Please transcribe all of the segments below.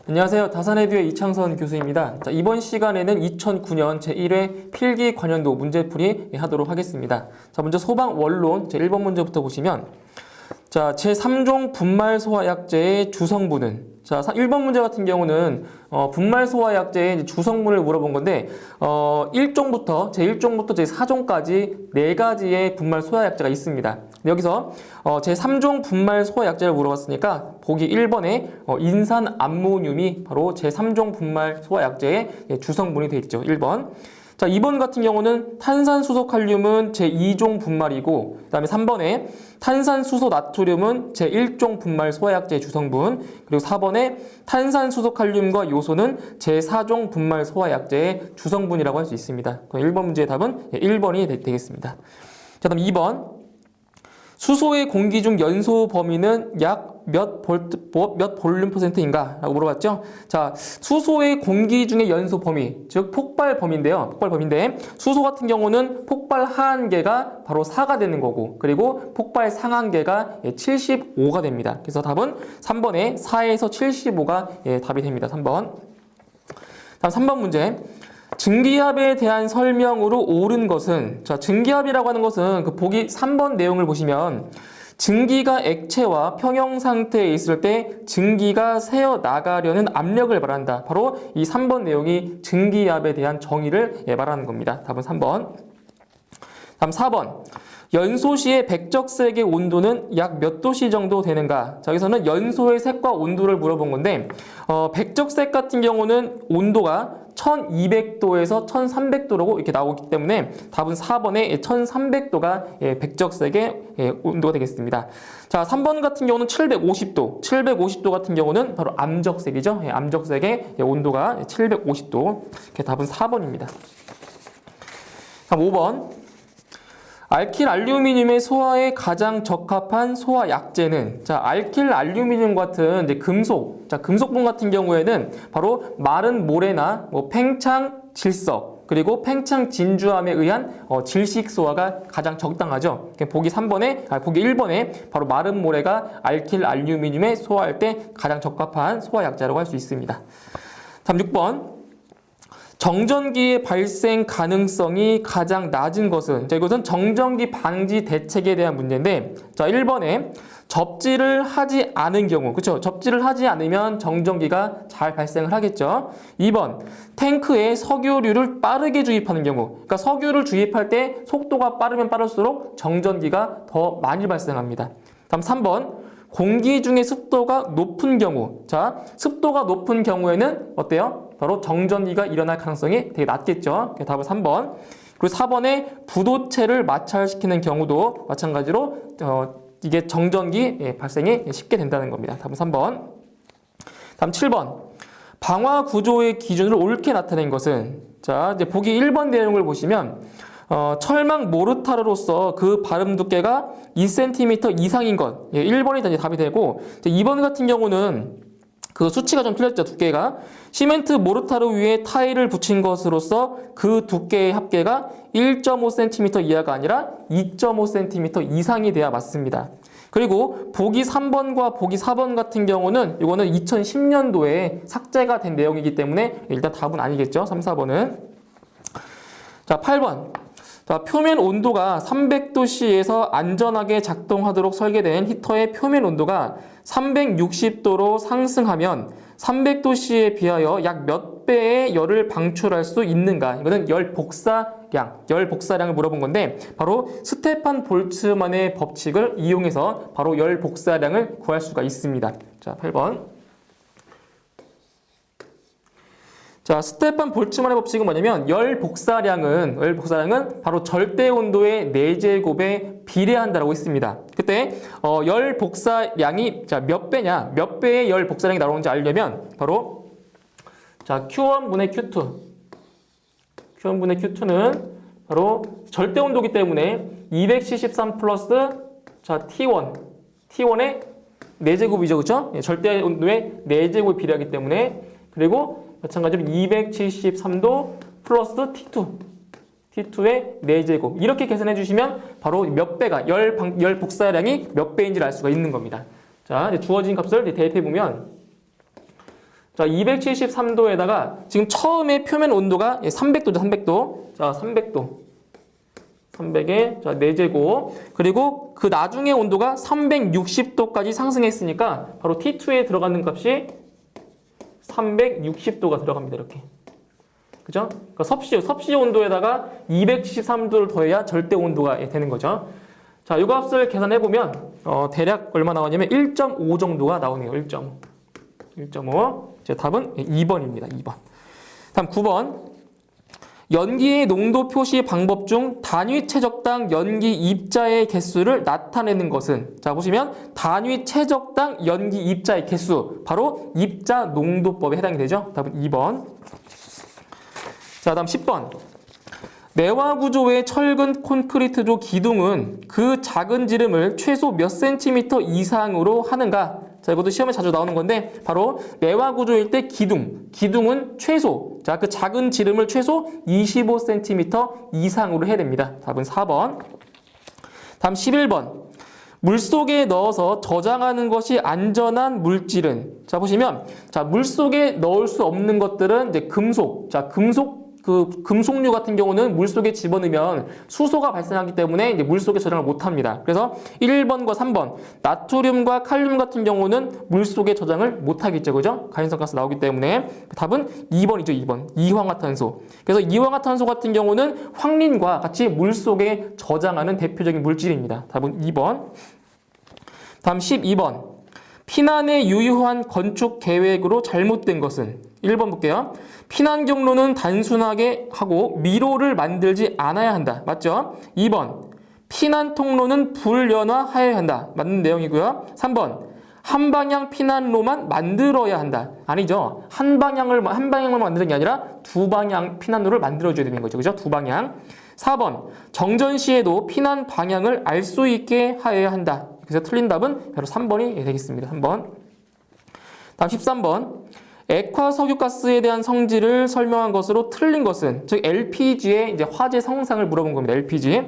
안녕하세요. 다산에듀의 이창선 교수입니다. 자, 이번 시간에는 2009년 제1회 필기 관련도 문제풀이 하도록 하겠습니다. 자, 먼저 소방 원론 제 1번 문제부터 보시면 자, 제3종 분말소화약제의 주성분은 자, 1번 문제 같은 경우는 분말소화약제의 주성분을 물어본 건데 1종부터 제1종부터 제4종까지 4가지의 분말소화약제가 있습니다. 여기서 제3종 분말소화약제를 물어봤으니까 보기 1번에 인산암모늄이 바로 제3종 분말소화약제의 주성분이 되어 있죠. 1번. 자, 2번 같은 경우는 탄산수소칼륨은 제2종 분말이고 그 다음에 3번에 탄산수소나트륨은 제1종 분말 소화약제 주성분, 그리고 4번에 탄산수소칼륨과 요소는 제4종 분말 소화약제의 주성분이라고 할 수 있습니다. 그럼 1번 문제의 답은 1번이 되겠습니다. 자, 다음 2번. 수소의 공기 중 연소 범위는 약 몇 볼륨 %인가? 라고 물어봤죠? 자, 수소의 공기 중의 연소 범위, 즉 폭발 범위인데요. 폭발 범위인데 수소 같은 경우는 폭발 하한계가 바로 4가 되는 거고, 그리고 폭발 상한계가 75가 됩니다. 그래서 답은 3번에 4에서 75가 답이 됩니다. 3번. 다음 3번 문제. 증기압에 대한 설명으로 옳은 것은, 자, 증기압이라고 하는 것은 그 보기 3번 내용을 보시면 증기가 액체와 평형 상태에 있을 때 증기가 새어 나가려는 압력을 말한다. 바로 이 3번 내용이 증기압에 대한 정의를 말하는 겁니다. 답은 3번. 다음 4번. 연소 시의 백적색의 온도는 약 몇 도씨 정도 되는가? 자, 여기서는 연소의 색과 온도를 물어본 건데 백적색 같은 경우는 온도가 1200도에서 1300도라고 이렇게 나오기 때문에 답은 4번에 1300도가 백적색의 온도가 되겠습니다. 자, 3번 같은 경우는 750도. 750도 같은 경우는 바로 암적색이죠. 암적색의 온도가 750도. 답은 4번입니다. 다음 5번. 알킬 알루미늄의 소화에 가장 적합한 소화 약제는, 자, 알킬 알루미늄 같은 이제 금속, 자, 금속분 같은 경우에는 바로 마른 모래나 팽창 질석, 그리고 팽창 진주암에 의한 질식 소화가 가장 적당하죠. 보기 1번에 바로 마른 모래가 알킬 알루미늄에 소화할 때 가장 적합한 소화 약제라고 할 수 있습니다. 다음 6번. 정전기의 발생 가능성이 가장 낮은 것은, 자, 이것은 정전기 방지 대책에 대한 문제인데, 자, 1번에 접지를 하지 않은 경우, 그렇죠? 접지를 하지 않으면 정전기가 잘 발생을 하겠죠. 2번, 탱크에 석유류를 빠르게 주입하는 경우, 그러니까 석유를 주입할 때 속도가 빠르면 빠를수록 정전기가 더 많이 발생합니다. 다음 3번, 공기 중에 습도가 높은 경우, 자, 습도가 높은 경우에는 어때요? 바로 정전기가 일어날 가능성이 되게 낮겠죠. 답은 3번. 그리고 4번에 부도체를 마찰시키는 경우도 마찬가지로 이게 정전기 발생이 쉽게 된다는 겁니다. 답은 3번. 다음 7번. 방화 구조의 기준을 옳게 나타낸 것은, 자, 이제 보기 1번 내용을 보시면 철망 모르타르로서 그 발음 두께가 2cm 이상인 것. 1번이 답이 되고, 2번 같은 경우는 그 수치가 좀 틀렸죠. 두께가. 시멘트 모르타르 위에 타일을 붙인 것으로서 그 두께의 합계가 1.5cm 이하가 아니라 2.5cm 이상이 돼야 맞습니다. 그리고 보기 3번과 보기 4번 같은 경우는 이거는 2010년도에 삭제가 된 내용이기 때문에 일단 답은 아니겠죠. 3, 4번은. 자, 8번. 자, 표면 온도가 300도씨에서 안전하게 작동하도록 설계된 히터의 표면 온도가 360도로 상승하면 300도씨에 비하여 약 몇 배의 열을 방출할 수 있는가? 이거는 열 복사량을 물어본 건데 바로 스테판 볼츠만의 법칙을 이용해서 바로 열 복사량을 구할 수가 있습니다. 자, 8번. 자, 스테판 볼츠만의 법칙은 뭐냐면 열 복사량은 바로 절대 온도의 4제곱에 비례한다라고 했습니다. 그때 열 복사량이 자, 몇 배냐? 몇 배의 열 복사량이 나오는지 알려면 바로 자, Q1분의 Q2. Q1분의 Q2는 바로 절대 온도이기 때문에 273 플러스 자, T1의 4제곱이죠. 그렇죠? 절대 온도의 4제곱에 비례하기 때문에 그리고 마찬가지로 273도 플러스 T2의 4제곱 이렇게 계산해 주시면 바로 몇 배가 열 복사량이 몇 배인지를 알 수가 있는 겁니다. 자, 이제 주어진 값을 대입해 보면 자, 자, 273도에다가 지금 처음에 표면 온도가 300도죠, 300도. 자, 300도. 300에 자, 4제곱. 그리고 그 나중에 온도가 360도까지 상승했으니까 바로 T2에 들어가는 값이 360도가 들어갑니다. 이렇게. 그죠? 그러니까 섭씨 온도에다가 273도를 더해야 절대 온도가 되는 거죠. 자, 이 값을 계산해보면 대략 얼마 나오냐면 1.5 정도가 나오네요. 1.5. 제 답은 2번입니다. 2번. 다음 9번. 연기의 농도 표시 방법 중 단위 최적당 연기 입자의 개수를 나타내는 것은, 자 보시면 단위 최적당 연기 입자의 개수, 바로 입자 농도법에 해당이 되죠. 답은 2번. 자, 다음 10번. 내화 구조의 철근 콘크리트조 기둥은 그 작은 지름을 최소 몇 센티미터 이상으로 하는가? 자, 이것도 시험에 자주 나오는 건데 바로 내화 구조일 때 기둥은 최소, 자, 그 작은 지름을 최소 25cm 이상으로 해야 됩니다. 답은 4번. 다음 11번. 물속에 넣어서 저장하는 것이 안전한 물질은, 자 보시면 자, 물속에 넣을 수 없는 것들은 이제 금속, 자 금속류 같은 경우는 물속에 집어넣으면 수소가 발생하기 때문에 이제 물속에 저장을 못합니다. 그래서 1번과 3번 나트륨과 칼륨 같은 경우는 물속에 저장을 못하겠죠. 그죠? 가연성가스 나오기 때문에 답은 2번이죠. 2번. 이황화탄소. 그래서 이황화탄소 같은 경우는 황린과 같이 물속에 저장하는 대표적인 물질입니다. 답은 2번. 다음 12번. 피난에 유효한 건축 계획으로 잘못된 것은, 1번 볼게요. 피난 경로는 단순하게 하고 미로를 만들지 않아야 한다. 맞죠? 2번. 피난 통로는 불연화하여야 한다. 맞는 내용이고요. 3번. 한 방향 피난로만 만들어야 한다. 아니죠. 한 방향만 만드는 게 아니라 두 방향 피난로를 만들어줘야 되는 거죠. 그죠? 두 방향. 4번. 정전 시에도 피난 방향을 알 수 있게 하여야 한다. 그래서 틀린 답은 바로 3번이 되겠습니다. 3번. 다음 13번. 액화석유가스에 대한 성질을 설명한 것으로 틀린 것은, 즉 LPG의 이제 화재 성상을 물어본 겁니다. LPG.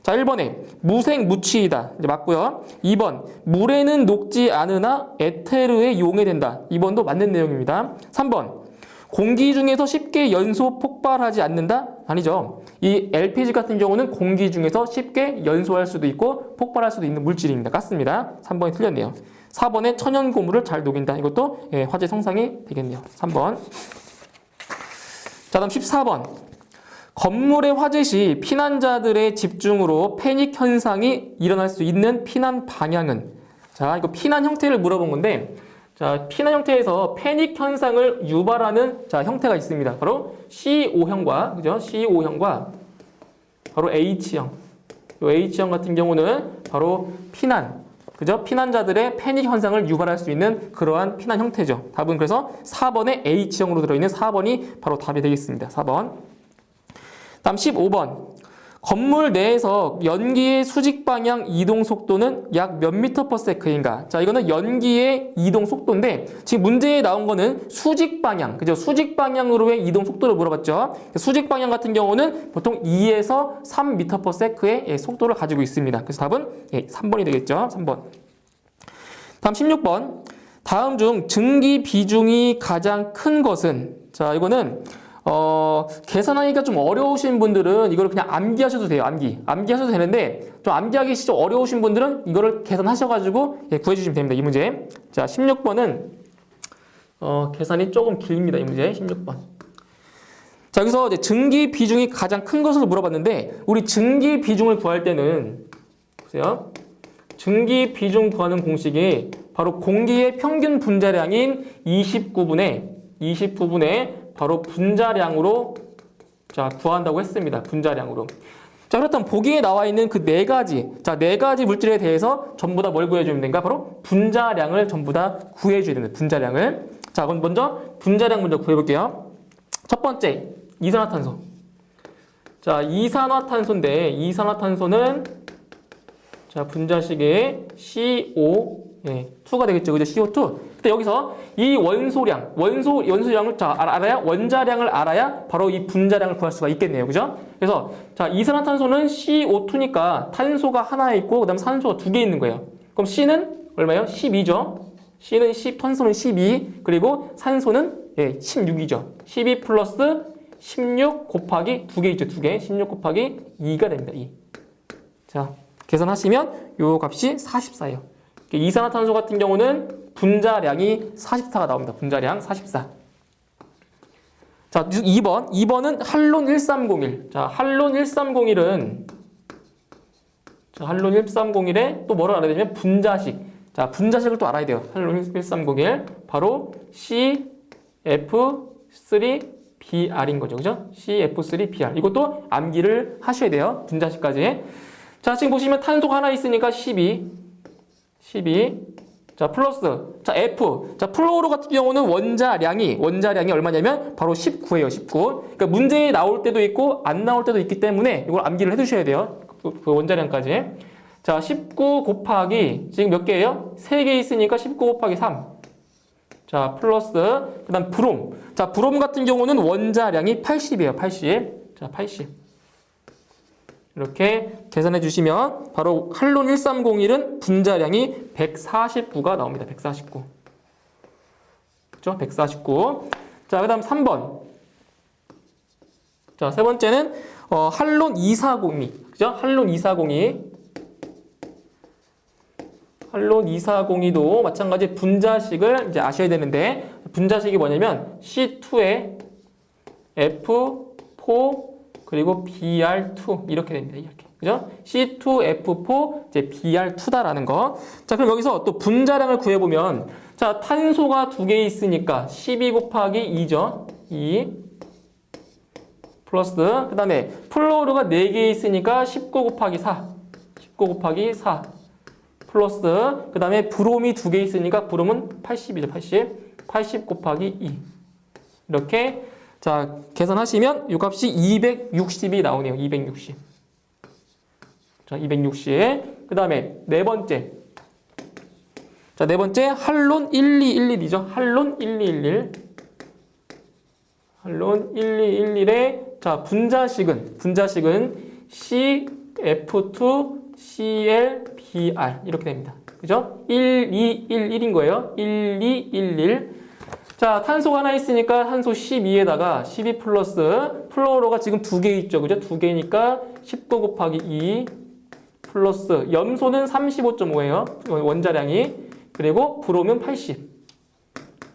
자, 1번에 무색 무취이다. 이제 맞고요. 2번. 물에는 녹지 않으나 에테르에 용해된다. 2번도 맞는 내용입니다. 3번. 공기 중에서 쉽게 연소 폭발하지 않는다? 아니죠. 이 LPG 같은 경우는 공기 중에서 쉽게 연소할 수도 있고 폭발할 수도 있는 물질입니다. 같습니다. 3번이 틀렸네요. 4번에 천연 고무를 잘 녹인다. 이것도 화재 성상이 되겠네요. 3번. 자, 다음 14번. 건물의 화재 시 피난자들의 집중으로 패닉 현상이 일어날 수 있는 피난 방향은, 자, 이거 피난 형태를 물어본 건데, 자, 피난 형태에서 패닉 현상을 유발하는 자, 형태가 있습니다. 바로 C5형과, 그죠? C5형과 바로 H형. 이 H형 같은 경우는 바로 피난, 그죠? 피난자들의 패닉 현상을 유발할 수 있는 그러한 피난 형태죠. 답은 그래서 4번에 H형으로 들어있는 4번이 바로 답이 되겠습니다. 4번. 다음 15번. 건물 내에서 연기의 수직 방향 이동 속도는 약 몇 미터 퍼 세크인가? 자, 이거는 연기의 이동 속도인데 지금 문제에 나온 거는 수직 방향, 그죠? 수직 방향으로의 이동 속도를 물어봤죠. 수직 방향 같은 경우는 보통 2에서 3 미터 퍼 세크의 속도를 가지고 있습니다. 그래서 답은 3번이 되겠죠. 3번. 다음 16번. 다음 중 증기 비중이 가장 큰 것은, 자, 이거는 계산하기가 좀 어려우신 분들은 이걸 그냥 암기하셔도 돼요. 암기하셔도 되는데 좀 암기하기 좀 어려우신 분들은 이거를 계산하셔가지고 구해주시면 됩니다. 이 문제. 자, 16번은 계산이 조금 길입니다. 이 문제 16번. 자, 여기서 이제 증기 비중이 가장 큰 것을 물어봤는데 우리 증기 비중을 구할 때는 보세요. 증기 비중 구하는 공식이 바로 공기의 평균 분자량인 29분의 바로 분자량으로 자 구한다고 했습니다. 분자량으로. 자, 그렇다면 보기에 나와 있는 그 네 가지, 자, 네 가지 물질에 대해서 전부 다 뭘 구해주면 되는가? 바로 분자량을 전부 다 구해줘야 됩니다. 분자량을. 자, 그럼 먼저 분자량 먼저 구해볼게요. 첫 번째, 이산화탄소. 자, 이산화탄소인데 이산화탄소는 자 분자식의 CO2가 되겠죠. 그죠? CO2. 근데 여기서 이 원소량을 자 알아야 원자량을 알아야 바로 이 분자량을 구할 수가 있겠네요. 그죠? 그래서 자 이산화탄소는 CO2니까 탄소가 하나 있고 그다음 산소가 두 개 있는 거예요. 그럼 C는 얼마예요? 12죠. C는 10, 탄소는 12, 그리고 산소는 예, 16이죠. 12 플러스 16 곱하기 2개 있죠. 2개. 16 곱하기 2가 됩니다. 2. 자, 계산하시면 요 값이 44예요. 이산화탄소 같은 경우는 분자량이 44가 나옵니다. 분자량 44. 자, 2번. 2번은 할론 1301. 자, 할론 1301은 할론 1301에 또 뭐를 알아야 되냐면 분자식. 자, 분자식을 또 알아야 돼요. 할론 1301. 바로 CF3BR인 거죠. 그죠? CF3BR. 이것도 암기를 하셔야 돼요. 분자식까지. 자, 지금 보시면 탄소가 하나 있으니까 12. 자, 플러스. 자, F. 자, 플로로 같은 경우는 원자량이 얼마냐면 바로 19예요. 19. 그러니까 문제에 나올 때도 있고 안 나올 때도 있기 때문에 이걸 암기를 해 두셔야 돼요. 그 원자량까지. 자, 19 곱하기 지금 몇 개예요? 3개 있으니까 19 곱하기 3. 자, 플러스 그다음 브롬. 자, 브롬 같은 경우는 원자량이 80이에요. 80. 자, 80. 이렇게 계산해 주시면 바로 할론 1301은 분자량이 149가 나옵니다. 149. 그렇죠? 149. 자, 그다음 3번. 자, 세 번째는 할론 240이. 그죠? 할론 240이. 할론 240이도 마찬가지 분자식을 이제 아셔야 되는데 분자식이 뭐냐면 C2에 F4 그리고 Br2 이렇게 됩니다. 이렇게. 그죠? C2F4 이제 Br2다라는 거. 자, 그럼 여기서 또 분자량을 구해 보면 자, 탄소가 2개 있으니까 12 곱하기 2죠. 2 플러스 그다음에 플로르가 4개 있으니까 19 곱하기 4. 19 곱하기 4. 플러스 그 다음에 브롬이 2개 있으니까 브롬은 80이죠. 80. 80 곱하기 2. 이렇게 자 계산하시면 이 값이 260이 나오네요. 260. 자 260. 그 다음에 네 번째. 자 네 번째 할론 1211이죠. 할론 1211. 할론 1211의 자 분자식은 CF2ClBr 이렇게 됩니다. 그죠? 1211인 거예요. 1211. 자, 탄소가 하나 있으니까 탄소 12에다가 12 플러스 플로로가 지금 2개 있죠. 그죠? 2개니까 19 곱하기 2 플러스 염소는 35.5예요. 원자량이. 그리고 브롬은 80.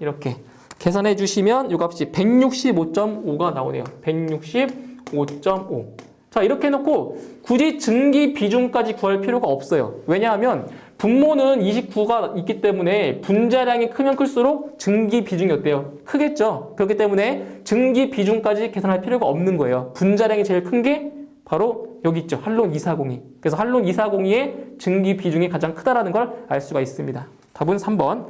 이렇게 계산해 주시면 이 값이 165.5가 나오네요. 165.5. 자, 이렇게 해놓고 굳이 증기 비중까지 구할 필요가 없어요. 왜냐하면 분모는 29가 있기 때문에 분자량이 크면 클수록 증기 비중이 어때요? 크겠죠? 그렇기 때문에 증기 비중까지 계산할 필요가 없는 거예요. 분자량이 제일 큰 게 바로 여기 있죠. 할론 240이. 그래서 할론 240의 증기 비중이 가장 크다라는 걸 알 수가 있습니다. 답은 3번.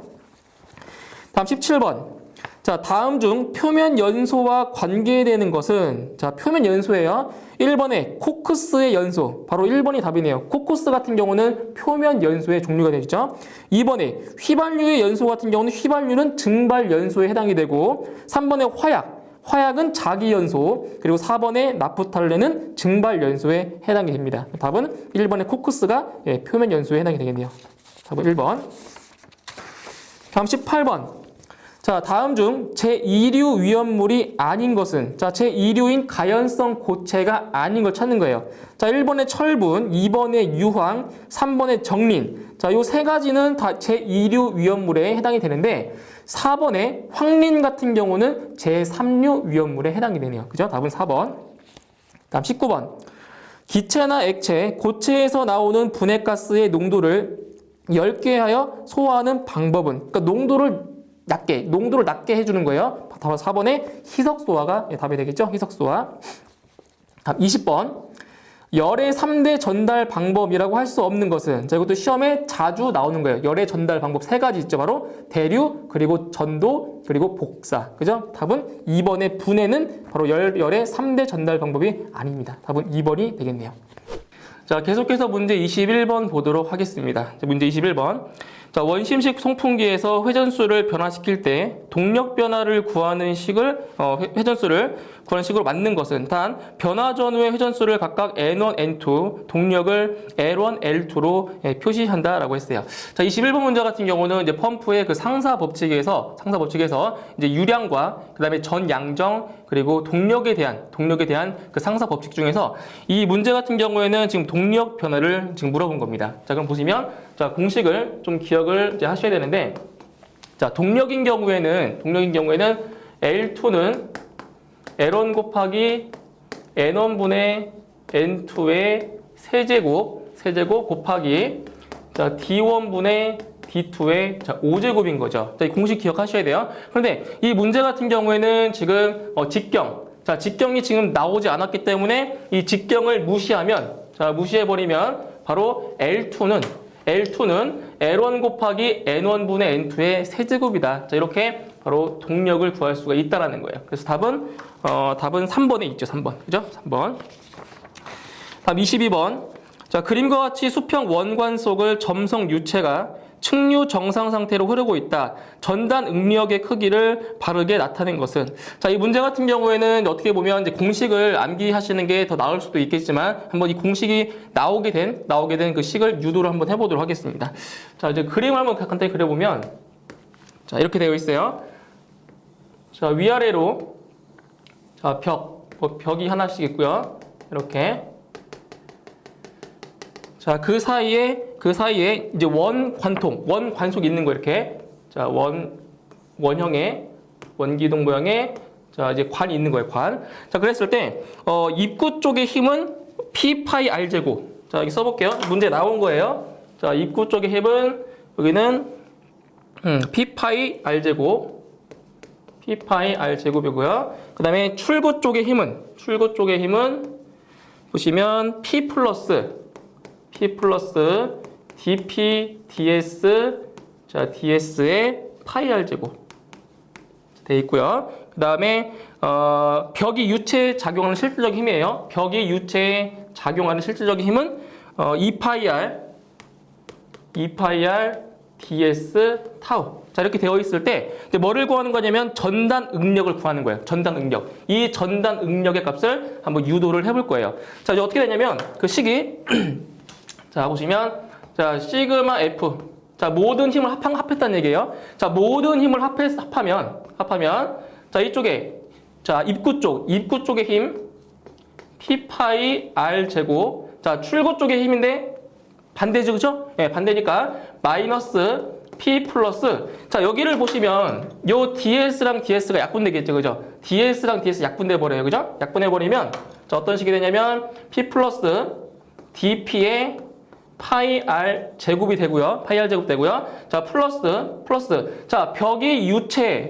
다음 17번. 자, 다음 중 표면 연소와 관계되는 것은 자, 표면 연소예요. 1번에 코크스의 연소. 바로 1번이 답이네요. 코크스 같은 경우는 표면 연소의 종류가 되죠. 2번에 휘발유의 연소 같은 경우는 휘발유는 증발 연소에 해당이 되고 3번에 화약. 화약은 자기 연소. 그리고 4번에 나프탈렌은 증발 연소에 해당이 됩니다. 답은 1번의 코크스가 표면 연소에 해당이 되겠네요. 답은 1번. 다음 18번. 자, 다음 중 제2류 위험물이 아닌 것은 자, 제2류인 가연성 고체가 아닌 걸 찾는 거예요. 자, 1번의 철분, 2번의 유황, 3번의 정린. 자, 요 세 가지는 다 제2류 위험물에 해당이 되는데 4번의 황린 같은 경우는 제3류 위험물에 해당이 되네요. 그죠? 답은 4번. 다음 19번. 기체나 액체, 고체에서 나오는 분해가스의 농도를 10개 하여 소화하는 방법은 그러니까 농도를 낮게 해주는 거예요. 답은 4번의 희석소화가 답이 되겠죠? 희석소화. 다음 20번. 열의 3대 전달 방법이라고 할 수 없는 것은 자, 이것도 시험에 자주 나오는 거예요. 열의 전달 방법 3가지 있죠. 바로 대류, 그리고 전도, 그리고 복사. 그죠? 답은 2번의 분해는 바로 열의 3대 전달 방법이 아닙니다. 답은 2번이 되겠네요. 자, 계속해서 문제 21번 보도록 하겠습니다. 자, 문제 21번. 자, 원심식 송풍기에서 회전수를 변화시킬 때 동력 변화를 구하는 식을 회전수를 구하는 식으로 맞는 것은 단 변화 전후의 회전수를 각각 N1, N2, 동력을 L1, L2로 표시한다라고 했어요. 자, 21번 문제 같은 경우는 이제 펌프의 그 상사 법칙에서 이제 유량과 그다음에 전양정 그리고 동력에 대한 그 상사 법칙 중에서 이 문제 같은 경우에는 지금 동력 변화를 지금 물어본 겁니다. 자, 그럼 보시면 자, 공식을 좀 기억을 이제 하셔야 되는데 자, 동력인 경우에는 L2는 L1 곱하기 N1분의 N2의 세제곱 곱하기 자, D1분의 D2의 5제곱인 거죠. 자, 이 공식 기억하셔야 돼요. 그런데 이 문제 같은 경우에는 지금 직경이 지금 나오지 않았기 때문에 이 직경을 무시해버리면 바로 L2는 L1 곱하기 N1분의 N2의 세제곱이다. 자, 이렇게 바로 동력을 구할 수가 있다라는 거예요. 그래서 답은 3번에 있죠. 3번. 그죠? 3번. 다음 22번. 자, 그림과 같이 수평 원관 속을 점성 유체가 측류 정상 상태로 흐르고 있다. 전단 응력의 크기를 바르게 나타낸 것은. 자, 이 문제 같은 경우에는 어떻게 보면 이제 공식을 암기하시는 게 더 나을 수도 있겠지만 한번 이 공식이 나오게 된 그 식을 유도를 한번 해보도록 하겠습니다. 자, 이제 그림을 한번 간단히 그려보면 자, 이렇게 되어 있어요. 자, 위아래로 자, 벽이 하나씩 있고요. 이렇게. 자, 그 사이에 이제 원관속이 있는 거 이렇게. 자, 원형의 원기둥 모양의 자, 이제 관이 있는 거예요, 관. 자, 그랬을 때 입구 쪽의 힘은 P 파이 R 제곱. 자, 여기 써볼게요. 문제 나온 거예요. 자, 입구 쪽의 힘은 여기는 P 파이 R 제곱. P 파이 R 제곱이고요. 그다음에 출구 쪽의 힘은 보시면 P 플러스 dp ds 자, ds의 파이 r 제곱 돼 있고요. 그다음에 벽이 유체에 작용하는 실질적인 힘이에요. 벽이 유체에 작용하는 실질적인 힘은 2파이 r ds 타우. 자, 이렇게 되어 있을 때 뭐를 구하는 거냐면 전단 응력을 구하는 거예요. 전단 응력. 이 전단 응력의 값을 한번 유도를 해볼 거예요. 자, 이제 어떻게 되냐면 그 식이 자, 보시면 자, 시그마 F. 자, 모든 힘을 합했다는 얘기예요. 자, 모든 힘을 합하면 자, 이쪽에 자, 입구 쪽의 힘 P 파이 R 제곱. 자, 출구 쪽의 힘인데 반대죠, 그죠? 예, 반대니까 마이너스 P 플러스. 자, 여기를 보시면 요 DS랑 DS가 약분되겠죠, 그죠? DS랑 DS 약분돼 버려요, 그죠? 약분해 버리면 자, 어떤 식이 되냐면 P 플러스 DP의 파이 R 제곱이 되고요. 파이 R 제곱 되고요. 자, 플러스. 자, 벽이 유체에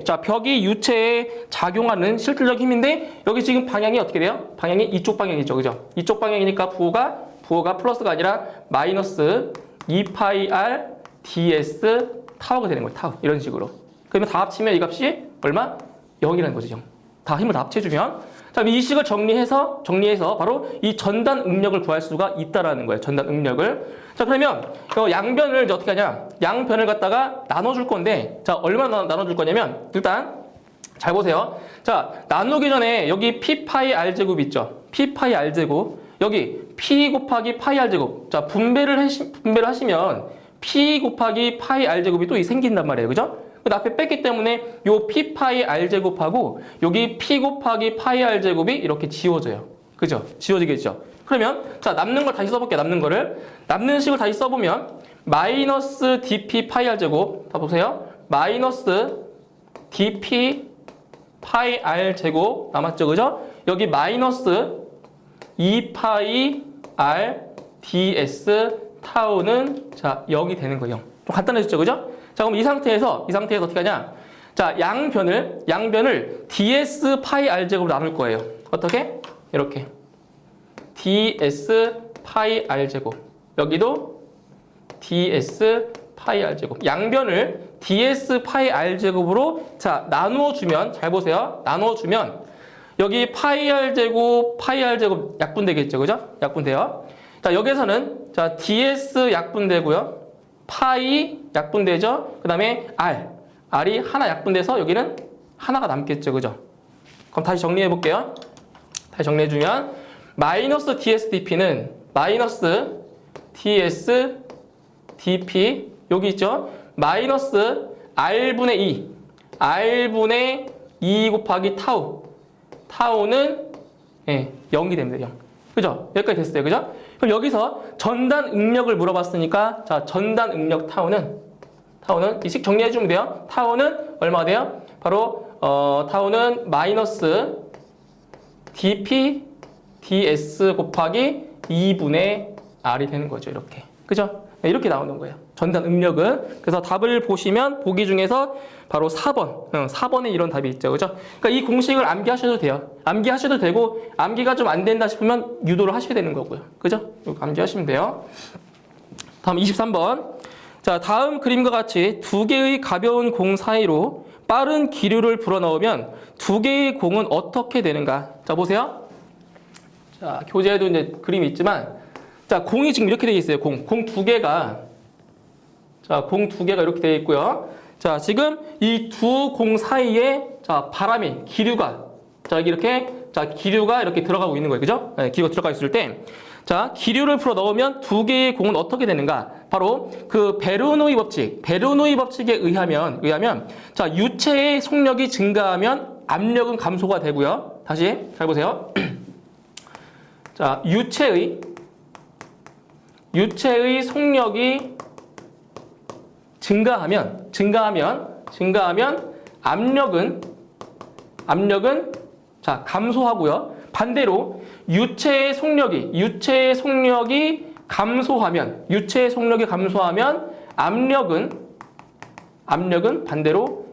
작용하는 실질적 힘인데 여기 지금 방향이 어떻게 돼요? 방향이 이쪽 방향이죠. 그죠? 이쪽 방향이니까 부호가 플러스가 아니라 마이너스 2파이 R ds 타워가 되는 거예요. 타워. 이런 식으로. 그러면 다 합치면 이 값이 얼마? 0이라는 거죠. 0. 다 힘을 다 합쳐주면 자, 이 식을 정리해서 바로 이 전단 응력을 구할 수가 있다라는 거예요. 전단 응력을. 자, 그러면 양변을 이제 어떻게 하냐? 양변을 갖다가 나눠줄 건데, 자, 얼마나 나눠줄 거냐면 일단 잘 보세요. 자, 나누기 전에 여기 P 파이 R 제곱 있죠? P 파이 R 제곱. 여기 P 곱하기 파이 R 제곱. 자, 분배를 하시면 P 곱하기 파이 R 제곱이 또 생긴단 말이에요. 그죠? 그 앞에 뺐기 때문에 요 P 파이 R 제곱하고 여기 P 곱하기 파이 R 제곱이 이렇게 지워져요. 그죠? 지워지겠죠? 그러면 자, 남는 걸 다시 써볼게요. 남는 식을 다시 써보면 마이너스 dp 파이 R 제곱. 다 보세요. 마이너스 dp 파이 R 제곱 남았죠? 그죠? 여기 마이너스 2파이 R ds 타우는 자, 0이 되는 거예요. 좀 간단해졌죠? 그죠? 자, 그럼 이 상태에서 어떻게 하냐? 자, 양변을 ds 파이 r 제곱으로 나눌 거예요. 어떻게? 이렇게. ds 파이 r 제곱. 여기도 ds 파이 r 제곱. 양변을 ds 파이 r 제곱으로 자, 나누어 주면 잘 보세요. 나누어 주면 여기 파이 r 제곱 약분되겠죠. 그죠? 약분돼요. 자, 여기서는 자, ds 약분되고요. 파이 약분되죠. 그 다음에 R이 하나 약분돼서 여기는 하나가 남겠죠. 그죠? 그럼 다시 정리해 볼게요. 다시 정리해 주면 마이너스 dsdp는 마이너스 dsdp 여기 있죠. 마이너스 R분의 2 곱하기 타우는 0이 됩니다. 0. 그죠? 여기까지 됐어요. 그죠? 그럼 여기서 전단 응력을 물어봤으니까 자, 전단 응력 타우는 이식 정리해 주면 돼요. 타우는 얼마가 돼요? 바로 타우는 마이너스 dp ds 곱하기 2분의 r이 되는 거죠. 이렇게. 그죠? 네, 이렇게 나오는 거예요. 전단 응력은. 그래서 답을 보시면 보기 중에서 바로 4번에 이런 답이 있죠. 그죠? 그러니까 이 공식을 암기하셔도 돼요. 암기하셔도 되고 암기가 좀 안 된다 싶으면 유도를 하셔야 되는 거고요. 그죠? 이거 암기하시면 돼요. 다음 23번. 자, 다음 그림과 같이 두 개의 가벼운 공 사이로 빠른 기류를 불어넣으면 두 개의 공은 어떻게 되는가? 자, 보세요. 자, 교재에도 이제 그림이 있지만 자, 공이 지금 이렇게 되어 있어요. 공 두 개가 이렇게 되어 있고요. 자, 지금 이 두 공 사이에 자, 바람이 기류가 기류가 이렇게 들어가고 있는 거예요. 그죠? 네, 기류가 들어가 있을 때 자, 기류를 풀어 넣으면 두 개의 공은 어떻게 되는가? 바로 그 베르노이 법칙에 의하면 자, 유체의 속력이 증가하면 압력은 감소가 되고요. 다시 잘 보세요. 자, 유체의 속력이 증가하면 압력은 자, 감소하고요. 반대로 유체의 속력이 감소하면 압력은 반대로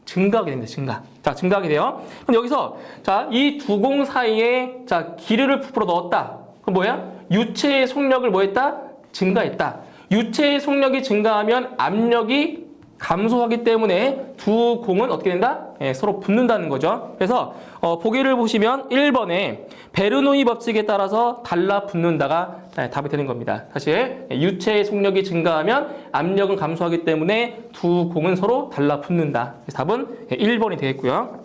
증가하게 됩니다. 증가하게 돼요. 그럼 여기서 자, 이 두 공 사이에 자, 기류를 풀어 넣었다. 그럼 뭐야? 유체의 속력을 뭐 했다? 증가했다. 유체의 속력이 증가하면 압력이 감소하기 때문에 두 공은 어떻게 된다? 서로 붙는다는 거죠. 그래서 보기를 보시면 1번에 베르노이 법칙에 따라서 달라붙는다가 답이 되는 겁니다. 다시 유체의 속력이 증가하면 압력은 감소하기 때문에 두 공은 서로 달라붙는다. 그래서 답은 1번이 되겠고요.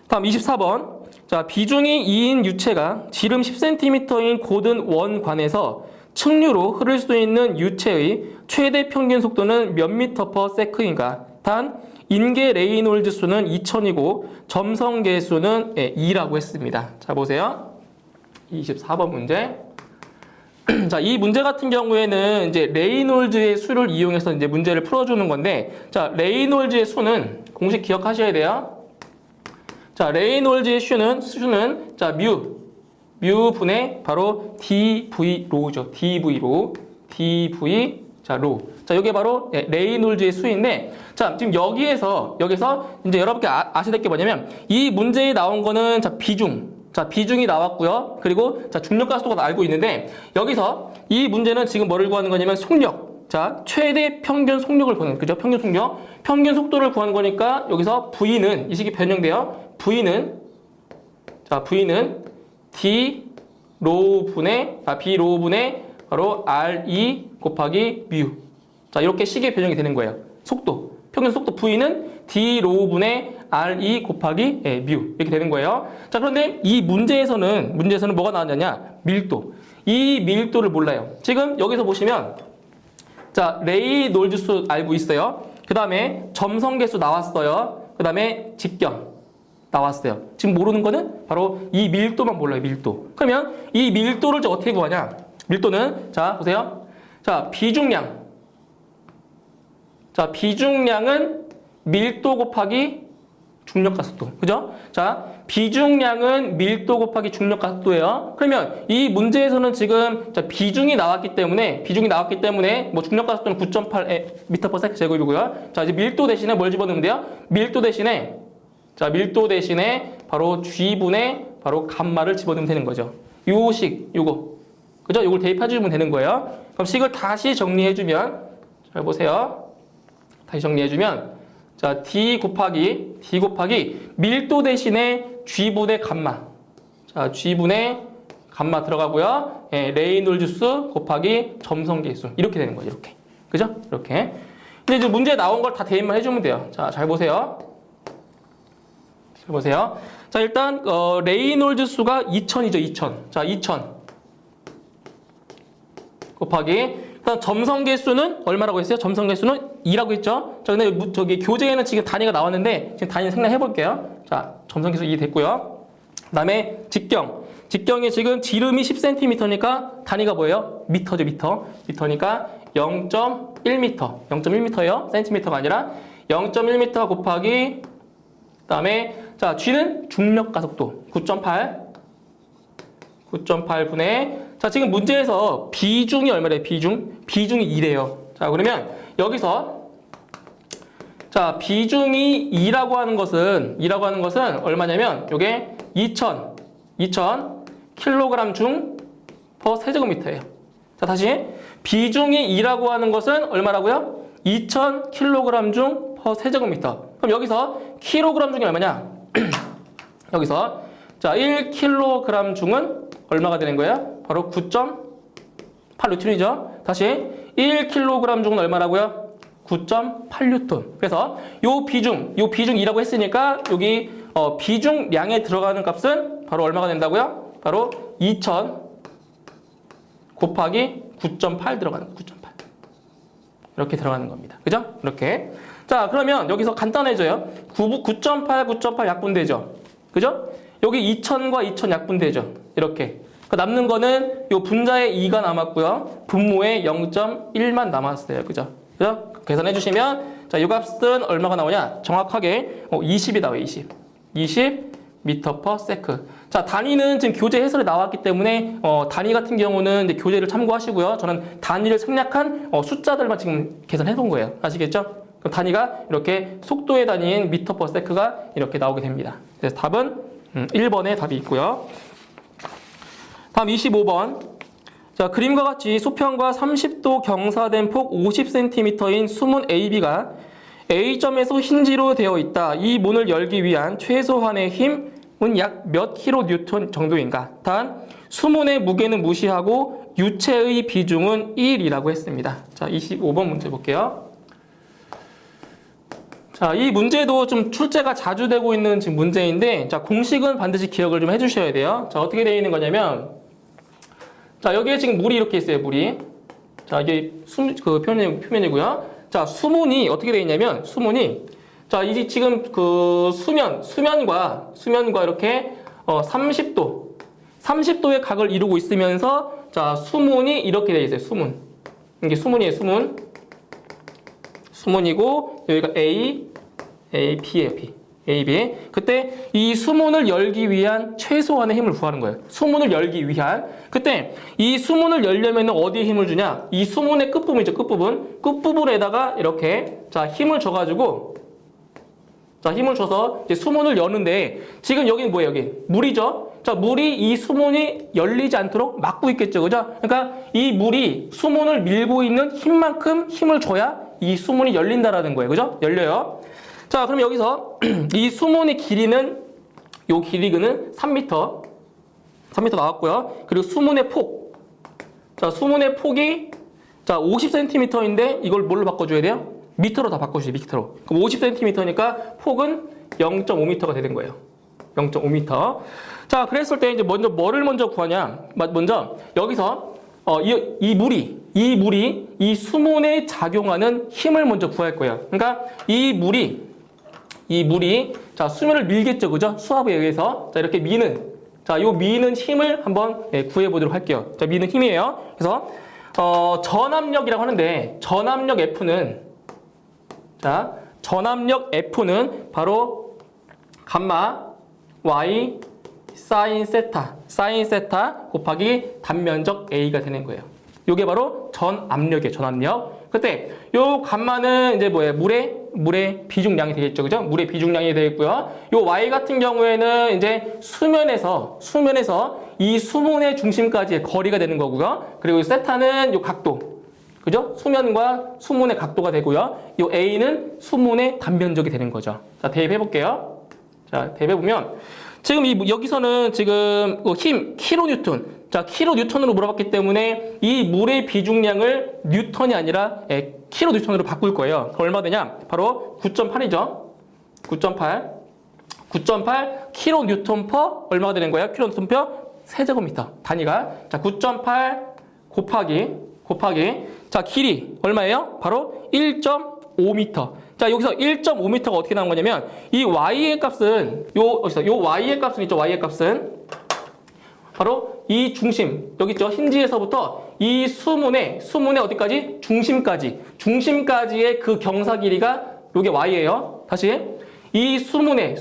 다음 24번. 자, 비중이 2인 유체가 지름 10cm인 고든 원관에서 측류로 흐를 수 있는 유체의 최대 평균 속도는 몇 미터 퍼 세크인가? 단, 인계 레이놀즈 수는 2000이고 점성계 수는 2라고 했습니다. 자, 보세요. 24번 문제. 자, 이 문제 같은 경우에는 이제 레이놀즈의 수를 이용해서 이제 문제를 풀어주는 건데, 자, 레이놀즈의 수는 공식 기억하셔야 돼요. 자, 레이놀즈의 수는 자, 뮤분의 바로 dv 로우죠. dv 자, 로. 자, 이게 바로 레이놀즈의 수인데, 자, 지금 여기서 이제 여러분께 아셔야 될 게 뭐냐면, 이 문제에 나온 거는 자, 비중이 나왔고요. 그리고 자, 중력과 속도가 알고 있는데, 여기서 이 문제는 지금 뭐를 구하는 거냐면 속력. 자, 최대 평균 속력을 구하는, 그죠? 평균 속도를 구하는 거니까 여기서 V는 이 식이 변형돼요. V는 D 로우분의 바로 RE 곱하기 뮤. 자, 이렇게 식의 변형이 되는 거예요. 평균 속도 V는 D 로우분의 RE 곱하기 뮤. 이렇게 되는 거예요. 자, 그런데 이 문제에서는 뭐가 나왔느냐? 밀도. 이 밀도를 몰라요. 지금 여기서 보시면 자, 레이놀즈 수 알고 있어요. 그 다음에 점성계수 나왔어요. 그 다음에 직경 나왔어요. 지금 모르는 거는 바로 이 밀도만 몰라요. 밀도. 그러면 이 밀도를 어떻게 구하냐? 밀도는 자, 보세요. 자, 비중량은 밀도 곱하기 중력과 속도. 그죠? 자, 비중량은 밀도 곱하기 중력과 속도예요. 그러면 이 문제에서는 지금 자, 비중이 나왔기 때문에 뭐 중력과 속도는 9.8m/s 제곱이고요. 자, 이제 밀도 대신에 뭘 집어넣으면 돼요? 밀도 대신에 바로 G분의 바로 감마를 집어넣으면 되는 거죠. 요거. 그죠? 요걸 대입해주면 되는 거예요. 그럼 식을 다시 정리해주면, 잘 보세요. 다시 정리해주면, 자, D 곱하기 밀도 대신에 G분의 감마. 자, G분의 감마 들어가고요. 레이놀즈 수 곱하기 점성계 수. 이렇게 되는 거죠. 그죠? 이렇게. 근데 이제 문제에 나온 걸 다 대입만 해주면 돼요. 자, 잘 보세요. 잘 보세요. 자, 일단 레이놀즈 수가 2000이죠. 2000. 자, 2000 곱하기 일단 점성계 수는 얼마라고 했어요? 점성계 수는 2라고 했죠. 자, 근데 저기 교재에는 지금 단위가 나왔는데 지금 단위 생략해 볼게요. 자, 점성계 수 2 됐고요. 그다음에 직경이 지금 지름이 10cm니까 단위가 뭐예요? 미터죠, 미터. 미터니까 0.1m. 0.1m예요. 센티미터가 아니라 0.1m 곱하기 그다음에 자, G는 중력 가속도 9.8분의 자, 지금 문제에서 비중이 얼마래요? 비중이 2래요. 자, 그러면 여기서 자, 비중이 2라고 하는 것은 얼마냐면 요게 2000 kg 중 per 세제곱미터예요. 자, 다시 비중이 2라고 하는 것은 얼마라고요? 2000 kg 중 per 세제곱미터. 그럼 여기서 kg 중이 얼마냐? 여기서 자, 1kg 중은 얼마가 되는 거예요? 바로 9.8뉴턴이죠. 다시 1kg 중은 얼마라고요? 9.8뉴턴. 그래서 요 비중이라고 했으니까 여기 비중량에 들어가는 값은 바로 얼마가 된다고요? 바로 2000 곱하기 9.8 들어가는 거. 9.8. 이렇게 들어가는 겁니다. 그죠? 이렇게. 자, 그러면 여기서 간단해져요. 9.8 약분되죠. 그죠? 여기 2000과 2000 약분되죠. 이렇게. 남는 거는 요 분자에 2가 남았고요. 분모에 0.1만 남았어요. 그죠? 그죠? 계산해 주시면 자, 이 값은 얼마가 나오냐? 정확하게 20이 나와요. 20 미터 퍼 세크. 자, 단위는 지금 교재 해설에 나왔기 때문에 단위 같은 경우는 이제 교재를 참고하시고요. 저는 단위를 생략한 숫자들만 지금 계산해 본 거예요. 아시겠죠? 그럼 단위가 이렇게 속도의 단위인 미터 퍼 세크가 이렇게 나오게 됩니다. 그래서 답은 1번에 답이 있고요. 다음 25번. 자, 그림과 같이 수평과 30도 경사된 폭 50cm인 수문 AB가 A점에서 힌지로 되어 있다. 이 문을 열기 위한 최소한의 힘은 약 몇 킬로뉴턴 정도인가? 단, 수문의 무게는 무시하고 유체의 비중은 1이라고 했습니다. 자, 25번 문제 볼게요. 자, 이 문제도 좀 출제가 자주 되고 있는 지금 문제인데, 자, 공식은 반드시 기억을 좀 해주셔야 돼요. 자, 어떻게 되어 있는 거냐면, 자, 여기에 지금 물이 이렇게 있어요, 물이. 자, 이게 표면이고요. 자, 수문이 어떻게 되어 있냐면, 자, 이게 지금 수면과 이렇게 30도의 각을 이루고 있으면서, 자, 수문이 이렇게 되어 있어요, 수문. 이게 수문이에요, 수문이고, 여기가 B예요, B. A, B. 그때 이 수문을 열기 위한 최소한의 힘을 구하는 거예요. 수문을 열기 위한. 그때 이 수문을 열려면 어디에 힘을 주냐? 이 수문의 끝부분이죠, 끝부분. 끝부분에다가 이렇게 자, 힘을 줘가지고 자, 힘을 줘서 이제 수문을 여는데 지금 여기는 뭐예요? 여기 물이죠? 자, 물이 이 수문이 열리지 않도록 막고 있겠죠, 그죠? 그러니까 이 물이 수문을 밀고 있는 힘만큼 힘을 줘야 이 수문이 열린다라는 거예요, 그죠? 열려요. 자, 그럼 여기서 이 수문의 길이는 요 길이는 3m 나왔고요. 그리고 수문의 폭. 자, 수문의 폭이 자, 50cm인데 이걸 뭘로 바꿔줘야 돼요? 미터로 다 바꿔주세요. 미터로. 그럼 50cm니까 폭은 0.5m가 되는 거예요. 0.5m. 자, 그랬을 때 이제 뭐를 먼저 구하냐? 먼저 여기서 이 물이 이 수문에 작용하는 힘을 먼저 구할 거예요. 그러니까 이 물이 자, 수면을 밀겠죠, 그죠? 수압에 의해서 자, 이렇게 미는 요 미는 힘을 한번 구해 보도록 할게요. 자, 미는 힘이에요. 그래서 전압력이라고 하는데 전압력 F는 바로 감마 Y 사인 세타 곱하기 단면적 A가 되는 거예요. 요게 바로 전압력이에요, 전압력. 그때 요 감마는 이제 뭐예요? 물의 비중량이 되겠죠, 그죠? 물의 비중량이 되겠고요. 요 Y 같은 경우에는 이제 수면에서 이 수문의 중심까지의 거리가 되는 거고요. 그리고 세타는 요 각도, 그죠? 수면과 수문의 각도가 되고요. 요 A는 수문의 단면적이 되는 거죠. 자, 대입해 볼게요. 자, 대입해 보면 지금 여기서는 지금 힘 킬로뉴턴 자, 킬로 뉴턴으로 물어봤기 때문에 이 물의 비중량을 뉴턴이 아니라 킬로 뉴턴으로 바꿀 거예요. 얼마 되냐? 바로 9.8이죠. 9.8 킬로 뉴턴 퍼 얼마가 되는 거예요? 킬로 뉴턴 퍼 세제곱미터 단위가. 자, 9.8 곱하기 자, 길이 얼마예요? 바로 1.5m. 자, 여기서 1.5m가 어떻게 나온 거냐면 이 y의 값은 요 y의 값은 있죠. y의 값은 바로 이 중심 여기 있죠. 힌지에서부터 이 수문의 어디까지? 중심까지의 그 경사 길이가 요게 y예요. 다시 이 수문의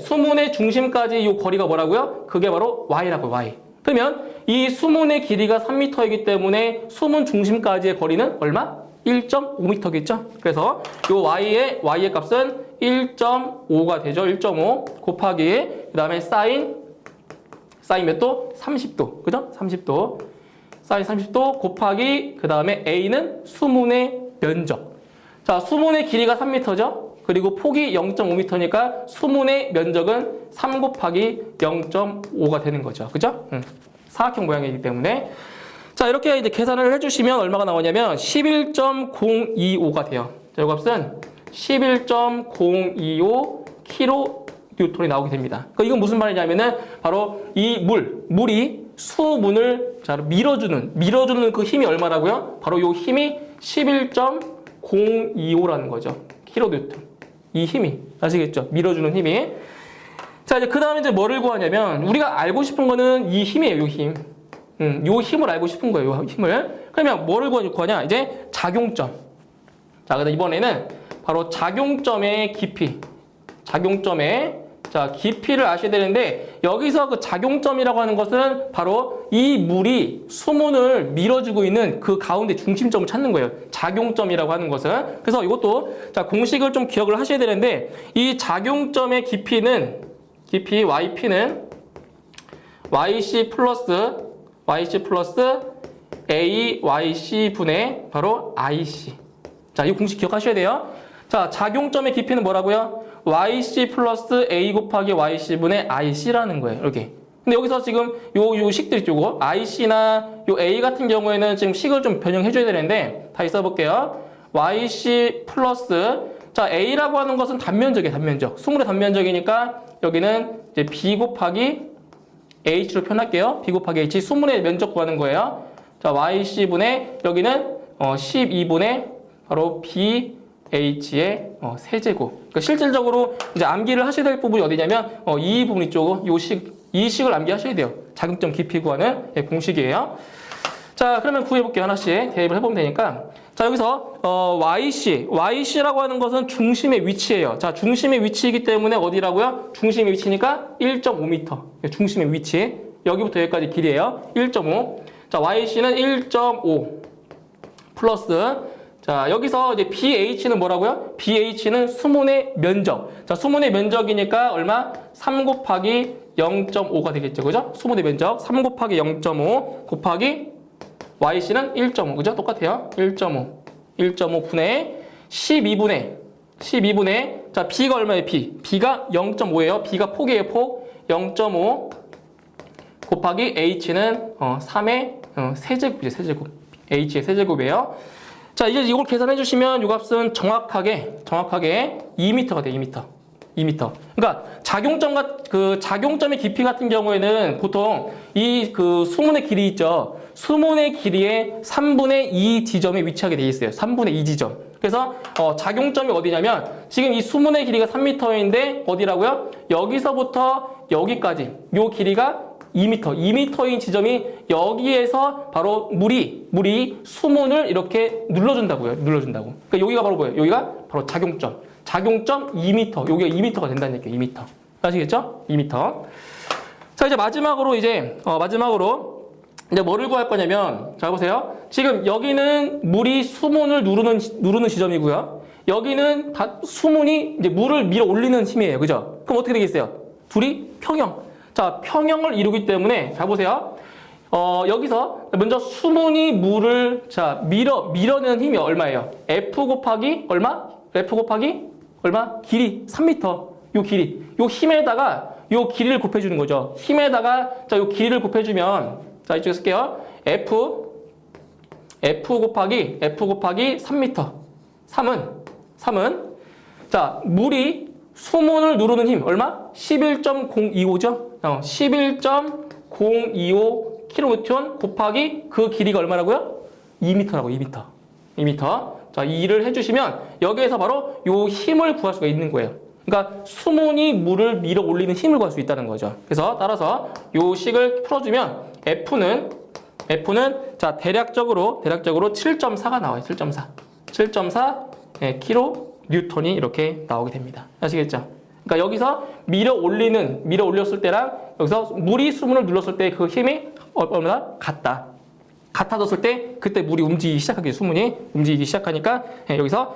중심까지 이 거리가 뭐라고요? 그게 바로 y라고요. y. 그러면 이 수문의 길이가 3m이기 때문에 수문 중심까지의 거리는 얼마? 1.5m겠죠? 그래서 요 y의 값은 1.5가 되죠. 1.5 곱하기 그다음에 사인 몇 도? 30도. 그죠? 30도. 사인 30도 곱하기 그다음에 a는 수문의 면적. 자, 수문의 길이가 3m죠? 그리고 폭이 0.5m니까 수문의 면적은 3 곱하기 0.5가 되는 거죠. 그죠? 사각형 모양이기 때문에. 자, 이렇게 이제 계산을 해주시면 얼마가 나오냐면 11.025가 돼요. 자, 이 값은 11.025 킬로 뉴턴이 나오게 됩니다. 그러니까 이건 무슨 말이냐면은 바로 이 물이 수문을 밀어주는 그 힘이 얼마라고요? 바로 이 힘이 11.025라는 거죠. 킬로 뉴턴. 이 힘이 아시겠죠? 밀어주는 힘이. 자, 이제 그 다음에 이제 뭐를 구하냐면 우리가 알고 싶은 거는 이 힘이에요. 이 힘. 요 힘을 알고 싶은 거예요. 요 힘을. 그러면 뭐를 구하냐? 이제 작용점. 자, 그래서 이번에는 바로 작용점의 깊이. 자, 깊이를 아셔야 되는데 여기서 그 작용점이라고 하는 것은 바로 이 물이 수문을 밀어주고 있는 그 가운데 중심점을 찾는 거예요. 작용점이라고 하는 것은. 그래서 이것도 자, 공식을 좀 기억을 하셔야 되는데 이 작용점의 깊이 yp는 yc 플러스 ayc 분의 바로 ic. 자, 이 공식 기억하셔야 돼요. 자, 작용점의 깊이는 뭐라고요? yc 플러스 a 곱하기 yc분의 ic라는 거예요. 이렇게. 근데 여기서 지금 요 식들 있죠. 요거 ic나 요 a 같은 경우에는 지금 식을 좀 변형해줘야 되는데 다시 써볼게요. yc 플러스 자, a라고 하는 것은 단면적이에요. 단면적. 수문의 단면적이니까 여기는 이제 b 곱하기 h로 표현할게요. b 곱하기 h 수문의 면적 구하는 거예요. 자, yc분의 여기는 12분의 바로 bh의 세제곱. 그러니까 실질적으로 이제 암기를 하셔야 될 부분이 어디냐면 이 부분 있죠. 이 식을 암기하셔야 돼요. 작용점 깊이 구하는 공식이에요. 자, 그러면 구해볼게요. 하나씩 대입을 해보면 되니까. 자, 여기서 yc라고 하는 것은 중심의 위치예요. 자, 중심의 위치이기 때문에 어디라고요? 중심의 위치니까 1.5m. 중심의 위치. 여기부터 여기까지 길이에요. 1.5. 자, yc는 1.5 플러스 자, 여기서 이제 BH는 뭐라고요? BH는 수문의 면적. 자, 수문의 면적이니까 얼마? 3 곱하기 0.5가 되겠죠. 그죠? 수문의 면적. 3 곱하기 0.5 곱하기 YC는 1.5. 그죠? 똑같아요. 1.5 분의 12분의 자, B가 얼마예요? B가 0.5예요. B가 폭이에요. 폭. 0.5 곱하기 H는 3의 세제곱이죠. 세제곱. H의 세제곱이에요. 자, 이제 이걸 계산해 주시면 이 값은 정확하게 2m가 돼요. 2m. 그러니까 작용점의 깊이 같은 경우에는 보통 이 그 수문의 길이 있죠. 수문의 길이의 3분의 2 지점에 위치하게 돼 있어요. 3분의 2 지점. 그래서 작용점이 어디냐면 지금 이 수문의 길이가 3m인데 어디라고요? 여기서부터 여기까지 요 길이가 2m인 지점이 여기에서 바로 물이 수문을 이렇게 눌러준다고요. 눌러준다고. 그러니까 여기가 바로 뭐예요? 여기가 바로 작용점 2m. 여기가 2m가 된다는 얘기예요. 2m. 아시겠죠? 2m. 자, 이제 마지막으로 이제 뭐를 구할 거냐면 자, 보세요. 지금 여기는 물이 수문을 누르는 지점이고요. 여기는 수문이 이제 물을 밀어 올리는 힘이에요. 그죠? 그럼 어떻게 되겠어요? 둘이 평형. 자, 평형을 이루기 때문에 자, 보세요. 여기서 먼저 수문이 물을 자, 밀어내는 힘이 얼마예요? F 곱하기 얼마? 길이 3m. 요 길이. 요 힘에다가 요 길이를 곱해주는 거죠. 힘에다가 자, 요 길이를 곱해주면 자, 이쪽에 쓸게요. F 곱하기 3m. 3은 자, 물이 수문을 누르는 힘 얼마? 11.025죠? 11.025 kN 곱하기 그 길이가 얼마라고요? 2m라고, 2m. 2m. 자, 이를 해주시면 여기에서 바로 요 힘을 구할 수가 있는 거예요. 그러니까 수문이 물을 밀어 올리는 힘을 구할 수 있다는 거죠. 그래서 따라서 요 식을 풀어주면 F는 자, 대략적으로 7.4가 나와요. 7.4 킬로 뉴턴이 이렇게 나오게 됩니다. 아시겠죠? 그러니까 여기서 밀어 올렸을 때랑 여기서 물이 수문을 눌렀을 때 그 힘이 얼마나 같아졌을 때 그때 물이 움직이기 시작하게 수문이 움직이기 시작하니까 여기서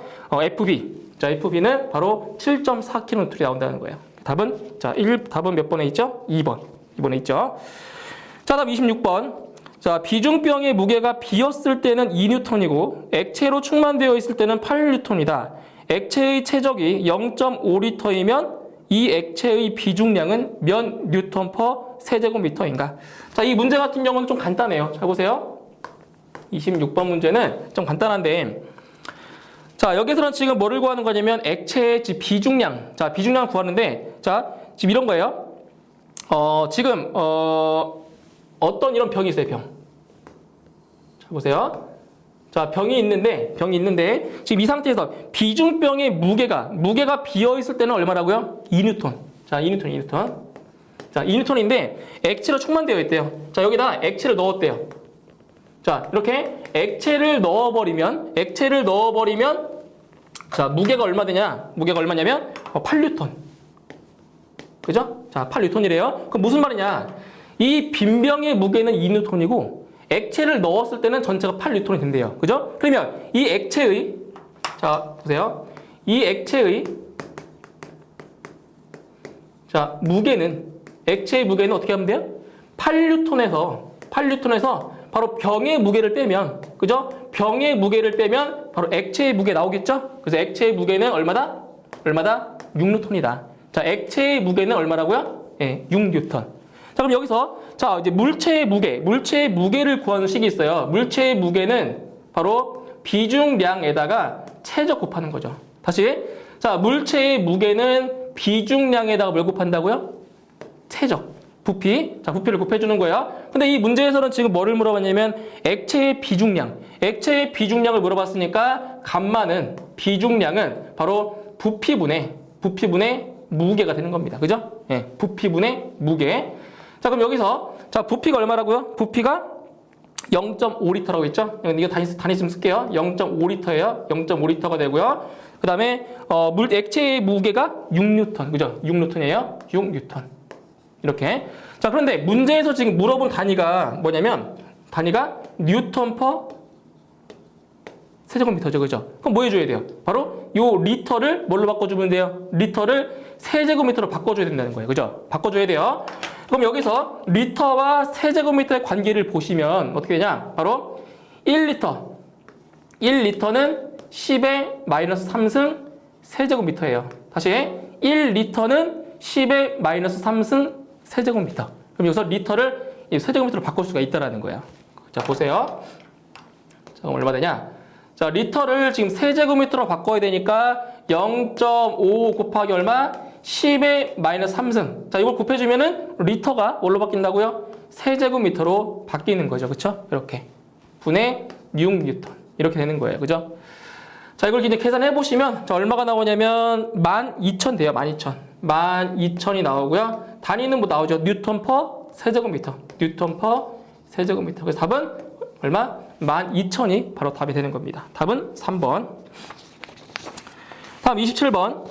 자, FB는 바로 7.4kN이 나온다는 거예요. 답은 몇 번에 있죠? 2번에 있죠. 자, 다음 26번. 자, 비중병의 무게가 비었을 때는 2N이고 액체로 충만되어 있을 때는 8N이다. 액체의 체적이 0.5L이면 이 액체의 비중량은 몇 뉴턴 퍼 세제곱미터인가? 자, 이 문제 같은 경우는 좀 간단해요. 잘 보세요. 26번 문제는 좀 간단한데, 자, 여기서는 지금 뭐를 구하는 거냐면 액체의 비중량. 자, 비중량을 구하는데, 자, 지금 이런 거예요. 지금 어떤 이런 병이 있어요, 병. 자, 보세요. 자, 병이 있는데 지금 이 상태에서 비중병의 무게가 비어 있을 때는 얼마라고요? 2N. 자, 2N. 자, 2N인데 액체로 충만되어 있대요. 자, 여기다 액체를 넣었대요. 자, 이렇게 액체를 넣어버리면 자, 무게가 얼마냐면 8N. 그죠? 자, 8N이래요. 그럼 무슨 말이냐? 이 빈병의 무게는 2N이고 액체를 넣었을 때는 전체가 8N이 된대요. 그죠? 그러면 이 액체의, 자, 보세요. 이 액체의, 자, 액체의 무게는 어떻게 하면 돼요? 8N에서 바로 병의 무게를 빼면, 그죠? 병의 무게를 빼면 바로 액체의 무게 나오겠죠? 그래서 액체의 무게는 얼마다? 6N이다. 자, 액체의 무게는 얼마라고요? 예, 6N. 자, 그럼 여기서 자, 이제 물체의 무게를 구하는 식이 있어요. 물체의 무게는 바로 비중량에다가 체적 곱하는 거죠. 다시. 자, 물체의 무게는 비중량에다가 뭘 곱한다고요? 체적. 부피. 자, 부피를 곱해주는 거예요. 근데 이 문제에서는 지금 뭐를 물어봤냐면 액체의 비중량을 물어봤으니까 감마는 비중량은 바로 부피분의 무게가 되는 겁니다. 그죠? 예, 부피분의 무게. 자, 그럼 여기서 자, 부피가 얼마라고요? 부피가 0.5L라고 했죠? 이거 단위 좀 쓸게요. 0.5L예요. 0.5L가 되고요. 그 다음에 액체의 무게가 6N. 그죠? 6N이에요. 6N. 이렇게. 자, 그런데 문제에서 지금 물어본 단위가 뭐냐면 단위가 뉴턴 퍼 세제곱미터죠. 그죠? 그럼 뭐 해줘야 돼요? 바로 요 리터를 뭘로 바꿔주면 돼요? 리터를 세제곱미터로 바꿔줘야 된다는 거예요. 그죠? 바꿔줘야 돼요. 그럼 여기서 리터와 세제곱미터의 관계를 보시면 어떻게 되냐? 바로 1리터는 10의 마이너스 3승 세제곱미터예요. 다시 1리터는 10의 마이너스 3승 세제곱미터. 그럼 여기서 리터를 세제곱미터로 바꿀 수가 있다는 거예요. 자, 보세요. 자, 그럼 얼마 되냐? 자, 리터를 지금 세제곱미터로 바꿔야 되니까 0.5 곱하기 얼마? 10의 마이너스 3승. 자, 이걸 곱해주면은 리터가 뭘로 바뀐다고요? 세제곱미터로 바뀌는 거죠. 그쵸? 이렇게. 분의 6N. 이렇게 되는 거예요. 그죠? 자, 이걸 이제 계산해 보시면, 자, 얼마가 나오냐면, 12,000 돼요. 12,000. 12,000이 나오고요. 단위는 뭐 나오죠? 뉴턴 퍼 세제곱미터. 뉴턴 퍼 세제곱미터. 그래서 답은 얼마? 12,000이 바로 답이 되는 겁니다. 답은 3번. 다음 27번.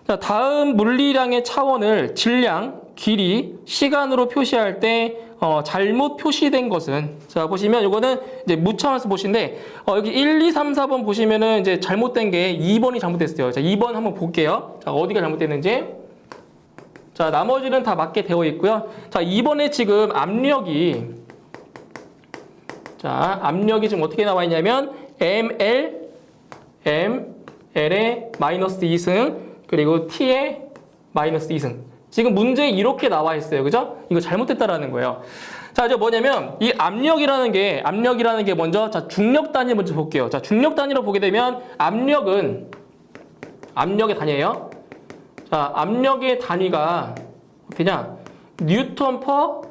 자, 다음 물리량의 차원을 질량, 길이, 시간으로 표시할 때 잘못 표시된 것은, 자, 보시면 이거는 이제 무차원에서 보시는데 여기 1, 2, 3, 4번 보시면은 이제 잘못된 게 2번이 잘못됐어요. 자, 2번 한번 볼게요. 자, 어디가 잘못됐는지. 자, 나머지는 다 맞게 되어 있고요. 자, 2번에 지금 압력이 지금 어떻게 나와 있냐면 ML의 마이너스 2승 그리고 T의 마이너스 2승. 지금 문제에 이렇게 나와 있어요. 그죠? 이거 잘못됐다라는 거예요. 자, 이제 뭐냐면 이 압력이라는 게 먼저 자, 중력 단위 먼저 볼게요. 자, 중력 단위로 보게 되면 압력의 단위예요. 자, 압력의 단위가 그냥 뉴턴 퍼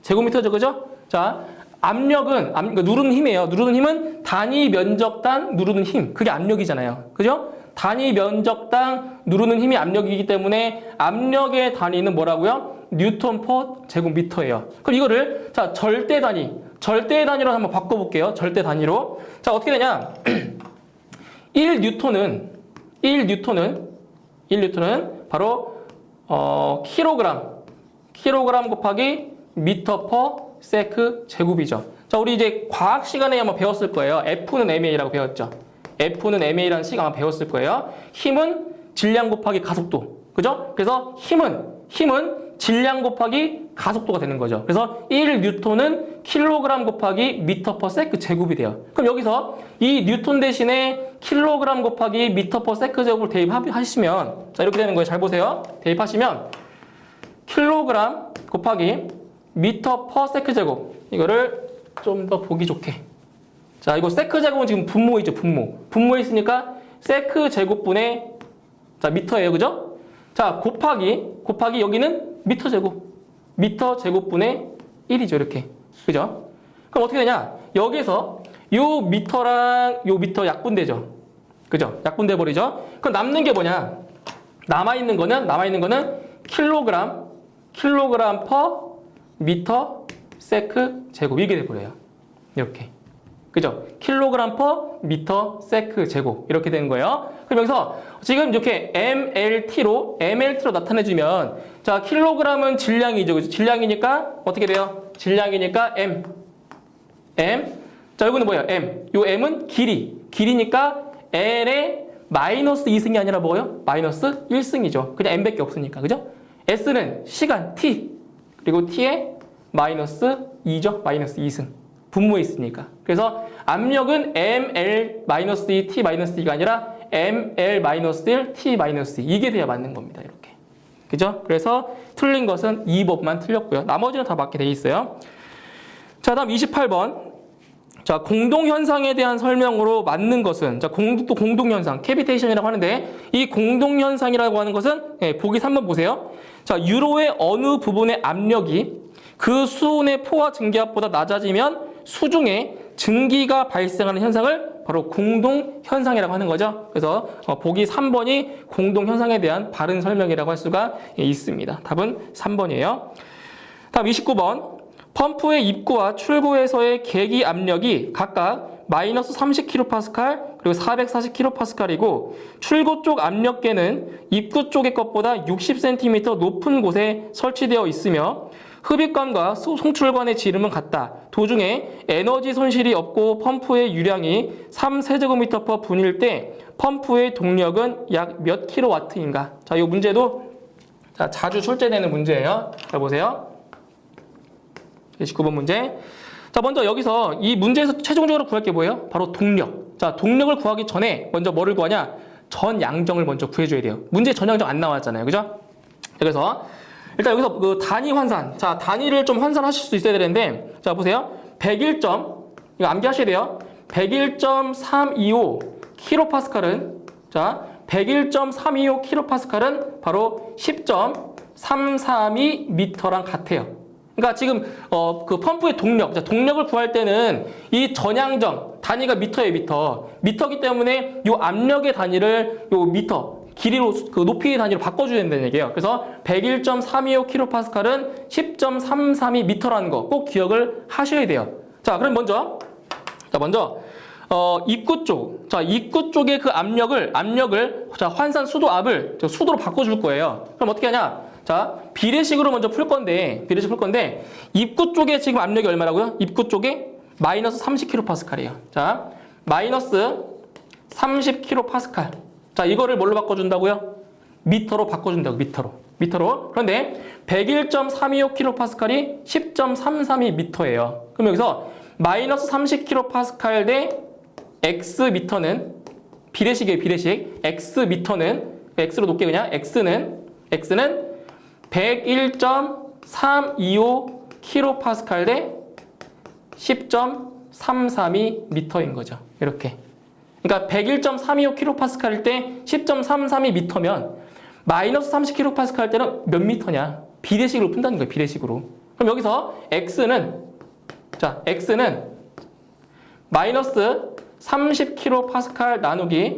제곱미터죠. 그죠? 자, 그러니까 누르는 힘이에요. 누르는 힘은 단위 면적당 누르는 힘. 그게 압력이잖아요. 그죠? 단위 면적당 누르는 힘이 압력이기 때문에 압력의 단위는 뭐라고요? 뉴턴 퍼 제곱미터예요. 그럼 이거를 자, 절대 단위로 한번 바꿔볼게요. 절대 단위로. 자, 어떻게 되냐? 1뉴턴은 바로 킬로그램 곱하기 미터 퍼 세크 제곱이죠. 자, 우리 이제 과학 시간에 한번 배웠을 거예요. F는 ma라고 배웠죠. F는 ma라는 시간 아마 배웠을 거예요. 힘은 질량 곱하기 가속도. 그죠? 그래서 힘은 질량 곱하기 가속도가 되는 거죠. 그래서 1뉴턴은 킬로그램 곱하기 미터 퍼 세크 제곱이 돼요. 그럼 여기서 이 뉴턴 대신에 킬로그램 곱하기 미터 퍼 세크 제곱을 대입하시면 자, 이렇게 되는 거예요. 잘 보세요. 대입하시면 킬로그램 곱하기 미터 퍼 세크 제곱, 이거를 좀 더 보기 좋게. 자, 이거 세크 제곱은 지금 분모이죠. 분모에 있으니까 세크 제곱분의 자, 미터예요. 그죠? 자, 곱하기 여기는 미터 제곱분의 1이죠. 이렇게. 그죠? 그럼 어떻게 되냐? 여기서 요 미터랑 요 미터 약분되죠. 그죠? 약분돼 버리죠. 그럼 남는 게 뭐냐? 남아있는 거는 킬로그램 퍼 미터 세크 제곱, 이게 돼버려요. 이렇게. 그죠? 킬로그램 퍼 미터 세크 제곱, 이렇게 되는 거예요. 그럼 여기서 지금 이렇게 MLT로 나타내주면, 자, 킬로그램은 질량이죠. 그죠? 질량이니까 어떻게 돼요? 질량이니까 M. 자, 이거는 뭐예요? 요 M은 길이니까 L의 마이너스 2승이 아니라 뭐예요? 마이너스 1승이죠. 그냥 M밖에 없으니까. 그죠? S는 시간 T, 그리고 T의 마이너스 2죠. 마이너스 2승. 분모에 있으니까. 그래서 압력은 ML-2 T-2가 아니라 ML-1 T-2, 이게 돼야 맞는 겁니다. 이렇게. 그죠? 그래서 틀린 것은 2번만 틀렸고요. 나머지는 다 맞게 돼 있어요. 자, 다음 28번. 자, 공동현상에 대한 설명으로 맞는 것은, 자, 또 공동현상, 캐비테이션이라고 하는데, 이 공동현상이라고 하는 것은, 보기 3번 보세요. 자, 유로의 어느 부분의 압력이 그 수온의 포화 증기압보다 낮아지면 수중에 증기가 발생하는 현상을 바로 공동현상이라고 하는 거죠. 그래서 보기 3번이 공동현상에 대한 바른 설명이라고 할 수가 있습니다. 답은 3번이에요. 다음 29번. 펌프의 입구와 출구에서의 계기 압력이 각각 마이너스 30kPa 그리고 440kPa이고 출구 쪽 압력계는 입구 쪽의 것보다 60cm 높은 곳에 설치되어 있으며 흡입관과 송출관의 지름은 같다. 도중에 에너지 손실이 없고 펌프의 유량이 3세제곱미터 분일 때 펌프의 동력은 약 몇 킬로와트인가? 자, 이 문제도 자, 자주 출제되는 문제예요. 자, 보세요. 29번 문제. 자, 먼저 여기서 이 문제에서 최종적으로 구할 게 뭐예요? 바로 동력. 자, 동력을 구하기 전에 먼저 뭐를 구하냐? 전양정을 먼저 구해줘야 돼요. 문제 전양정 안 나왔잖아요. 그죠? 그래서 일단 여기서 그 단위 환산. 자, 단위를 좀 환산하실 수 있어야 되는데, 자, 보세요. 101점, 이거 암기하셔야 돼요. 101.325 킬로파스칼은, 자, 101.325 킬로파스칼은 바로 10.332 미터랑 같아요. 그러니까 지금 그 펌프의 동력, 자, 동력을 구할 때는 이 전양정 단위가 미터예요, 미터기 때문에 요 압력의 단위를 요 미터 길이로 그 높이의 단위로 바꿔줘야 된다는 얘기예요. 그래서 101.325 킬로파스칼은 10.332 미터라는 거 꼭 기억을 하셔야 돼요. 자, 그럼 먼저 입구 쪽, 자, 입구 쪽의 그 압력을 자, 환산 수도압을 수도로 바꿔줄 거예요. 그럼 어떻게 하냐? 자, 비례식으로 먼저 풀 건데, 입구 쪽에 지금 압력이 얼마라고요? 입구 쪽에 마이너스 30kPa이에요. 자, 마이너스 30kPa. 자, 이거를 뭘로 바꿔준다고요? 미터로 바꿔준다고, 미터로. 그런데 101.325kPa이 10.332 미터예요. 그럼 여기서 마이너스 30kPa 대 X미터는 비례식이에요, 비례식. X미터는, X로 놓게 그냥, X는 101.325 kPa 대 10.332m인 거죠. 이렇게. 그러니까 101.325 kPa일 때 10.332m면 마이너스 30kPa 할 때는 몇 미터냐? 비례식으로 푼다는 거예요. 비례식으로. 그럼 여기서 x는 마이너스 30kPa 나누기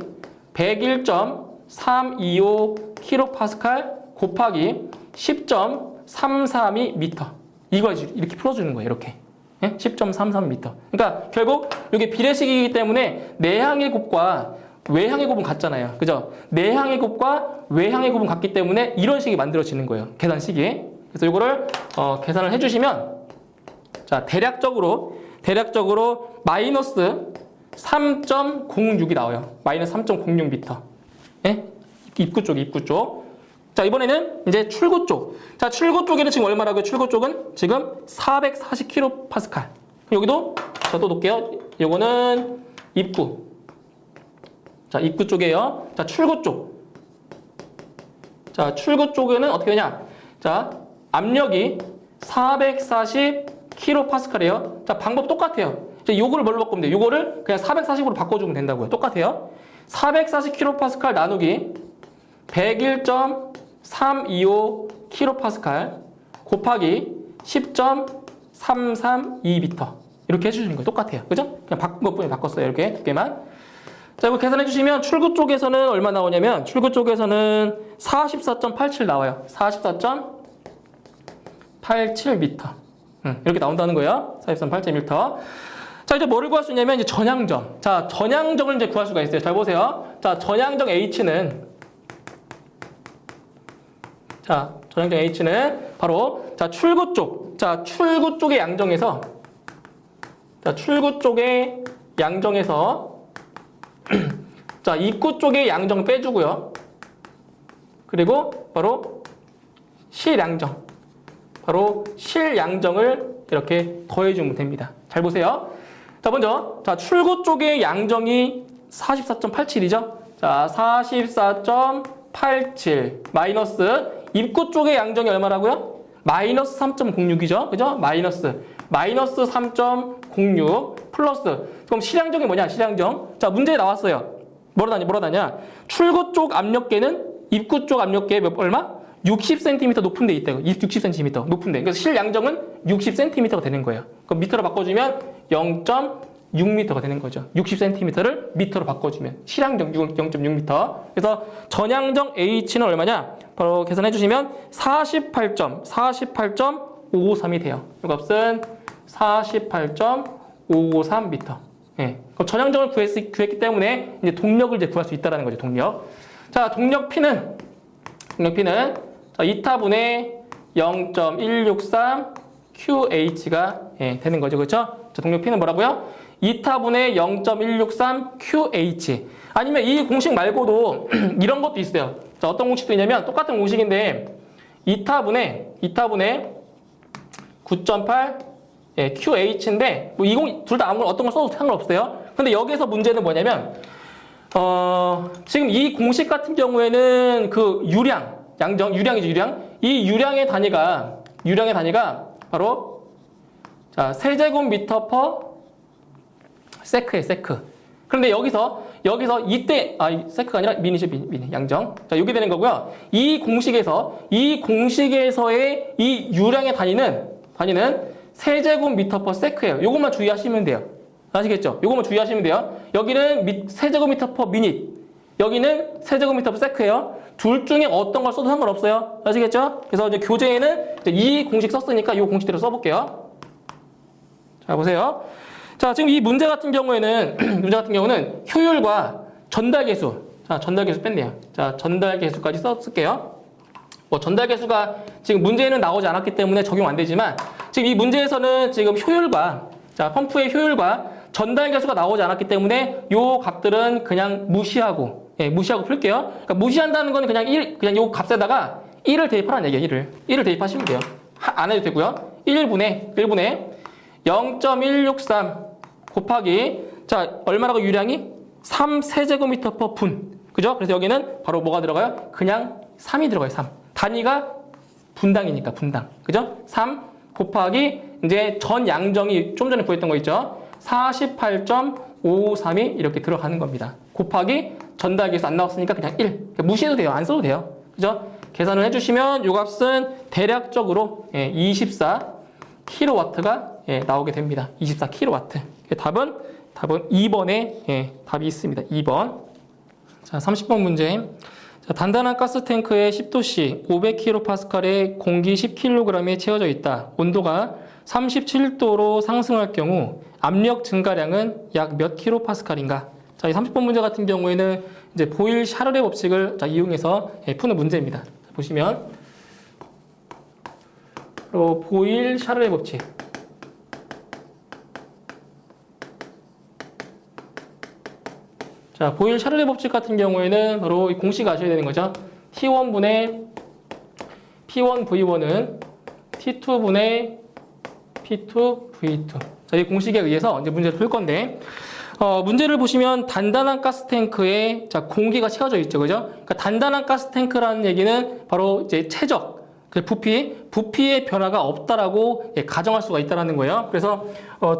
101.325 kPa 곱하기 10.332m. 이거 이렇게 풀어주는 거예요. 이렇게. 10.33m. 그러니까 결국 이게 비례식이기 때문에 내항의 곱과 외항의 곱은 같잖아요. 그죠? 내항의 곱과 외항의 곱은 같기 때문에 이런 식이 만들어지는 거예요. 계산식이. 그래서 이거를 계산을 해주시면 자 대략적으로 마이너스 3.06이 나와요. 마이너스 3.06m. 예? 입구 쪽. 자, 이번에는 이제 출구 쪽. 자, 출구 쪽에는 지금 얼마라고요? 출구 쪽은 지금 440kPa. 여기도 자, 또 놓을게요. 요거는 입구. 자, 입구 쪽이에요. 자, 출구 쪽. 자, 출구 쪽에는 어떻게 되냐? 자, 압력이 440kPa예요. 자, 방법 똑같아요. 자, 요거를 뭘로 바꾸면 돼요? 요거를 그냥 440으로 바꿔주면 된다고요. 똑같아요. 440kPa 나누기 101.325 kPa 곱하기 10.332m. 이렇게 해주시는 거예요. 똑같아요. 그죠? 그냥 바꾼 것뿐이 바꿨어요. 이렇게 두 개만. 자, 이거 계산해 주시면 출구 쪽에서는 얼마 나오냐면 출구 쪽에서는 44.87 나와요. 44.87m. 이렇게 나온다는 거예요. 44.87m. 자, 이제 뭐를 구할 수 있냐면 이제 전향점. 자, 전향점을 이제 구할 수가 있어요. 잘 보세요. 자, 전향점 H는 바로 자, 출구 쪽. 자, 출구 쪽의 양정에서 자, 입구 쪽의 양정 빼주고요. 그리고 바로 실양정을 이렇게 더해주면 됩니다. 잘 보세요. 자, 먼저 자, 출구 쪽의 양정이 44.87이죠. 자, 44.87 마이너스 입구 쪽의 양정이 얼마라고요? 마이너스 3.06이죠. 그죠? 마이너스 3.06 플러스 그럼 실양정이 뭐냐? 실양정. 자, 문제에 나왔어요. 뭐로 나냐? 출구 쪽 압력계는 입구 쪽 압력계 얼마? 60cm 높은 데 있대요. 60cm 높은 데. 그래서 실양정은 60cm가 되는 거예요. 그럼 미터로 바꿔주면 0.6m가 되는 거죠. 60cm를 미터로 바꿔주면 실양정 0.6m. 그래서 전향정 H는 얼마냐? 바로 계산해 주시면 48.553이 돼요. 이 값은 48.553m. 예. 그럼 전향정을 구했기 때문에 이제 동력을 이제 구할 수 있다는 거죠. 동력. 자, 동력 P는 자, 2타분의 0.163 QH가 예, 되는 거죠. 그렇죠? 자, 동력 P는 뭐라고요? 2타분의 0.163 QH. 아니면 이 공식 말고도 이런 것도 있어요. 자, 어떤 공식도 있냐면 똑같은 공식인데 2타분의 9.8 예, QH인데 뭐 둘 다 어떤 걸 써도 상관없어요. 근데 여기서 문제는 뭐냐면 지금 이 공식 같은 경우에는 그 유량이죠, 유량. 이 유량의 단위가 바로 자, 세제곱미터 퍼 세크예요, 세크. 그런데 여기서 이때 세크가 아니라 미니죠, 미니 양정. 자, 이게 되는 거고요. 이 공식에서의 이 유량의 단위는 세제곱미터 퍼 세크예요. 요것만 주의하시면 돼요. 아시겠죠? 요것만 주의하시면 돼요. 여기는 세제곱미터 퍼 미닛. 여기는 세제곱미터 퍼 세크예요. 둘 중에 어떤 걸 써도 상관없어요. 아시겠죠? 그래서 이제 교재에는 이 공식 썼으니까 이 공식대로 써볼게요. 자, 보세요. 자, 지금 이 문제 같은 경우에는 효율과 전달계수. 자, 전달계수 뺐네요. 자, 전달계수까지 쓸게요. 뭐 전달계수가 지금 문제에는 나오지 않았기 때문에 적용 안 되지만 지금 이 문제에서는 지금 효율과 자, 펌프의 효율과 전달계수가 나오지 않았기 때문에 요 값들은 그냥 무시하고 풀게요. 그러니까 무시한다는 건 그냥 요 값에다가 1을 대입하라는 얘기예요. 1을 대입하시면 돼요. 안 해도 되고요. 1분의 0.163 곱하기 자, 얼마라고 유량이? 3세제곱미터 퍼 분. 그죠? 그래서 여기는 바로 뭐가 들어가요? 그냥 3이 들어가요. 3. 단위가 분당이니까 분당. 그죠? 3 곱하기 이제 전 양정이 좀 전에 구했던 거 있죠? 48.553이 이렇게 들어가는 겁니다. 곱하기 전달기에서 안 나왔으니까 그냥 1. 무시해도 돼요. 안 써도 돼요. 그죠? 계산을 해주시면 이 값은 대략적으로 24kW가 나오게 됩니다. 24kW. 답은 2번에 답이 있습니다. 2번. 자, 30번 문제. 자, 단단한 가스탱크에 10도씨 500kPa의 공기 10kg이 채워져 있다. 온도가 37도로 상승할 경우 압력 증가량은 약 몇 kPa인가? 자, 이 30번 문제 같은 경우에는 이제 보일 샤를의 법칙을 이용해서 푸는 문제입니다. 자, 보시면 보일 샤를의 법칙. 자, 보일 샤를의 법칙 같은 경우에는 바로 이 공식 아셔야 되는 거죠. T1분의 P1V1은 T2분의 P2V2. 자, 이 공식에 의해서 이제 문제를 풀 건데, 문제를 보시면 단단한 가스탱크에 자, 공기가 채워져 있죠. 그죠? 그러니까 단단한 가스탱크라는 얘기는 바로 이제 최적, 부피의 변화가 없다라고 가정할 수가 있다라는 거예요. 그래서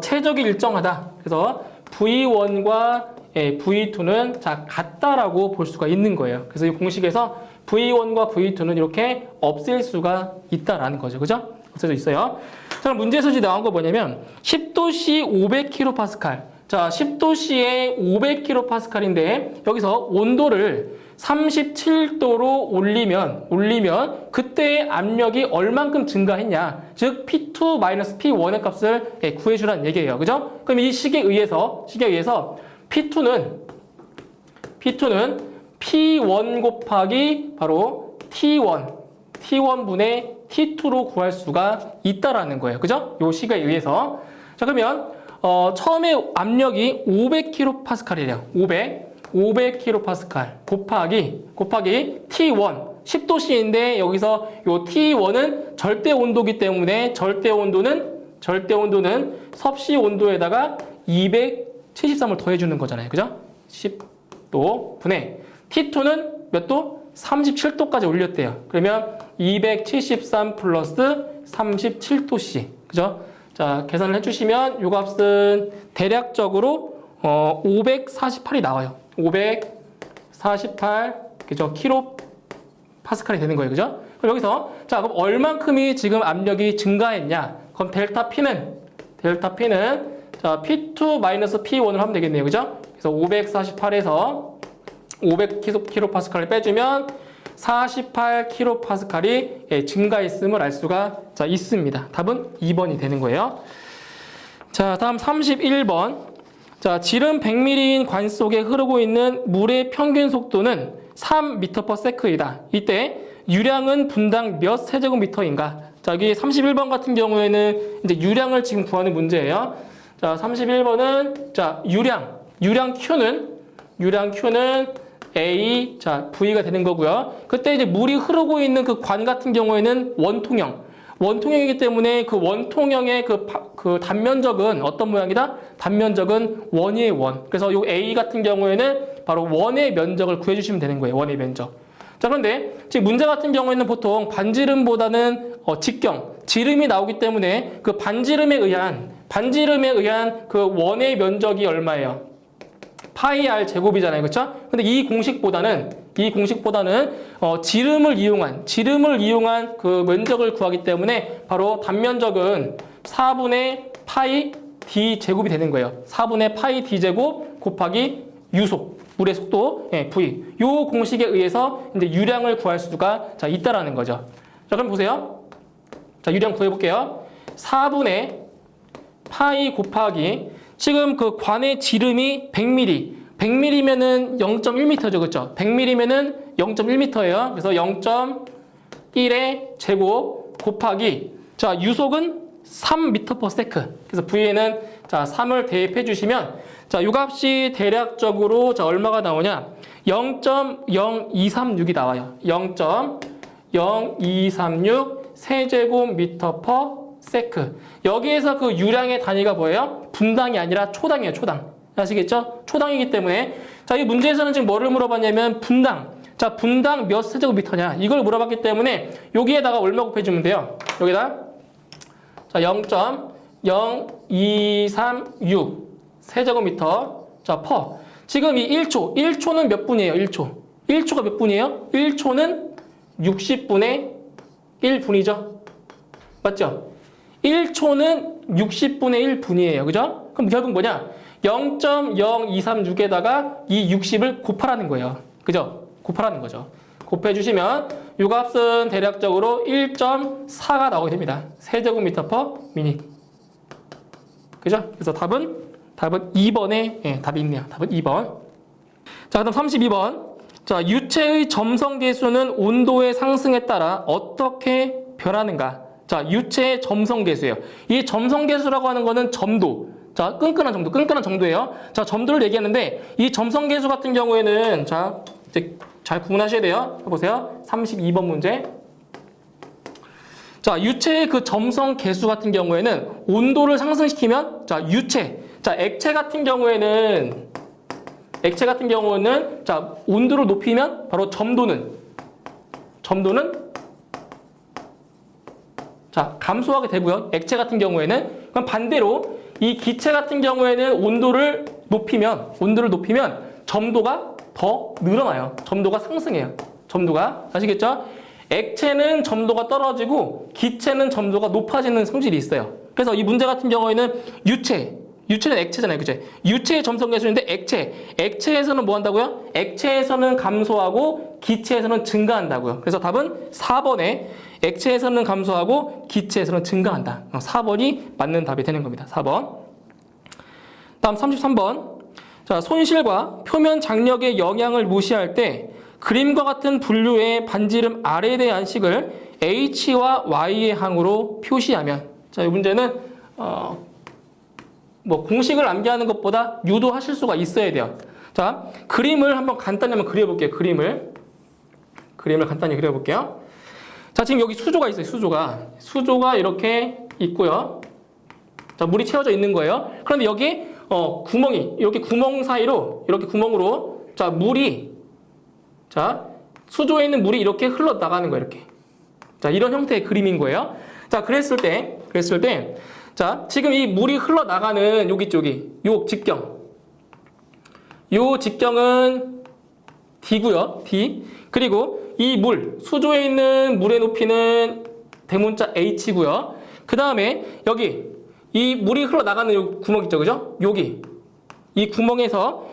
최적이 일정하다. 그래서 V1과 V2는 자, 같다라고 볼 수가 있는 거예요. 그래서 이 공식에서 V1과 V2는 이렇게 없앨 수가 있다라는 거죠. 그죠? 없애져 있어요. 자, 그럼 문제에서 나온 거 뭐냐면 10도씨 500kPa. 자, 10도씨에 500kPa인데 여기서 온도를 37도로 올리면 그때의 압력이 얼만큼 증가했냐. 즉 P2-P1의 값을 구해주라는 얘기예요. 그죠? 그럼 이 식에 의해서 P2는 P1 곱하기 바로 T1분의 T2로 구할 수가 있다라는 거예요. 그죠? 요 식에 의해서. 자, 그러면 처음에 압력이 500kPa래요. 500kPa 곱하기 T1 10도씨인데 여기서 요 T1은 절대 온도기 때문에 절대 온도는 섭씨 온도에다가 273을 더해주는 거잖아요. 그죠? 10도 분의 T2는 몇 도? 37도까지 올렸대요. 그러면 273 플러스 37도씨. 그죠? 자, 계산을 해주시면 요 값은 대략적으로 548이 나와요. 548 그죠? kPa이 되는 거예요. 그죠? 그럼 여기서 자, 그럼 얼만큼이 지금 압력이 증가했냐? 그럼 델타 P는 자, P2-P1을 하면 되겠네요. 그죠? 그래서 548에서 500kPa를 빼주면 48kPa이 증가했음을 알 수가 있습니다. 답은 2번이 되는 거예요. 자, 다음 31번. 자, 지름 100mm인 관 속에 흐르고 있는 물의 평균 속도는 3m/s이다. 이때 유량은 분당 몇 세제곱미터인가? 자, 여기 31번 같은 경우에는 이제 유량을 지금 구하는 문제예요. 자, 31번은 자, 유량 Q는 A, 자, V가 되는 거고요. 그때 이제 물이 흐르고 있는 그 관 같은 경우에는 원통형이기 때문에 그 원통형의 그 단면적은 어떤 모양이다? 단면적은 원이에요, 원. 그래서 요 A 같은 경우에는 바로 원의 면적을 구해주시면 되는 거예요, 원의 면적. 자, 그런데 지금 문제 같은 경우에는 보통 반지름보다는 지름이 나오기 때문에 그 반지름에 의한 그 원의 면적이 얼마예요? 파이 r 제곱이잖아요. 그렇죠? 근데 이 공식보다는 지름을 이용한 그 면적을 구하기 때문에 바로 단면적은 4분의 파이 d 제곱이 되는 거예요. 4분의 파이 d 제곱 곱하기 유속, 물의 속도 v. 요 공식에 의해서 이제 유량을 구할 수가 있다라는 거죠. 자, 그럼 보세요. 자, 유량 구해 볼게요. 4분의 파이 곱하기 지금 그 관의 지름이 100mm. 100mm면은 0.1m죠. 그렇죠? 100mm면은 0.1m예요. 그래서 0.1의 제곱 곱하기 자, 유속은 3m/s. 그래서 V에는 자, 3을 대입해 주시면 자, 요 값이 대략적으로 자, 얼마가 나오냐? 0.0236이 나와요. 0.0236 세제곱미터/s. 여기에서 그 유량의 단위가 뭐예요? 분당이 아니라 초당이에요, 초당. 아시겠죠? 초당이기 때문에 자, 이 문제에서는 지금 뭐를 물어봤냐면 분당. 자, 분당 몇 세제곱미터냐? 이걸 물어봤기 때문에 여기에다가 얼마 곱해주면 돼요? 여기다 자, 0.0236 세제곱미터 자, 퍼. 지금 이 1초는 몇 분이에요? 1초가 몇 분이에요? 1초는 60분의 1분이죠. 맞죠? 1초는 60분의 1분이에요. 그죠? 그럼 결국 뭐냐? 0.0236에다가 이 60을 곱하라는 거예요. 그죠? 곱하라는 거죠. 곱해주시면 이 값은 대략적으로 1.4가 나오게 됩니다. 세제곱미터 퍼 미닛. 그죠? 그래서 답은 2번에 예, 답이 있네요. 답은 2번. 자, 그다음 32번. 자, 유체의 점성계수는 온도의 상승에 따라 어떻게 변하는가? 자, 유체의 점성계수예요. 이 점성계수라고 하는 거는 점도. 자, 끈끈한 정도예요. 자, 점도를 얘기하는데 이 점성계수 같은 경우에는 자, 이제 잘 구분하셔야 돼요. 보세요. 32번 문제. 자, 유체의 그 점성계수 같은 경우에는 온도를 상승시키면 자, 유체. 자, 액체 같은 경우에는 자, 온도를 높이면 바로 점도는 자, 감소하게 되고요. 액체 같은 경우에는 그럼 반대로 이 기체 같은 경우에는 온도를 높이면 점도가 더 늘어나요. 점도가 상승해요. 점도가 아시겠죠? 액체는 점도가 떨어지고 기체는 점도가 높아지는 성질이 있어요. 그래서 이 문제 같은 경우에는 유체는 액체잖아요. 그죠? 유체의 점성계수인데 액체에서는 뭐 한다고요? 액체에서는 감소하고 기체에서는 증가한다고요. 그래서 답은 4번에 액체에서는 감소하고 기체에서는 증가한다. 4번이 맞는 답이 되는 겁니다. 4번. 다음 33번. 자, 손실과 표면 장력의 영향을 무시할 때 그림과 같은 분류의 반지름 R에 대한 식을 H와 Y의 항으로 표시하면 자, 이 문제는 뭐 공식을 암기하는 것보다 유도하실 수가 있어야 돼요. 자, 그림을 한번 간단히 한번 그려볼게요. 그림을 간단히 그려볼게요. 자, 지금 여기 수조가 있어요. 수조가 이렇게 있고요. 자, 물이 채워져 있는 거예요. 그런데 여기 구멍이 이렇게 구멍 사이로 이렇게 구멍으로 자, 수조에 있는 물이 이렇게 흘러 나가는 거예요. 이렇게. 자, 이런 형태의 그림인 거예요. 자, 그랬을 때 자, 지금 이 물이 흘러나가는 여기 쪽이 요 직경은 D고요. D. 그리고 이 수조에 있는 물의 높이는 대문자 H고요. 그 다음에 여기 이 물이 흘러나가는 요 구멍 있죠. 그죠? 여기 이 구멍에서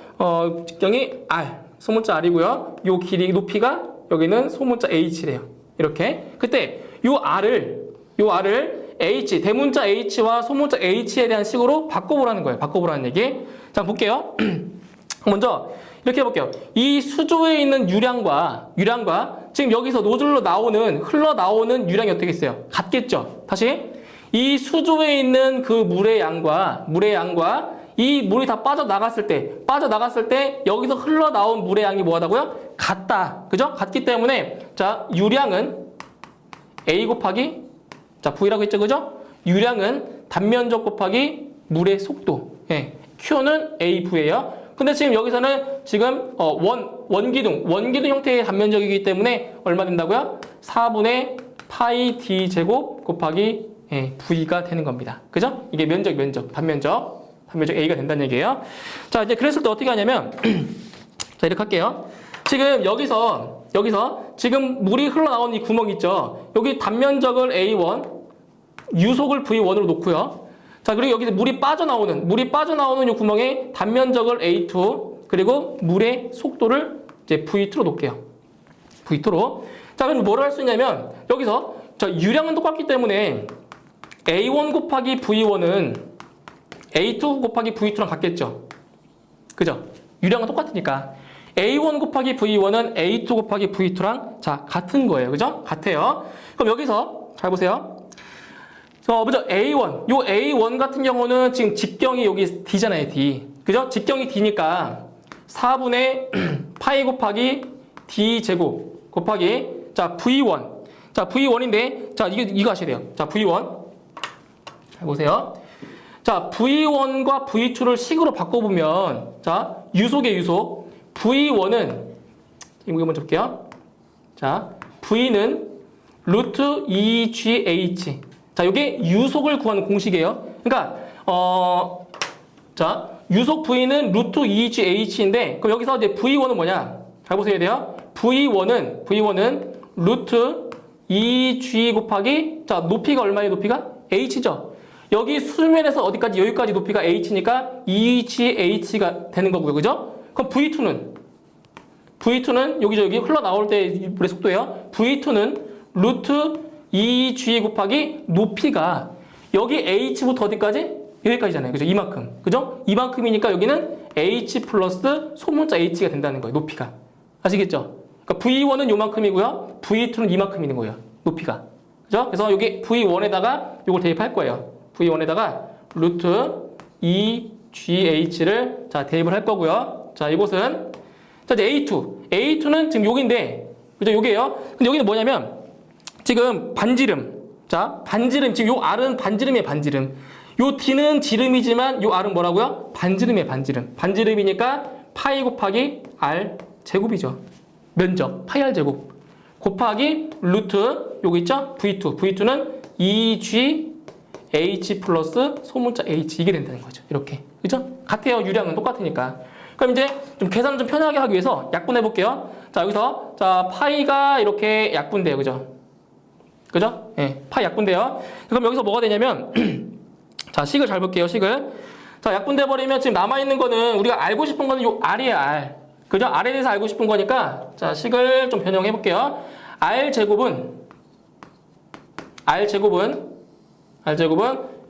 직경이 R, 소문자 R이고요. 요 길이 높이가 여기는 소문자 H래요. 이렇게. 그때 요 R을 H, 대문자 H와 소문자 H에 대한 식으로 바꿔보라는 거예요. 바꿔보라는 얘기. 자, 볼게요. 먼저 이렇게 해볼게요. 이 수조에 있는 유량과 지금 여기서 노즐로 흘러나오는 유량이 어떻게 있어요? 같겠죠? 다시. 이 수조에 있는 그 물의 양과 이 물이 다 빠져나갔을 때 여기서 흘러나온 물의 양이 뭐하다고요? 같다. 그죠? 같기 때문에 자, 유량은 A 곱하기 자, V라고 했죠. 그죠? 유량은 단면적 곱하기 물의 속도. 예. Q는 AV예요. 근데 지금 여기서는 지금 원기둥 형태의 단면적이기 때문에 얼마 된다고요? 4분의 파이 D 제곱 곱하기 V가 되는 겁니다. 그죠? 이게 단면적 A가 된다는 얘기예요. 자, 이제 그랬을 때 어떻게 하냐면 자, 이렇게 할게요. 지금 여기서 지금 물이 흘러나오는 이 구멍 있죠? 여기 단면적을 A1, 유속을 V1으로 놓고요. 자, 그리고 여기서 물이 빠져나오는 이 구멍에 단면적을 A2, 그리고 물의 속도를 이제 V2로 놓을게요. V2로. 자, 그럼 뭐를 할 수 있냐면, 여기서, 유량은 똑같기 때문에 A1 곱하기 V1은 A2 곱하기 V2랑 같겠죠? 그죠? 유량은 똑같으니까. A1 곱하기 V1은 A2 곱하기 V2랑 자, 같은 거예요. 그죠? 같아요. 그럼 여기서, 잘 보세요. 먼저 A1. 요 A1 같은 경우는 지금 직경이 여기 D잖아요, D. 그죠? 직경이 D니까 4분의 파이 곱하기 D 제곱 곱하기 자, V1. 자, V1인데 자, 이거 하셔야 돼요. 자, V1. 잘 보세요. 자, V1과 V2를 식으로 바꿔보면 자, 유속의 유속. V1은 이거 먼저 볼게요. 자, V는 루트 2GH. 자, 이게 유속을 구하는 공식이에요. 그러니까 자, 유속 V는 루트 2GH인데 그럼 여기서 이제 V1은 뭐냐? 잘 보셔야 돼요. V1은 루트 2G 곱하기 자, 높이가 얼마예요? 높이가 H죠. 여기 수면에서 어디까지 여기까지 높이가 H니까 2GH가 되는 거고요. 그죠? 그럼 V2는 여기 흘러나올 때 물의 속도예요. V2는 루트 2G 곱하기 높이가 여기 H부터 어디까지? 여기까지잖아요. 그죠? 이만큼. 그죠? 이만큼이니까 여기는 H 플러스 소문자 H가 된다는 거예요. 높이가. 아시겠죠? 그러니까 V1은 요만큼이고요. V2는 이만큼 있는 거예요. 높이가. 그죠? 그래서 여기 V1에다가 이걸 대입할 거예요. V1에다가 루트 2GH를 자, 대입을 할 거고요. 자, 이곳은 자, 이제 A2는 지금 여기인데 그죠? 여기에요. 근데 여기는 뭐냐면 지금 반지름. 자, 반지름. 지금 요 R은 반지름이에요, 반지름. 요 D는 지름이지만 요 R은 뭐라고요? 반지름이에요, 반지름. 반지름이니까 파이 곱하기 R 제곱이죠. 면적, 파이 R 제곱. 곱하기 루트, 요거 있죠? V2는 2GH 플러스 소문자 H. 이게 된다는 거죠. 이렇게. 그죠? 같아요. 유량은 똑같으니까. 그럼 이제 좀 계산을 좀 편하게 하기 위해서 약분해 볼게요. 자, 여기서, 자, 파이가 이렇게 약분돼요. 그죠? 그죠? 예, 파이 약분돼요. 그럼 여기서 뭐가 되냐면, 자, 식을 잘 볼게요, 식을. 자, 약분돼 버리면 지금 남아있는 거는 우리가 알고 싶은 거는 요 R이에요, R. 그죠? R에 대해서 알고 싶은 거니까, 자, 식을 좀 변형해 볼게요. R제곱은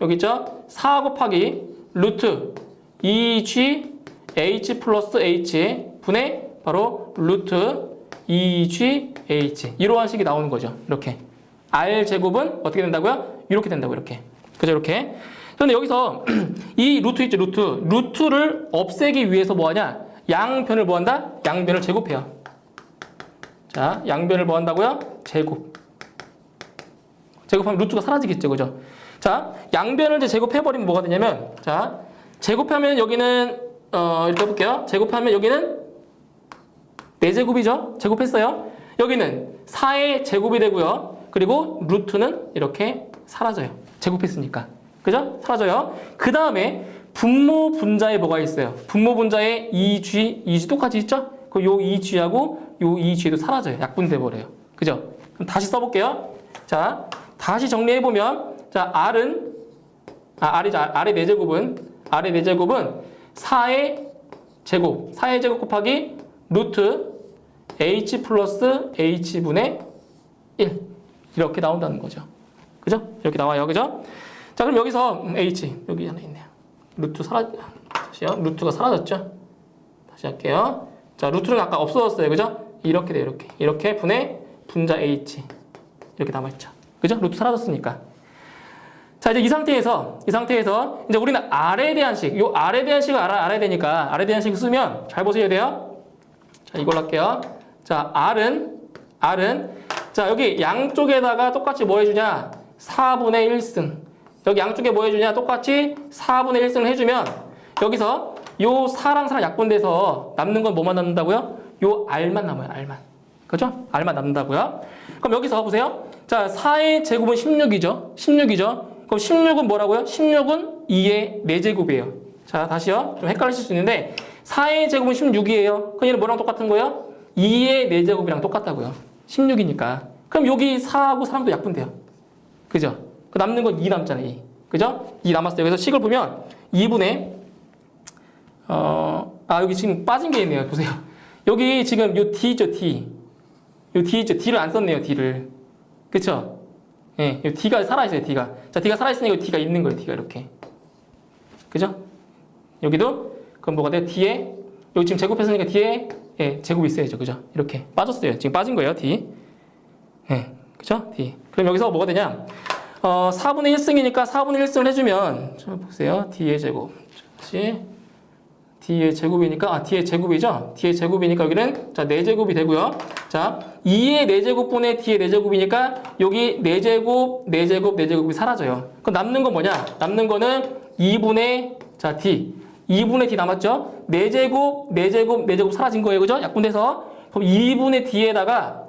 여기 있죠? 4 곱하기 루트 2GH 플러스 H 분의 바로 루트 2GH. 이러한 식이 나오는 거죠. 이렇게. R제곱은 어떻게 된다고요? 이렇게 된다고, 이렇게. 그죠? 이렇게. 그런데 여기서 이 루트 있죠, 루트를 없애기 위해서 뭐 하냐? 양변을 뭐 한다? 양변을 제곱해요. 자, 양변을 뭐 한다고요? 제곱하면 루트가 사라지겠죠, 그죠? 자, 양변을 이제 제곱해버리면 뭐가 되냐면, 자, 제곱하면 여기는, 이렇게 해볼게요. 제곱하면 여기는 4제곱이죠? 제곱했어요. 여기는 4의 제곱이 되고요. 그리고 루트는 이렇게 사라져요. 제곱했으니까. 그죠? 사라져요. 그 다음에 분모 분자에 뭐가 있어요? 분모 분자에 2G 똑같이 있죠? 그 요 2G하고 요 2G도 사라져요. 약분돼 버려요. 그죠? 그럼 다시 써볼게요. 자, 다시 정리해보면, 자, R의 4제곱은 4의 제곱 곱하기 루트 H 플러스 H분의 1. 이렇게 나온다는 거죠. 그죠? 이렇게 나와요. 그죠? 자, 그럼 여기서 H, 여기 하나 있네요. 다시요. 루트가 사라졌죠? 다시 할게요. 자, 루트는 아까 없어졌어요. 그죠? 이렇게 돼요. 이렇게 분의 분자 H. 이렇게 남아있죠. 그죠? 루트 사라졌으니까. 자, 이제 이 상태에서 이제 우리는 R에 대한 식, 요 R에 대한 식을 알아야 되니까 R에 대한 식을 쓰면 잘 보셔야 돼요. 자, 이걸로 할게요. 자, R은 자, 여기 양쪽에다가 똑같이 뭐 해주냐? 4분의 1승. 여기 양쪽에 뭐 해주냐? 똑같이 4분의 1승을 해주면 여기서 요 4랑 4랑 약분돼서 남는 건 뭐만 남는다고요? 요 R만 남아요. R만. 그죠? R만 남는다고요. 그럼 여기서 보세요. 자, 4의 제곱은 16이죠. 그럼 16은 뭐라고요? 16은 2의 4제곱이에요. 자, 다시요. 좀 헷갈리실 수 있는데 4의 제곱은 16이에요. 그럼 얘는 뭐랑 똑같은 거예요? 2의 4제곱이랑 똑같다고요. 16이니까. 그럼 여기 4하고 4랑도 약분돼요. 그죠? 그 남는 건 2 남잖아요. 2. 그죠? 2 남았어요. 그래서 식을 보면 2분의 여기 지금 빠진 게 있네요. 보세요. 여기 지금 요 D죠, D. 요 D 있죠. D를 안 썼네요, D를. 그쵸? 예, 요 D가 살아있어요, D가. 자, D가 살아있으니까 D가 있는 거예요, D가 이렇게. 그죠? 여기도, 그럼 뭐가 돼요? D에, 여기 지금 제곱했으니까 D에, 예, 제곱이 있어야죠. 그죠? 이렇게. 빠졌어요. 지금 빠진 거예요, D. 예, 그죠? D. 그럼 여기서 뭐가 되냐? 4분의 1승이니까 4분의 1승을 해주면, 좀 보세요. D의 제곱. 다시. D의 제곱이니까, D의 제곱이죠? D의 제곱이니까 여기는, 자, 4제곱이 되고요. 자, 2의 4제곱분의 D의 4제곱이니까 여기 4제곱, 4제곱, 4제곱이 사라져요. 그럼 남는 건 뭐냐? 남는 거는 2분의, 자, D. 2분의 D 남았죠? 4제곱, 4제곱, 4제곱 사라진 거예요. 그죠? 약분돼서. 그럼 2분의 D에다가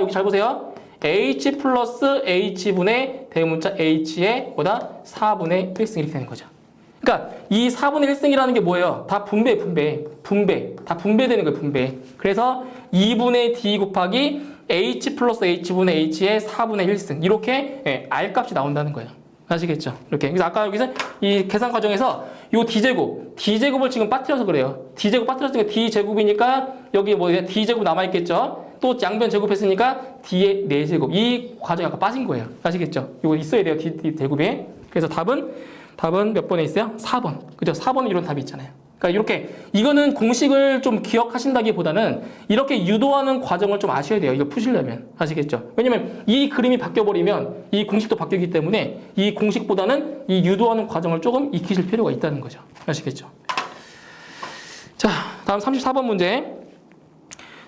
여기 잘 보세요. H 플러스 H분의 대문자 H의 보다 4분의 1승 이렇게 되는 거죠. 그러니까 이 4분의 1승이라는 게 뭐예요? 다 분배. 다 분배되는 거예요, 분배. 그래서 2분의 D 곱하기 H 플러스 H분의 H의 4분의 1승. 이렇게 R값이 나온다는 거예요. 아시겠죠? 이렇게. 그래서 아까 여기서 이 계산 과정에서 요 D제곱을 지금 빠뜨려서 그래요. D제곱 빠뜨렸으니까 D제곱이니까 여기 뭐예요? D제곱 남아있겠죠? 또 양변 제곱했으니까 D의 4제곱. 이 과정이 아까 빠진 거예요. 아시겠죠? 이거 있어야 돼요, D 제곱이. 그래서 답은 몇 번에 있어요? 4번. 그죠? 4번은 이런 답이 있잖아요. 그러니까 이렇게, 이거는 공식을 좀 기억하신다기보다는 이렇게 유도하는 과정을 좀 아셔야 돼요. 이거 푸시려면. 아시겠죠? 왜냐면 이 그림이 바뀌어버리면 이 공식도 바뀌기 때문에 이 공식보다는 이 유도하는 과정을 조금 익히실 필요가 있다는 거죠. 아시겠죠? 자, 다음 34번 문제.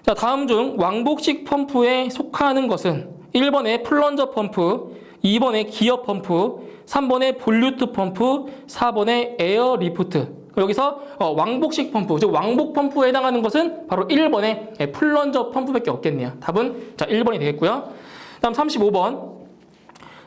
자, 다음 중 왕복식 펌프에 속하는 것은 1번의 플런저 펌프, 2번의 기어 펌프, 3번의 볼류트 펌프, 4번의 에어 리프트. 여기서 왕복식 펌프, 즉 왕복 펌프에 해당하는 것은 바로 1번의 플런저 펌프밖에 없겠네요. 답은 자 1번이 되겠고요. 다음 35번.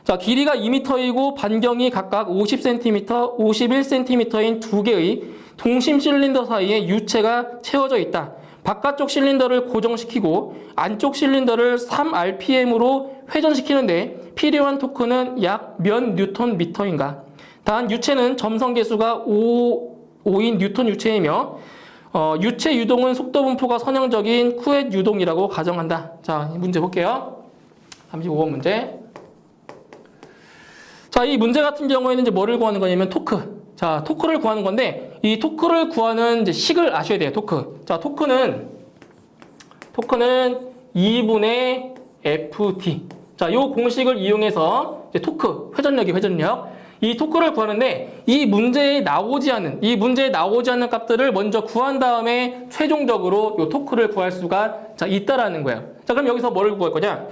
자, 길이가 2m이고 반경이 각각 50cm, 51cm인 두 개의 동심 실린더 사이에 유체가 채워져 있다. 바깥쪽 실린더를 고정시키고 안쪽 실린더를 3rpm으로 회전시키는데 필요한 토크는 약 몇 뉴턴 미터인가? 단 유체는 점성 계수가 5인 뉴턴 유체이며 유체 유동은 속도 분포가 선형적인 쿠엣 유동이라고 가정한다. 자, 이 문제 볼게요. 35번 문제. 자, 이 문제 같은 경우에는 이제 뭐를 구하는 거냐면 토크. 자, 토크를 구하는 건데 이 토크를 구하는 이제 식을 아셔야 돼요. 토크. 자, 토크는 2분의 FT. 자, 요 공식을 이용해서 이제 토크, 회전력. 이 토크를 구하는데 이 문제에 나오지 않는 값들을 먼저 구한 다음에 최종적으로 요 토크를 구할 수가 있다라는 거예요. 자, 그럼 여기서 뭐를 구할 거냐?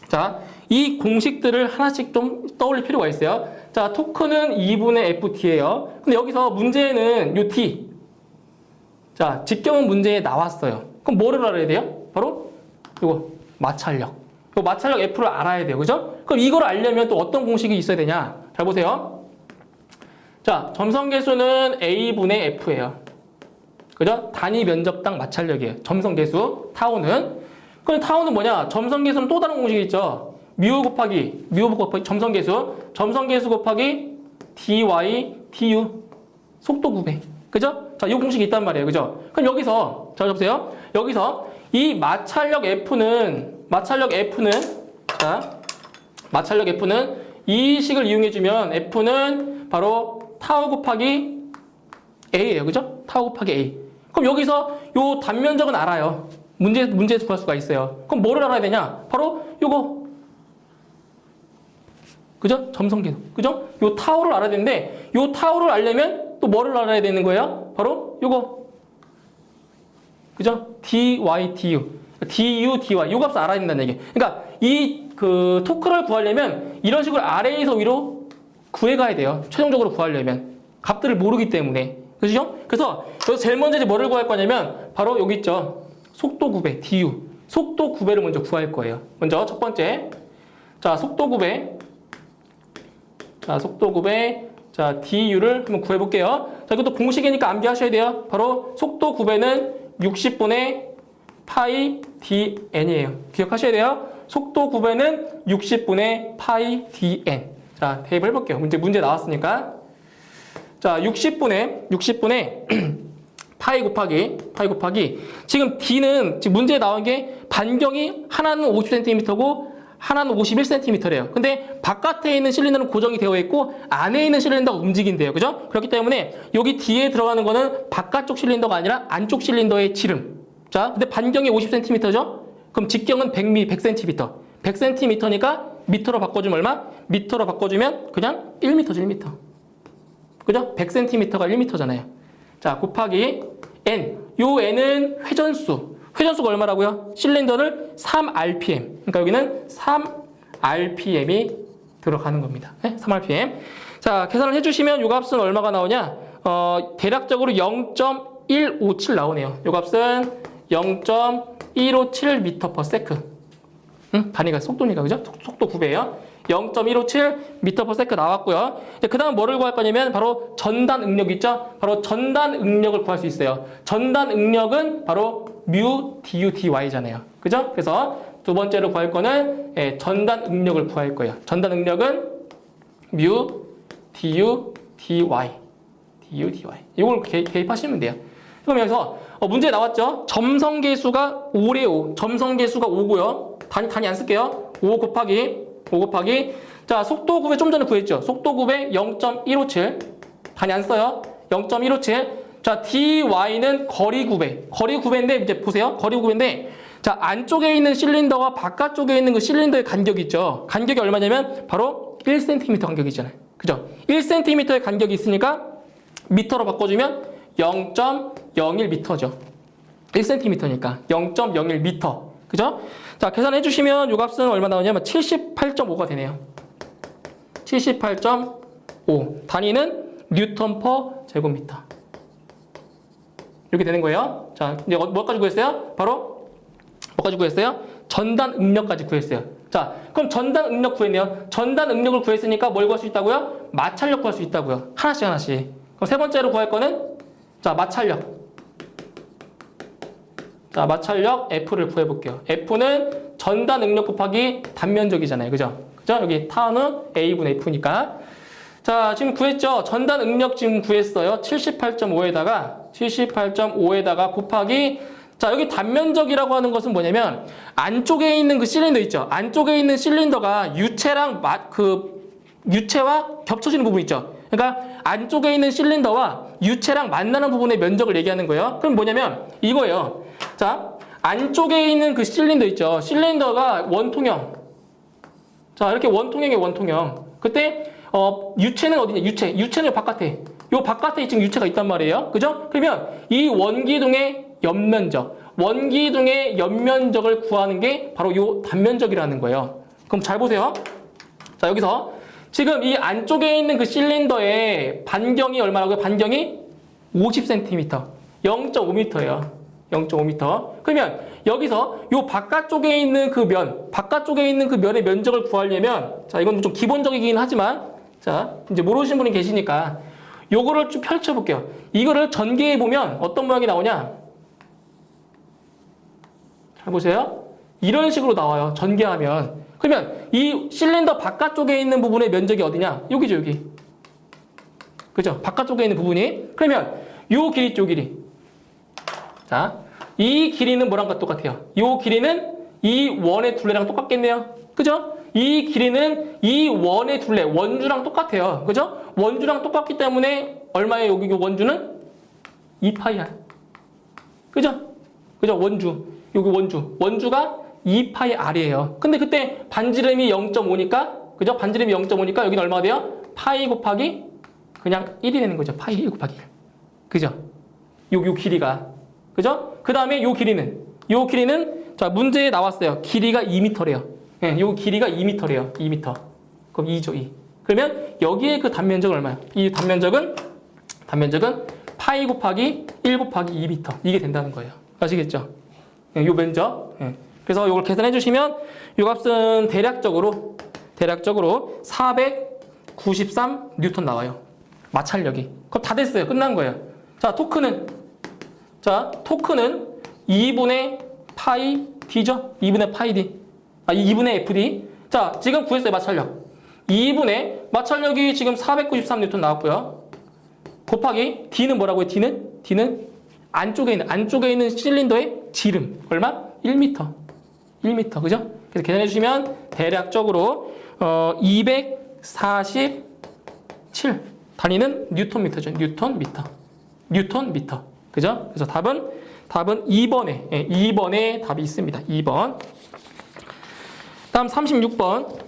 자, 이 공식들을 하나씩 좀 떠올릴 필요가 있어요. 자, 토크는 2분의 FT예요. 근데 여기서 문제에는 요 T. 자, 직경은 문제에 나왔어요. 그럼 뭐를 알아야 돼요? 바로 이거 마찰력. 이 마찰력 F를 알아야 돼요. 그죠? 그럼 이걸 알려면 또 어떤 공식이 있어야 되냐? 잘 보세요. 자, 점성계수는 A분의 F예요. 그죠? 단위 면적당 마찰력이에요. 점성계수, 타우는. 그럼 타우는 뭐냐? 점성계수는 또 다른 공식이 있죠. 뮤 곱하기 점성계수 곱하기 dy, du. 속도 구배. 그죠? 자, 이 공식이 있단 말이에요. 그죠? 그럼 여기서, 자, 보세요. 여기서 이 마찰력 F는 이 식을 이용해주면 F는 바로 타우 곱하기 A예요. 그죠? 타우 곱하기 A. 그럼 여기서 요 단면적은 알아요. 문제에서 구할 수가 있어요. 그럼 뭐를 알아야 되냐? 바로 요거. 그죠? 점성계수. 그죠? 요 타우를 알아야 되는데 요 타우를 알려면 또 뭐를 알아야 되는 거예요? 바로 요거. 그죠? dy, du. du, dy. 요 값을 알아야 된다는 얘기. 그러니까 이 토크를 구하려면 이런 식으로 아래에서 위로 구해가야 돼요. 최종적으로 구하려면. 값들을 모르기 때문에. 그죠? 그래서 여기서 제일 먼저 이제 뭐를 구할 거냐면 바로 여기 있죠. 속도 구배, du. 속도 구배를 먼저 구할 거예요. 먼저 첫 번째. 자, 속도 구배. 자, du를 한번 구해볼게요. 자, 이것도 공식이니까 암기하셔야 돼요. 바로 속도 구배는 60분의 파이 dn이에요. 기억하셔야 돼요. 속도 구배는 60분의 파이 dn. 자, 대입을 해볼게요. 문제 나왔으니까. 자, 60분의 파이 곱하기 지금 D는 지금 문제에 나온 게 반경이 하나는 50cm고 하나는 51cm래요. 근데 바깥에 있는 실린더는 고정이 되어 있고 안에 있는 실린더가 움직인대요. 그죠? 그렇기 때문에 여기 D에 들어가는 거는 바깥쪽 실린더가 아니라 안쪽 실린더의 지름. 자, 근데 반경이 50cm죠? 그럼 직경은 100cm. 100cm니까 미터로 바꿔주면 얼마? 미터로 바꿔주면 그냥 1m죠, 1m. 그죠? 100cm가 1m잖아요. 자, 곱하기 n. 요 n은 회전수가 얼마라고요? 실린더를 3rpm. 그러니까 여기는 3rpm이 들어가는 겁니다. 네? 3rpm. 자, 계산을 해주시면 요 값은 얼마가 나오냐? 대략적으로 0.157 나오네요. 요 값은 0.157 0.157m/s. 단위가 속도니까, 그죠? 속도 9배예요. 0.157m/s 나왔고요. 그 다음 뭐를 구할 거냐면 바로 전단 응력 있죠? 바로 전단 응력을 구할 수 있어요. 전단 응력은 바로 mu du dy잖아요. 그죠? 그래서 두 번째로 구할 거는 전단 응력을 구할 거예요. 전단 응력은 mu du dy. du dy. 이걸 대입하시면 돼요. 그럼 여기서 문제에 나왔죠? 점성계수가 5래요. 점성계수가 5고요. 단위 안 쓸게요. 5 곱하기 자, 속도 9배 좀 전에 구했죠. 속도 9배 0.157. 단위 안 써요. 0.157. 자, dy는 거리 9배. 거리 9배인데 이제 보세요. 거리 9배인데 자, 안쪽에 있는 실린더와 바깥쪽에 있는 그 실린더의 간격이 있죠. 간격이 얼마냐면 바로 1cm 간격이잖아요. 그죠? 1cm의 간격이 있으니까 미터로 바꿔주면 0.01m죠. 1cm니까 0.01m. 그죠? 자, 계산해 주시면 요 값은 얼마 나오냐면 78.5가 되네요. 78.5. 단위는 뉴턴 퍼 제곱미터. 이렇게 되는 거예요. 자, 이제 뭐까지 구했어요? 바로 뭐까지 구했어요? 전단 응력까지 구했어요. 자, 그럼 전단 응력 구했네요. 전단 응력을 구했으니까 뭘 구할 수 있다고요? 마찰력 구할 수 있다고요. 하나씩. 그럼 세 번째로 구할 거는 자, 마찰력. 자, 마찰력 F를 구해볼게요. F는 전단 응력 곱하기 단면적이잖아요. 그죠? 그죠? 여기 타는 A분의 F니까. 자, 지금 구했죠? 전단 응력 지금 구했어요. 78.5에다가 곱하기 자, 여기 단면적이라고 하는 것은 뭐냐면 안쪽에 있는 그 실린더 있죠? 안쪽에 있는 실린더가 유체와 겹쳐지는 부분 있죠? 그러니까 안쪽에 있는 실린더와 유체랑 만나는 부분의 면적을 얘기하는 거예요. 그럼 뭐냐면 이거예요. 자, 안쪽에 있는 그 실린더 있죠? 실린더가 원통형. 자, 이렇게 원통형. 그때 유체는 어디냐? 유체는 바깥에. 요 바깥에 지금 유체가 있단 말이에요. 그죠? 그러면 이 원기둥의 옆면적을 구하는 게 바로 요 단면적이라는 거예요. 그럼 잘 보세요. 자, 여기서 지금 이 안쪽에 있는 그 실린더의 반경이 얼마라고요? 반경이 50cm. 0.5m예요. 0.5m. 그러면 여기서 요 바깥쪽에 있는 그 면의 면적을 구하려면 자, 이건 좀 기본적이긴 하지만 자, 이제 모르시는 분이 계시니까 요거를 좀 펼쳐볼게요. 이거를 전개해 보면 어떤 모양이 나오냐? 잘 보세요. 이런 식으로 나와요. 전개하면. 그러면 이 실린더 바깥쪽에 있는 부분의 면적이 어디냐? 여기죠, 여기. 그죠? 바깥쪽에 있는 부분이. 그러면 요 길이 있죠, 요 길이. 자, 이 길이는 뭐랑 똑같아요? 요 길이는 이 원의 둘레랑 똑같겠네요. 그죠? 이 길이는 이 원의 둘레, 원주랑 똑같아요. 그죠? 원주랑 똑같기 때문에 얼마예요? 여기 원주는 2파이야. 그죠? 그죠? 여기 원주가 2파이 R이에요. 근데 그때 반지름이 0.5니까, 그죠? 반지름이 0.5니까 여기는 얼마가 돼요? 파이 곱하기 그냥 1이 되는 거죠. 파이 1 곱하기 1. 그죠? 요 길이가. 그죠? 그 다음에 요 길이는 자, 문제에 나왔어요. 길이가 2m래요. 예, 요 길이가 2m래요. 2m. 그럼 2죠, 2. 그러면 여기에 그 단면적은 얼마야? 이 단면적은 파이 곱하기 1 곱하기 2m. 이게 된다는 거예요. 아시겠죠? 예, 요 면적. 예. 그래서 이걸 계산해 주시면 이 값은 대략적으로 493 뉴턴 나와요. 마찰력이. 그럼 다 됐어요. 끝난 거예요. 자, 토크는 2분의 파이 D죠? 2분의 파이 D. 2분의 FD. 자, 지금 구했어요. 마찰력. 2분의 마찰력이 지금 493 뉴턴 나왔고요. 곱하기 D는 뭐라고요? D는 안쪽에 있는 실린더의 지름. 얼마? 1m. 그죠? 그래서 계산해 주시면 대략적으로 247 단위는 뉴턴미터죠. 뉴턴미터. 그죠? 그래서 답은 2번에 답이 있습니다. 2번. 다음 36번.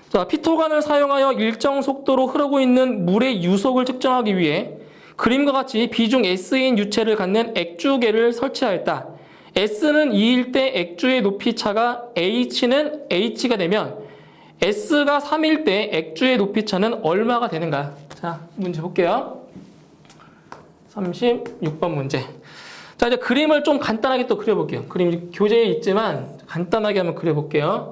자, 피토관을 사용하여 일정 속도로 흐르고 있는 물의 유속을 측정하기 위해 그림과 같이 비중 S인 유체를 갖는 액주계를 설치하였다. S는 2일 때 액주의 높이 차가 H는 H가 되면 S가 3일 때 액주의 높이 차는 얼마가 되는가? 자, 문제 볼게요. 36번 문제. 자, 이제 그림을 좀 간단하게 또 그려볼게요. 그림 교재에 있지만 간단하게 한번 그려볼게요.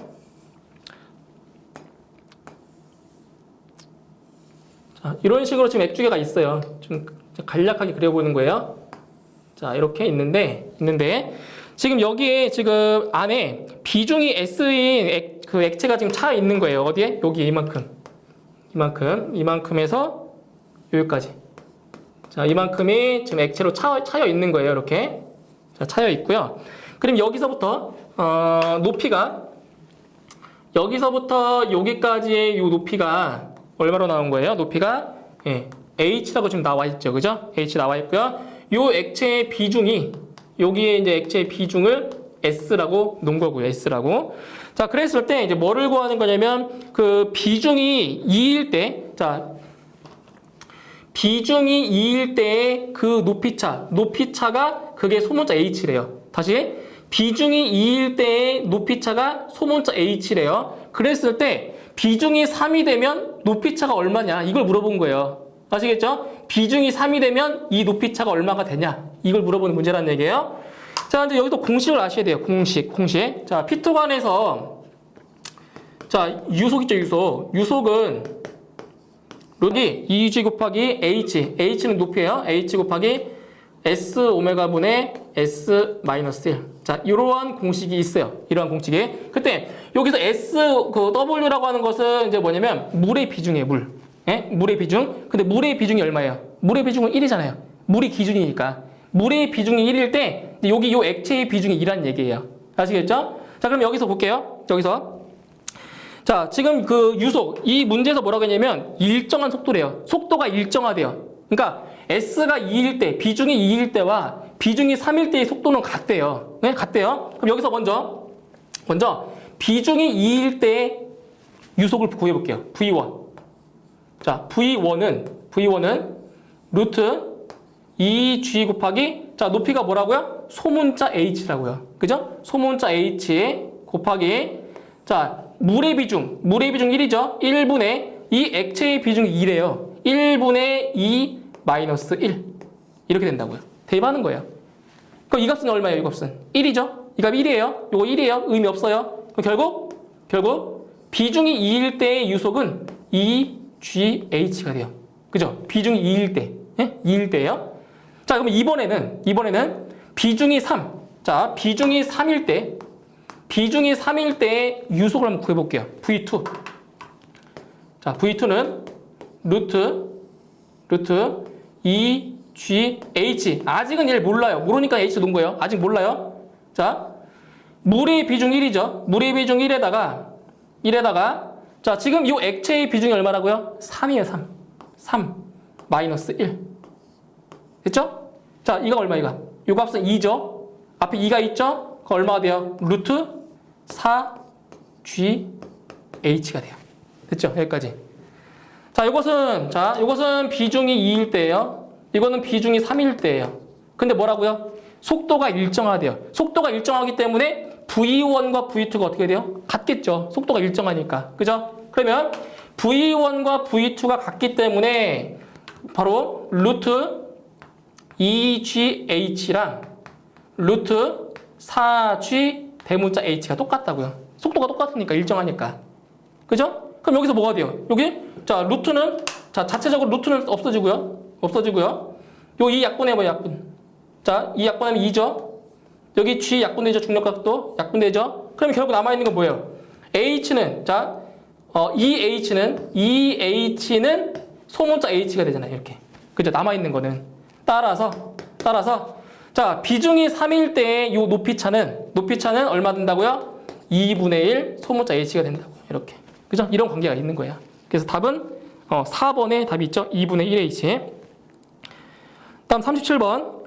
자, 이런 식으로 지금 액주계가 있어요. 좀 간략하게 그려보는 거예요. 자, 이렇게 있는데 지금 여기에 지금 안에 비중이 S인 그 액체가 지금 차 있는 거예요. 어디에? 여기 이만큼에서 여기까지. 자, 이만큼이 지금 액체로 차여 있는 거예요. 이렇게. 자, 차여 있고요. 그럼 여기서부터 높이가 여기서부터 여기까지의 이 높이가 얼마로 나온 거예요? 높이가 H라고 지금 나와 있죠. 그죠? H 나와 있고요. 이 액체의 비중이 여기에 이제 액체의 비중을 S라고 놓은 거고요. S라고. 자, 그랬을 때 이제 뭐를 구하는 거냐면 그 비중이 2일 때, 자, 비중이 2일 때의 그 높이차가 그게 소문자 H래요. 다시 비중이 2일 때의 높이차가 소문자 H래요. 그랬을 때 비중이 3이 되면 높이차가 얼마냐 이걸 물어본 거예요. 아시겠죠? 비중이 3이 되면 이 높이차가 얼마가 되냐 이걸 물어보는 문제라는 얘기예요. 자, 이제 여기도 공식을 아셔야 돼요. 공식. 자, 피트관에서 자, 유속 있죠, 유속은 여기 2G 곱하기 H. H는 높이에요. H 곱하기 S 오메가 분의 S 마이너스 1. 자, 이러한 공식이 있어요. 이러한 공식이. 그때 여기서 S 그 W라고 하는 것은 이제 뭐냐면 물의 비중이에요, 물. 예? 물의 비중. 근데 물의 비중이 얼마예요? 물의 비중은 1이잖아요. 물이 기준이니까. 물의 비중이 1일 때 여기 요 액체의 비중이 2라는 얘기예요. 아시겠죠? 자, 그럼 여기서 볼게요. 여기서. 자, 지금 그 유속, 이 문제에서 뭐라고 했냐면 일정한 속도래요. 속도가 일정하대요. 그러니까 S가 2일 때, 비중이 2일 때와 비중이 3일 때의 속도는 같대요. 네, 같대요. 그럼 여기서 먼저 비중이 2일 때의 유속을 구해볼게요. V1. 자, V1은 루트 2G 곱하기, 자, 높이가 뭐라고요? 소문자 H라고요. 그죠? 소문자 H 곱하기, 자, 물의 비중 1이죠? 1분의 이 액체의 비중이 2래요. 1분의 2 마이너스 1. 이렇게 된다고요. 대입하는 거예요. 그럼 이 값은 얼마예요? 이 값은 1이죠? 이 값이 1이에요. 이거 1이에요. 의미 없어요. 그럼 결국 비중이 2일 때의 유속은 2GH가 돼요. 그죠? 비중이 2일 때. 예? 2일 때예요. 자, 그럼 이번에는 비중이 3. 자, 비중이 3일 때 유속을 한번 구해볼게요. V2. 자, V2는 루트 2GH. 아직은 얘를 몰라요. 모르니까 H 놓은 거예요. 아직 몰라요. 자, 물의 비중 1이죠. 물의 비중 1에다가 자, 지금 이 액체의 비중이 얼마라고요? 3이에요. 3 마이너스 1. 됐죠? 자, 이거 얼마 이거? 이 값은 2죠. 앞에 2가 있죠? 그거 얼마가 돼요? 루트 4GH가 돼요. 됐죠? 여기까지. 자, 요것은 비중이 2일 때예요. 이거는 비중이 3일 때예요. 근데 뭐라고요? 속도가 일정하대요. 속도가 일정하기 때문에 V1과 V2가 어떻게 돼요? 같겠죠. 속도가 일정하니까. 그죠? 그러면 V1과 V2가 같기 때문에 바로 루트 2GH랑 루트 4G 대문자 H가 똑같다고요. 속도가 똑같으니까 일정하니까. 그죠? 그럼 여기서 뭐가 돼요? 여기 자, 루트는 자, 자체적으로 루트는 없어지고요. 요 이 약분해봐요, 약분. 자, 이 약분하면 2죠. 여기 G 약분되죠. 중력각도 약분되죠. 그럼 결국 남아있는 건 뭐예요? H는 자, EH는 소문자 H가 되잖아요. 이렇게. 그죠? 남아있는 거는. 따라서 자, 비중이 3일 때의 요 높이차는 얼마 된다고요? 2분의 1 소문자 H가 된다고. 이렇게. 그죠? 이런 관계가 있는 거예요. 그래서 답은 4번에 답이 있죠. 2분의 1H. 다음 37번.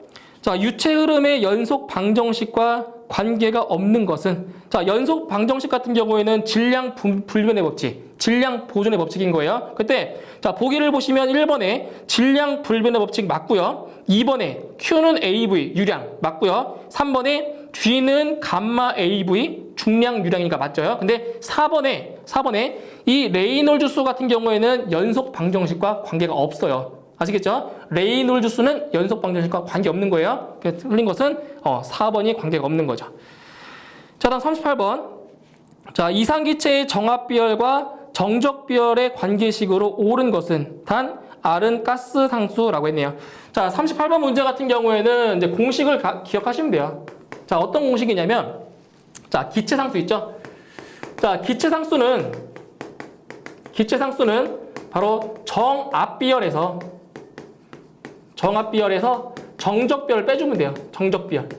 자, 유체 흐름의 연속 방정식과 관계가 없는 것은, 자, 연속 방정식 같은 경우에는 질량 불변의 법칙, 질량 보존의 법칙인 거예요. 그때 자, 보기를 보시면 1번에 질량 불변의 법칙 맞고요. 2번에 Q는 AV 유량 맞고요. 3번에 G는 감마 AV 중량 유량이니까 맞죠. 근데 4번에 이 레이놀즈 수 같은 경우에는 연속 방정식과 관계가 없어요. 아시겠죠? 레이놀즈 수는 연속 방정식과 관계없는 거예요. 그래서 틀린 것은 4번이 관계가 없는 거죠. 자, 다음 38번. 자, 이상기체의 정합비열과 정적비열의 관계식으로 옳은 것은 단 R은 가스 상수라고 했네요. 자, 38번 문제 같은 경우에는 이제 공식을 기억하시면 돼요. 자, 어떤 공식이냐면, 자, 기체 상수 있죠? 자, 기체 상수는 바로 정압비열에서 정적비열을 빼주면 돼요. 정적비열.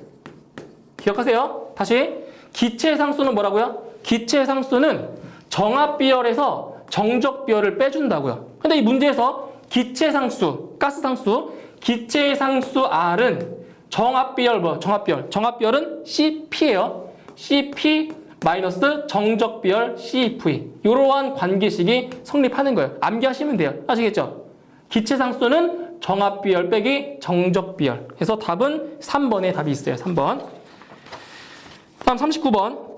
기억하세요? 다시. 기체 상수는 뭐라고요? 기체 상수는 정압비열에서 정적비열을 빼준다고요. 근데 이 문제에서 기체 상수, 가스 상수, 기체 상수 R은 정압비열, 정압비열은 CP예요. CP 마이너스 정적비열 CV. 이러한 관계식이 성립하는 거예요. 암기하시면 돼요. 아시겠죠? 기체 상수는 정압비열 빼기 정적비열. 그래서 답은 3번에 답이 있어요. 3번. 다음 39번.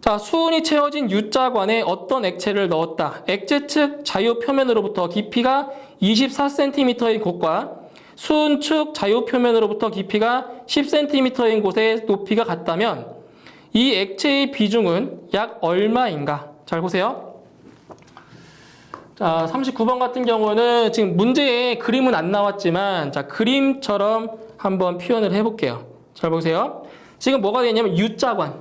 자, 수은이 채워진 U자관에 어떤 액체를 넣었다. 액체 측 자유 표면으로부터 깊이가 24cm인 곳과 수은 측 자유 표면으로부터 깊이가 10cm인 곳의 높이가 같다면 이 액체의 비중은 약 얼마인가? 잘 보세요. 자, 39번 같은 경우는 지금 문제에 그림은 안 나왔지만 자, 그림처럼 한번 표현을 해볼게요. 잘 보세요. 지금 뭐가 되냐면 U자관.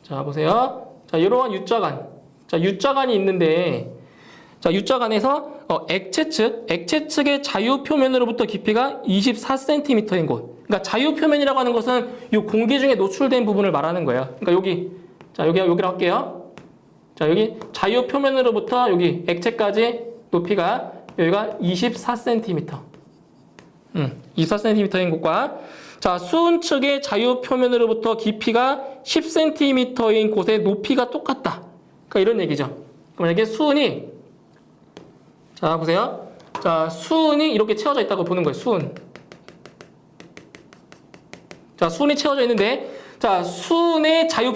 자, 보세요. 자, 이러한 U자관. 자, U자관이 있는데, 자, U자관에서 액체 측의 자유 표면으로부터 깊이가 24cm인 곳. 그러니까 자유 표면이라고 하는 것은 이 공기 중에 노출된 부분을 말하는 거예요. 그러니까 여기, 자, 여기라고 할게요. 자, 여기 자유 표면으로부터 여기 액체까지 높이가 여기가 24cm. 24cm인 곳과 자, 수은 측의 자유 표면으로부터 깊이가 10cm인 곳의 높이가 똑같다. 그러니까 이런 얘기죠. 만약에 수은이, 자, 보세요. 자, 수은이 이렇게 채워져 있다고 보는 거예요. 수은. 자, 수은이 채워져 있는데, 자, 수은의 자유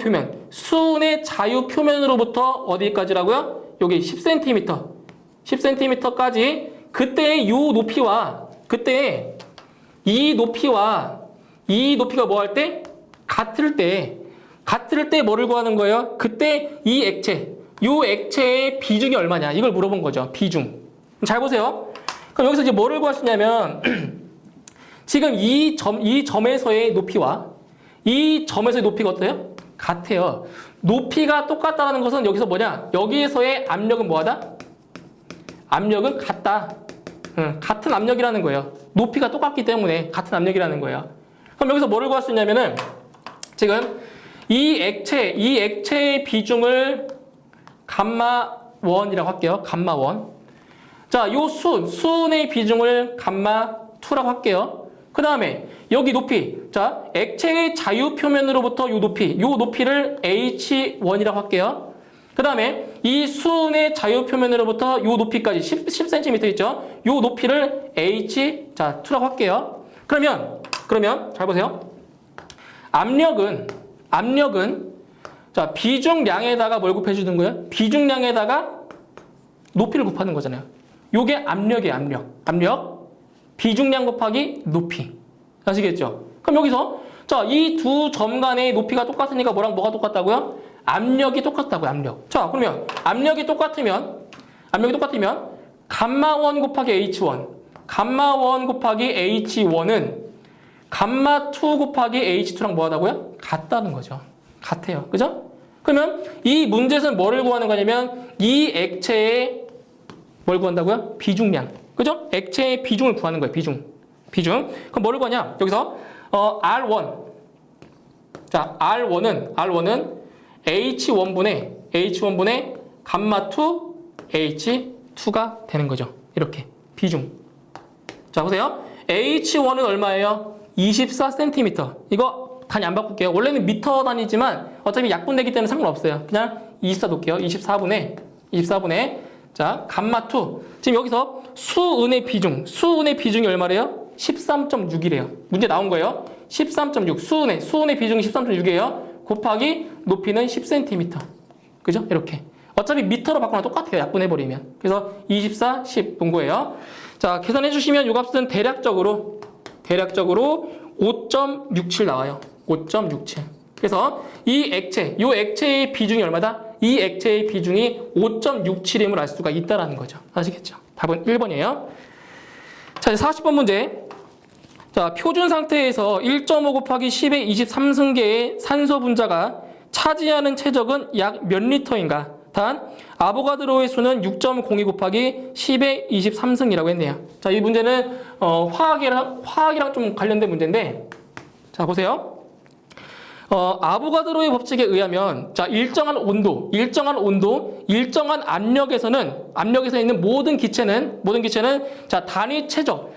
표면으로부터 어디까지라고요? 여기 10cm. 10cm까지 그때의 요 높이와, 이 높이가 뭐 할 때? 같을 때 뭐를 구하는 거예요? 그때 이 액체의 비중이 얼마냐? 이걸 물어본 거죠. 비중. 잘 보세요. 그럼 여기서 이제 뭐를 구할 수 있냐면, 지금 이 점에서의 높이와 이 점에서의 높이가 어때요? 같아요. 높이가 똑같다는 것은 여기서 뭐냐? 여기에서의 압력은 뭐하다? 압력은 같다. 같은 압력이라는 거예요. 높이가 똑같기 때문에 같은 압력이라는 거예요. 그럼 여기서 뭐를 구할 수 있냐면은 지금 이 액체의 비중을 감마1이라고 할게요. 감마1. 자, 요 수은의 비중을 감마2라고 할게요. 그 다음에 여기 높이. 자, 액체의 자유 표면으로부터 요 높이를 H1이라고 할게요. 그 다음에 이 수은의 자유 표면으로부터 요 높이까지 10cm 있죠? 요 높이를 H2라고 할게요. 그러면 잘 보세요. 압력은 자, 비중량에다가 뭘 곱해주는 거예요? 비중량에다가 높이를 곱하는 거잖아요. 요게 압력이에요. 압력. 비중량 곱하기 높이. 아시겠죠? 그럼 여기서 자, 이 두 점 간의 높이가 똑같으니까 뭐랑 뭐가 똑같다고요? 압력이 똑같다고요. 압력. 자, 그러면 압력이 똑같으면 감마1 곱하기 H1, 감마1 곱하기 H1은 감마2 곱하기 H2랑 뭐 하다고요? 같다는 거죠. 같아요. 그죠? 그러면 이 문제에서는 뭐를 구하는 거냐면 이 액체의 뭘 구한다고요? 비중량. 그죠? 액체의 비중을 구하는 거예요. 비중. 그럼 뭐를 구하냐? 여기서 R1. 자, R1은 H1분의 감마2 H2가 되는 거죠. 이렇게. 비중. 자, 보세요. H1은 얼마예요? 24cm. 이거 단위 안 바꿀게요. 원래는 미터 단위지만 어차피 약분되기 때문에 상관없어요. 그냥 24 놓을게요. 24분의 자, 감마2. 지금 여기서 수은의 비중이 얼마래요? 13.6이래요. 문제 나온 거예요. 13.6. 수은의 비중이 13.6이에요. 곱하기 높이는 10cm. 그죠? 이렇게. 어차피 미터로 바꾸면 똑같아요. 약분해버리면. 그래서 24, 10 본 거예요. 자, 계산해 주시면 이 값은 대략적으로 5.67 나와요. 5.67. 그래서 이 액체의 비중이 얼마다? 이 액체의 비중이 5.67임을 알 수가 있다라는 거죠. 아시겠죠? 답은 1번이에요. 자, 이제 40번 문제. 자, 표준 상태에서 1.5 곱하기 10의 23승계의 산소 분자가 차지하는 체적은 약 몇 리터인가? 단, 아보가드로의 수는 6.02 곱하기 10의 23승이라고 했네요. 자, 이 문제는 화학이랑 좀 관련된 문제인데, 자, 보세요. 아보가드로의 법칙에 의하면, 자, 일정한 온도, 일정한 압력에서 있는 모든 기체는, 자, 단위 체적,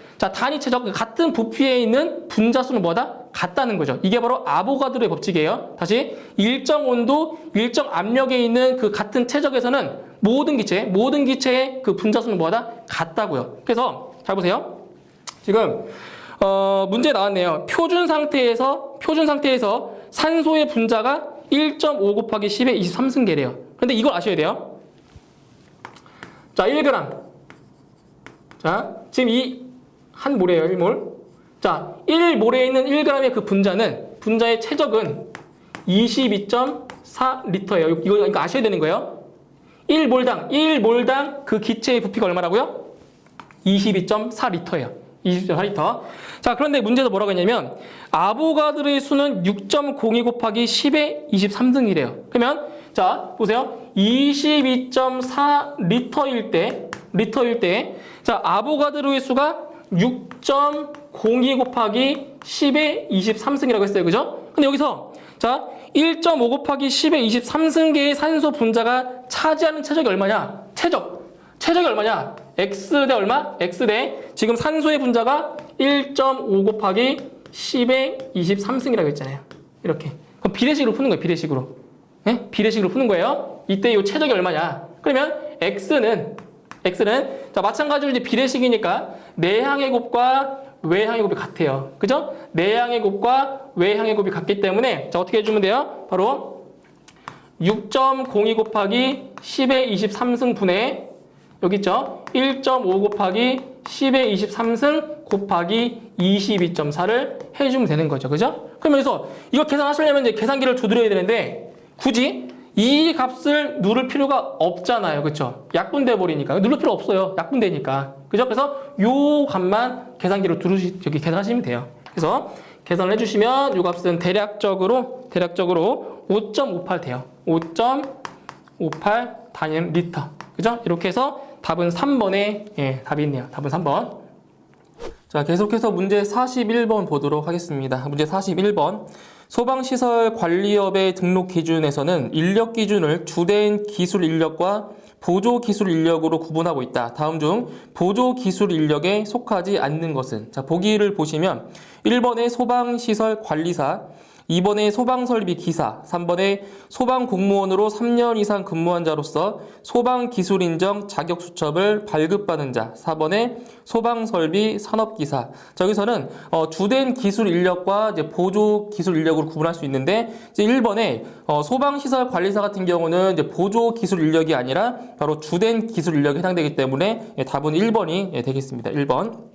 같은 부피에 있는 분자수는 뭐다? 같다는 거죠. 이게 바로 아보가드로의 법칙이에요. 다시, 일정 온도, 일정 압력에 있는 그 같은 체적에서는 모든 기체의 그 분자수는 뭐다? 같다고요. 그래서, 잘 보세요. 지금, 문제 나왔네요. 표준 상태에서 산소의 분자가 1.5 곱하기 10의 23승계래요. 그런데 이걸 아셔야 돼요. 자, 1g. 자, 지금 이 한 몰이에요, 1몰. 자, 1몰에 있는 1g의 그 분자의 체적은 22.4리터예요. 이거 아셔야 되는 거예요. 1몰당 그 기체의 부피가 얼마라고요? 22.4리터예요. 22.4리터. 자, 그런데 문제에서 뭐라고 했냐면, 아보가드로의 수는 6.02 곱하기 10의 23등이래요. 그러면, 자, 보세요. 22.4리터일 때, 자, 아보가드로의 수가 6.02 곱하기 10의 23승이라고 했어요. 그죠? 근데 여기서, 자, 1.5 곱하기 10의 23승계의 산소 분자가 차지하는 체적이 얼마냐? 체적이 얼마냐? X 대 얼마? X 대 지금 산소의 분자가 1.5 곱하기 10의 23승이라고 했잖아요. 이렇게. 그럼 비례식으로 푸는 거예요. 비례식으로. 네? 비례식으로 푸는 거예요. 이때 이 체적이 얼마냐? 그러면 X는 자, 마찬가지로 이제 비례식이니까 내항의 곱과 외항의 곱이 같아요. 그죠? 내항의 곱과 외항의 곱이 같기 때문에 자, 어떻게 해주면 돼요? 바로 6.02 곱하기 10의 23승 분의 여기 있죠? 1.5 곱하기 10의 23승 곱하기 22.4를 해주면 되는 거죠. 그죠? 그럼 여기서 이거 계산하시려면 이제 계산기를 두드려야 되는데 굳이 이 값을 누를 필요가 없잖아요. 그쵸? 약분돼 버리니까. 누를 필요 없어요. 약분되니까. 그죠? 그래서 요 값만 계산기로 계산하시면 돼요. 그래서 계산을 해주시면 요 값은 대략적으로 5.58 돼요. 5.58 단위 리터. 그죠? 이렇게 해서 답은 3번에 답이 있네요. 답은 3번. 자, 계속해서 문제 41번 보도록 하겠습니다. 문제 41번. 소방시설관리업의 등록 기준에서는 인력 기준을 주된 기술 인력과 보조 기술 인력으로 구분하고 있다. 다음 중 보조 기술 인력에 속하지 않는 것은? 자, 보기를 보시면 1번에 소방시설 관리사, 2번에 소방설비 기사, 3번에 소방공무원으로 3년 이상 근무한 자로서 소방기술인정 자격수첩을 발급받은 자, 4번에 소방설비 산업기사. 자, 여기서는 주된 기술 인력과 이제 보조 기술 인력으로 구분할 수 있는데, 이제 1번에 소방시설 관리사 같은 경우는 이제 보조 기술 인력이 아니라 바로 주된 기술 인력에 해당되기 때문에 답은 1번이 되겠습니다. 1번.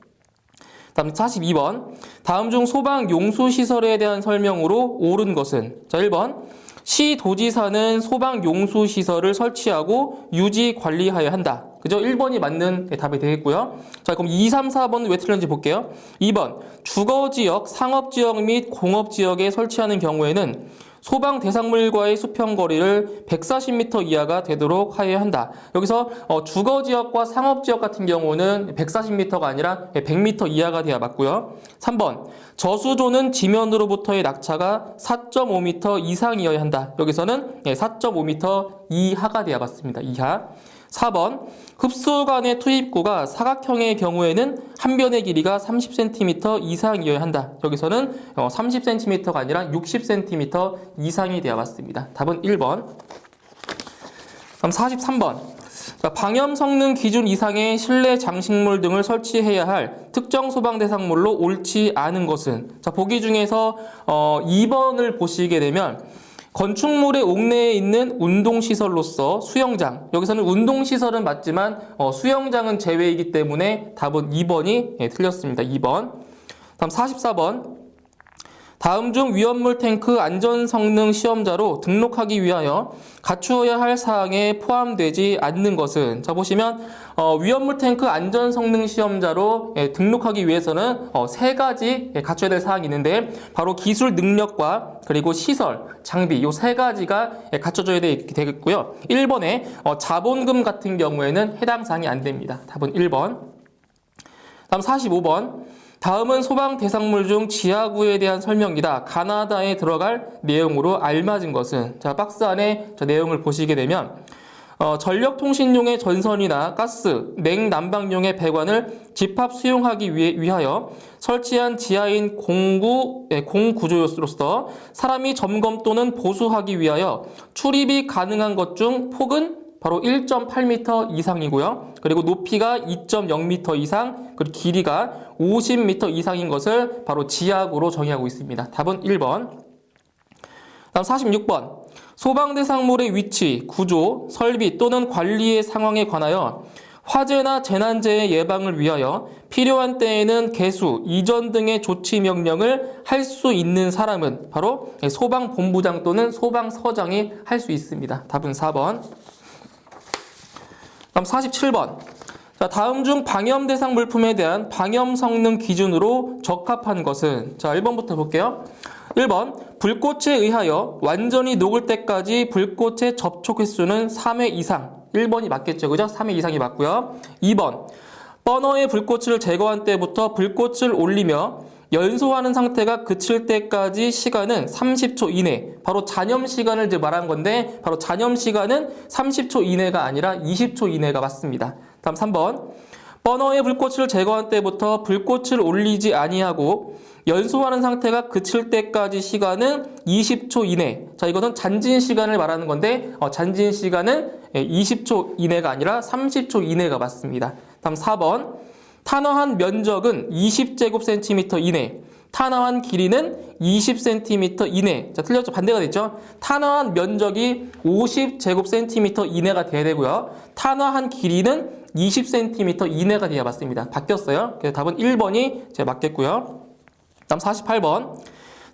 다음 42번. 다음 중 소방 용수 시설에 대한 설명으로 옳은 것은? 자, 1번. 시 도지사는 소방 용수 시설을 설치하고 유지 관리하여야 한다. 그죠? 1번이 맞는 답이 되겠고요. 자, 그럼 2, 3, 4번은 왜 틀렸는지 볼게요. 2번. 주거지역, 상업지역 및 공업지역에 설치하는 경우에는 소방 대상물과의 수평 거리를 140m 이하가 되도록 하여야 한다. 여기서 주거지역과 상업지역 같은 경우는 140m가 아니라 100m 이하가 돼야 맞고요. 3번. 저수조는 지면으로부터의 낙차가 4.5m 이상이어야 한다. 여기서는 4.5m 이하가 돼야 맞습니다. 이하. 4번. 흡수관의 투입구가 사각형의 경우에는 한 변의 길이가 30cm 이상이어야 한다. 여기서는 30cm가 아니라 60cm 이상이 되어 맞습니다. 답은 1번. 그럼 43번. 자, 방염 성능 기준 이상의 실내 장식물 등을 설치해야 할 특정 소방 대상물로 옳지 않은 것은? 자, 보기 중에서 2번을 보시게 되면 건축물의 옥내에 있는 운동시설로서 수영장. 여기서는 운동시설은 맞지만 수영장은 제외이기 때문에 답은 2번이 틀렸습니다. 2번. 다음 44번. 다음 중 위험물 탱크 안전성능 시험자로 등록하기 위하여 갖추어야 할 사항에 포함되지 않는 것은, 자 보시면 위험물 탱크 안전성능 시험자로 등록하기 위해서는 세 가지 갖춰야 될 사항이 있는데, 바로 기술 능력과 그리고 시설, 장비, 이 세 가지가 갖춰져야 되겠고요. 1번에 자본금 같은 경우에는 해당 사항이 안 됩니다. 답은 1번. 다음 45번. 다음은 소방 대상물 중 지하구에 대한 설명이다. 가나다에 들어갈 내용으로 알맞은 것은, 자 박스 안에 저 내용을 보시게 되면 전력통신용의 전선이나 가스, 냉난방용의 배관을 집합 수용하기 위하여 설치한 지하인 공구조로서 사람이 점검 또는 보수하기 위하여 출입이 가능한 것 중 폭은 바로 1.8m 이상이고요. 그리고 높이가 2.0m 이상, 그리고 길이가 50m 이상인 것을 바로 지하구로 정의하고 있습니다. 답은 1번. 다음 46번. 소방대상물의 위치, 구조, 설비 또는 관리의 상황에 관하여 화재나 재난재해 예방을 위하여 필요한 때에는 개수, 이전 등의 조치 명령을 할 수 있는 사람은 바로 소방본부장 또는 소방서장이 할 수 있습니다. 답은 4번. 다음 47번. 자, 다음 중 방염 대상 물품에 대한 방염 성능 기준으로 적합한 것은, 자 1번부터 볼게요. 1번. 불꽃에 의하여 완전히 녹을 때까지 불꽃의 접촉 횟수는 3회 이상. 1번이 맞겠죠, 그죠? 3회 이상이 맞고요. 2번. 버너의 불꽃을 제거한 때부터 불꽃을 올리며 연소하는 상태가 그칠 때까지 시간은 30초 이내. 바로 잔염 시간을 이제 말한 건데, 바로 잔염 시간은 30초 이내가 아니라 20초 이내가 맞습니다. 다음 3번. 버너의 불꽃을 제거한 때부터 불꽃을 올리지 아니하고 연소하는 상태가 그칠 때까지 시간은 20초 이내. 자, 이거는 잔진 시간을 말하는 건데, 잔진 시간은 20초 이내가 아니라 30초 이내가 맞습니다. 다음 4번. 탄화한 면적은 20제곱센티미터 이내, 탄화한 길이는 20cm 이내. 자, 틀렸죠? 반대가 됐죠? 탄화한 면적이 50제곱센티미터 이내가 돼야 되고요. 탄화한 길이는 20cm 이내가 돼야 맞습니다. 바뀌었어요. 그래서 답은 1번이 제가 맞겠고요. 다음 48번.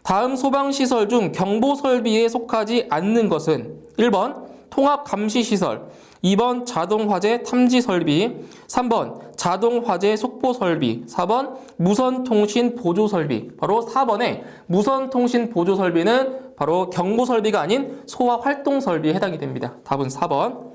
다음 소방시설 중 경보설비에 속하지 않는 것은 1번 통합감시시설, 2번 자동화재 탐지설비, 3번 자동화재 속보설비, 4번 무선통신 보조설비. 바로 4번에 무선통신 보조설비는 바로 경보설비가 아닌 소화활동설비에 해당이 됩니다. 답은 4번.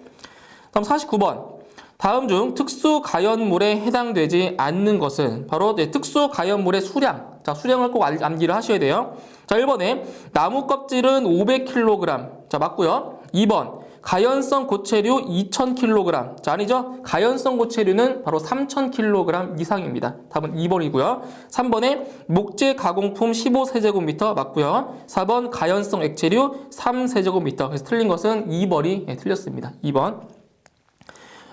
다음 49번. 다음 중 특수가연물에 해당되지 않는 것은, 바로 특수가연물의 수량. 자, 수량을 꼭 암기를 하셔야 돼요. 자, 1번에 나무 껍질은 500kg. 자, 맞고요. 2번 가연성 고체류 2000kg. 자, 아니죠? 가연성 고체류는 바로 3000kg 이상입니다. 답은 2번이고요. 3번에 목재 가공품 15세제곱미터 맞고요. 4번 가연성 액체류 3세제곱미터. 그래서 틀린 것은 2번이 틀렸습니다. 2번.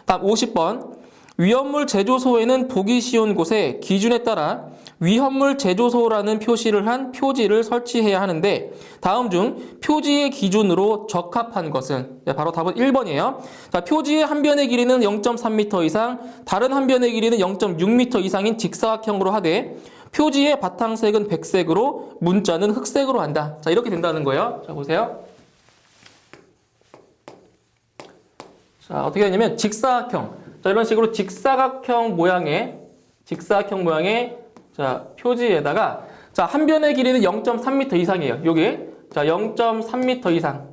다음 50번. 위험물 제조소에는 보기 쉬운 곳에 기준에 따라 위험물 제조소라는 표시를 한 표지를 설치해야 하는데, 다음 중 표지의 기준으로 적합한 것은, 바로 답은 1번이에요. 자, 표지의 한 변의 길이는 0.3m 이상, 다른 한 변의 길이는 0.6m 이상인 직사각형으로 하되 표지의 바탕색은 백색으로 문자는 흑색으로 한다. 자, 이렇게 된다는 거예요. 자, 보세요. 자, 어떻게 되냐면 직사각형. 자, 이런 식으로 직사각형 모양의 자, 표지에다가, 자, 한 변의 길이는 0.3m 이상이에요. 요게. 자, 0.3m 이상.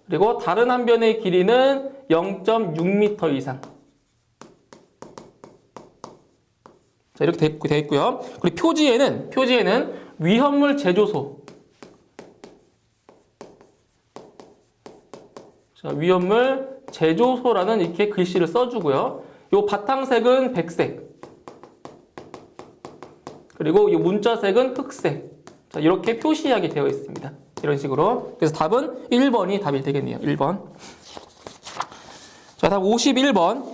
그리고 다른 한 변의 길이는 0.6m 이상. 자, 이렇게 돼 있고요. 그리고 표지에는 위험물 제조소. 자, 위험물 제조소라는 이렇게 글씨를 써주고요. 요 바탕색은 백색. 그리고 이 문자색은 흑색. 자, 이렇게 표시하게 되어 있습니다. 이런 식으로. 그래서 답은 1번이 답이 되겠네요. 1번. 자, 다음 51번.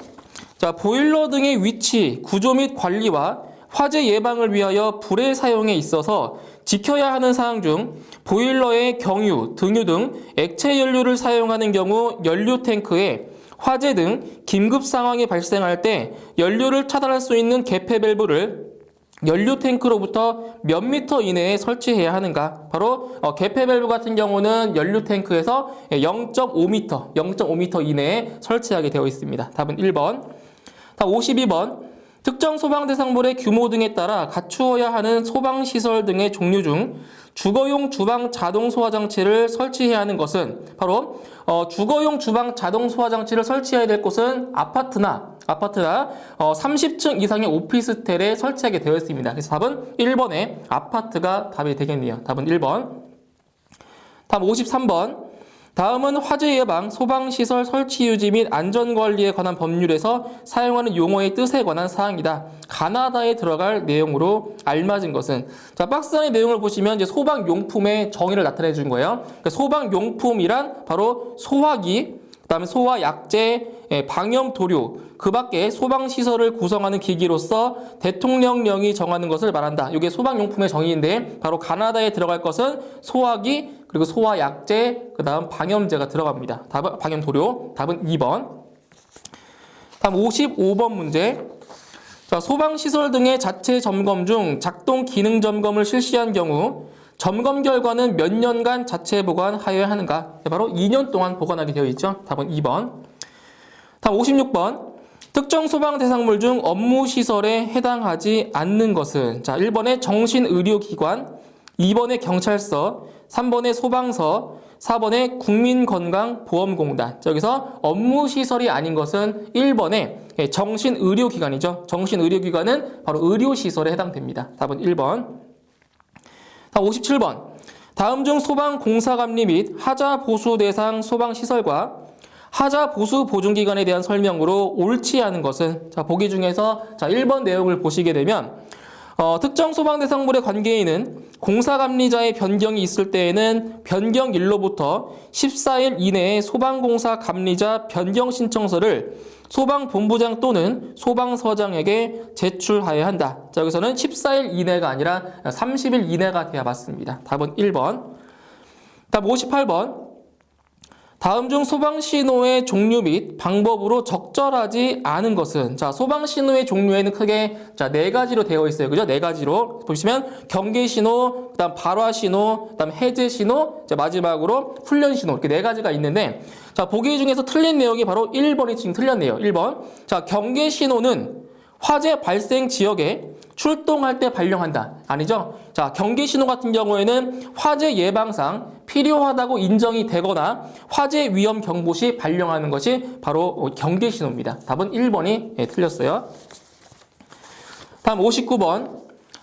자, 보일러 등의 위치, 구조 및 관리와 화재 예방을 위하여 불의 사용에 있어서 지켜야 하는 사항 중 보일러의 경유, 등유 등 액체 연료를 사용하는 경우 연료 탱크에 화재 등 긴급 상황이 발생할 때 연료를 차단할 수 있는 개폐 밸브를 연료 탱크로부터 몇 미터 이내에 설치해야 하는가? 바로 개폐 밸브 같은 경우는 연료 탱크에서 0.5m 이내에 설치하게 되어 있습니다. 답은 1번. 다음 52번. 특정 소방대상물의 규모 등에 따라 갖추어야 하는 소방시설 등의 종류 중 주거용 주방 자동 소화장치를 설치해야 하는 것은 바로 주거용 주방 자동 소화장치를 설치해야 될 곳은 아파트나 30층 이상의 오피스텔에 설치하게 되어 있습니다. 그래서 답은 1번에 아파트가 답이 되겠네요. 답은 1번. 다음 53번. 다음은 화재 예방, 소방시설 설치 유지 및 안전관리에 관한 법률에서 사용하는 용어의 뜻에 관한 사항이다. 가나다에 들어갈 내용으로 알맞은 것은 자 박스 안의 내용을 보시면 이제 소방용품의 정의를 나타내 준 거예요. 그러니까 소방용품이란 바로 소화기, 그다음에 소화약제, 방염도료, 그 밖에 소방시설을 구성하는 기기로서 대통령령이 정하는 것을 말한다. 이게 소방용품의 정의인데 바로 가나다에 들어갈 것은 소화기, 그리고 소화약제, 그 다음 방염제가 들어갑니다. 답은 방염도료, 답은 2번. 다음 55번 문제. 자, 소방시설 등의 자체 점검 중 작동 기능 점검을 실시한 경우 점검 결과는 몇 년간 자체 보관하여야 하는가? 바로 2년 동안 보관하게 되어 있죠. 답은 2번. 다음 56번. 특정 소방 대상물 중 업무 시설에 해당하지 않는 것은 자, 1번의 정신의료기관, 2번의 경찰서, 3번의 소방서, 4번의 국민건강보험공단. 자, 여기서 업무 시설이 아닌 것은 1번의 정신의료기관이죠. 정신의료기관은 바로 의료시설에 해당됩니다. 답은 1번. 다음 57번. 다음 중 소방공사관리 및 하자보수 대상 소방시설과 하자보수 보증기관에 대한 설명으로 옳지 않은 것은 자 보기 중에서 자 1번 내용을 보시게 되면 특정 소방대상물의 관계인은 공사감리자의 변경이 있을 때에는 변경일로부터 14일 이내에 소방공사 감리자 변경 신청서를 소방본부장 또는 소방서장에게 제출하여야 한다. 자, 여기서는 14일 이내가 아니라 30일 이내가 돼야 맞습니다. 답은 1번. 다음 58번. 다음 중 소방신호의 종류 및 방법으로 적절하지 않은 것은 자 소방신호의 종류에는 크게 자 4가지로 되어 있어요. 그죠? 4가지로 보시면 경계신호, 그다음 발화신호, 그다음 해제신호, 자 마지막으로 훈련신호 이렇게 4가지가 있는데 자 보기 중에서 틀린 내용이 바로 1번이 지금 틀렸네요. 1번. 자 경계신호는 화재 발생 지역에 출동할 때 발령한다. 아니죠? 자, 경계신호 같은 경우에는 화재 예방상 필요하다고 인정이 되거나 화재 위험 경보 시 발령하는 것이 바로 경계신호입니다. 답은 1번이 틀렸어요. 다음 59번.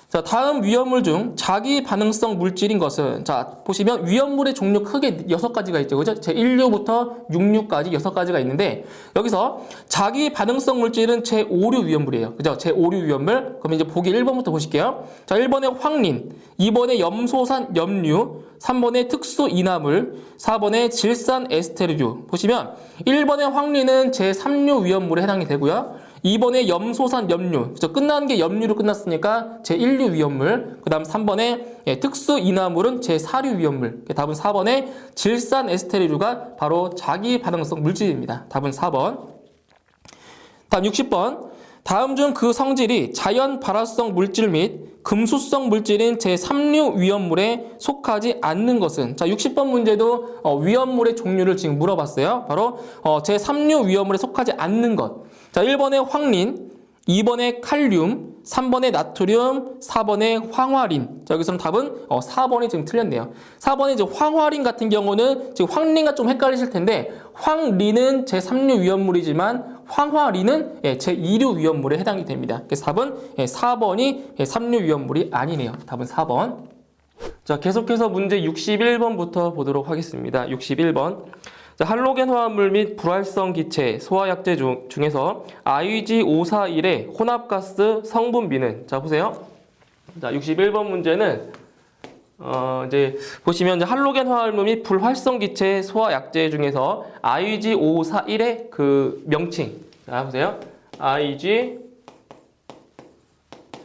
자, 다음 위험물 중 자기 반응성 물질인 것은 자, 보시면 위험물의 종류 크게 6가지가 있죠. 그죠? 제1류부터 6류까지 6가지가 있는데 여기서 자기 반응성 물질은 제5류 위험물이에요. 그죠? 제5류 위험물. 그럼 이제 보기 1번부터 보실게요. 자, 1번에 황린, 2번에 염소산 염류, 3번에 특수 이나물, 4번에 질산 에스테르류. 보시면 1번의 황린은 제3류 위험물에 해당이 되고요. 2번에 염소산 염류, 그렇죠? 끝나는 게 염류로 끝났으니까 제1류 위험물. 그 다음 3번에 특수 이나물은 제4류 위험물. 답은 4번에 질산 에스테르류가 바로 자기 반응성 물질입니다. 답은 4번. 다음 60번. 다음 중 그 성질이 자연 발화성 물질 및 금수성 물질인 제3류 위험물에 속하지 않는 것은 자 60번 문제도 위험물의 종류를 지금 물어봤어요. 바로 제3류 위험물에 속하지 않는 것. 자 1번에 황린, 2번에 칼륨, 3번에 나트륨, 4번에 황화린. 자, 여기서는 답은 4번이 지금 틀렸네요. 4번에 이제 황화린 같은 경우는 지금 황린과 좀 헷갈리실 텐데 황린은 제3류 위험물이지만 황화린은 제2류 위험물에 해당이 됩니다. 그래서 답은 4번이 3류 위험물이 아니네요. 답은 4번. 자, 계속해서 문제 61번부터 보도록 하겠습니다. 61번. 자, 할로겐 화합물 및 불활성 기체, 소화약제 중에서 IUG541의 혼합가스 성분비는 자, 보세요. 자, 61번 문제는 이제 보시면 이제 할로겐 화합물 및 불활성 기체, 소화약제 중에서 IUG541의 그 명칭. 자, 보세요.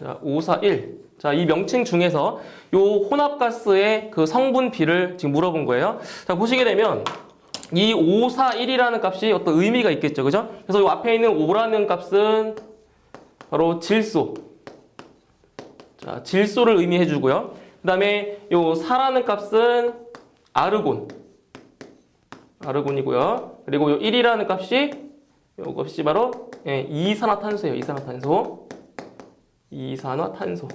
자, 541. 자, 이 명칭 중에서 요 혼합가스의 그 성분비를 지금 물어본 거예요. 자, 보시게 되면 이 541이라는 값이 어떤 의미가 있겠죠. 그죠? 그래서 요 앞에 있는 5라는 값은 바로 질소. 자, 질소를 의미해 주고요. 그 다음에 요 4라는 값은 아르곤이고요. 그리고 요 1이라는 값이 요것이 바로 이산화탄소예요. 이산화탄소.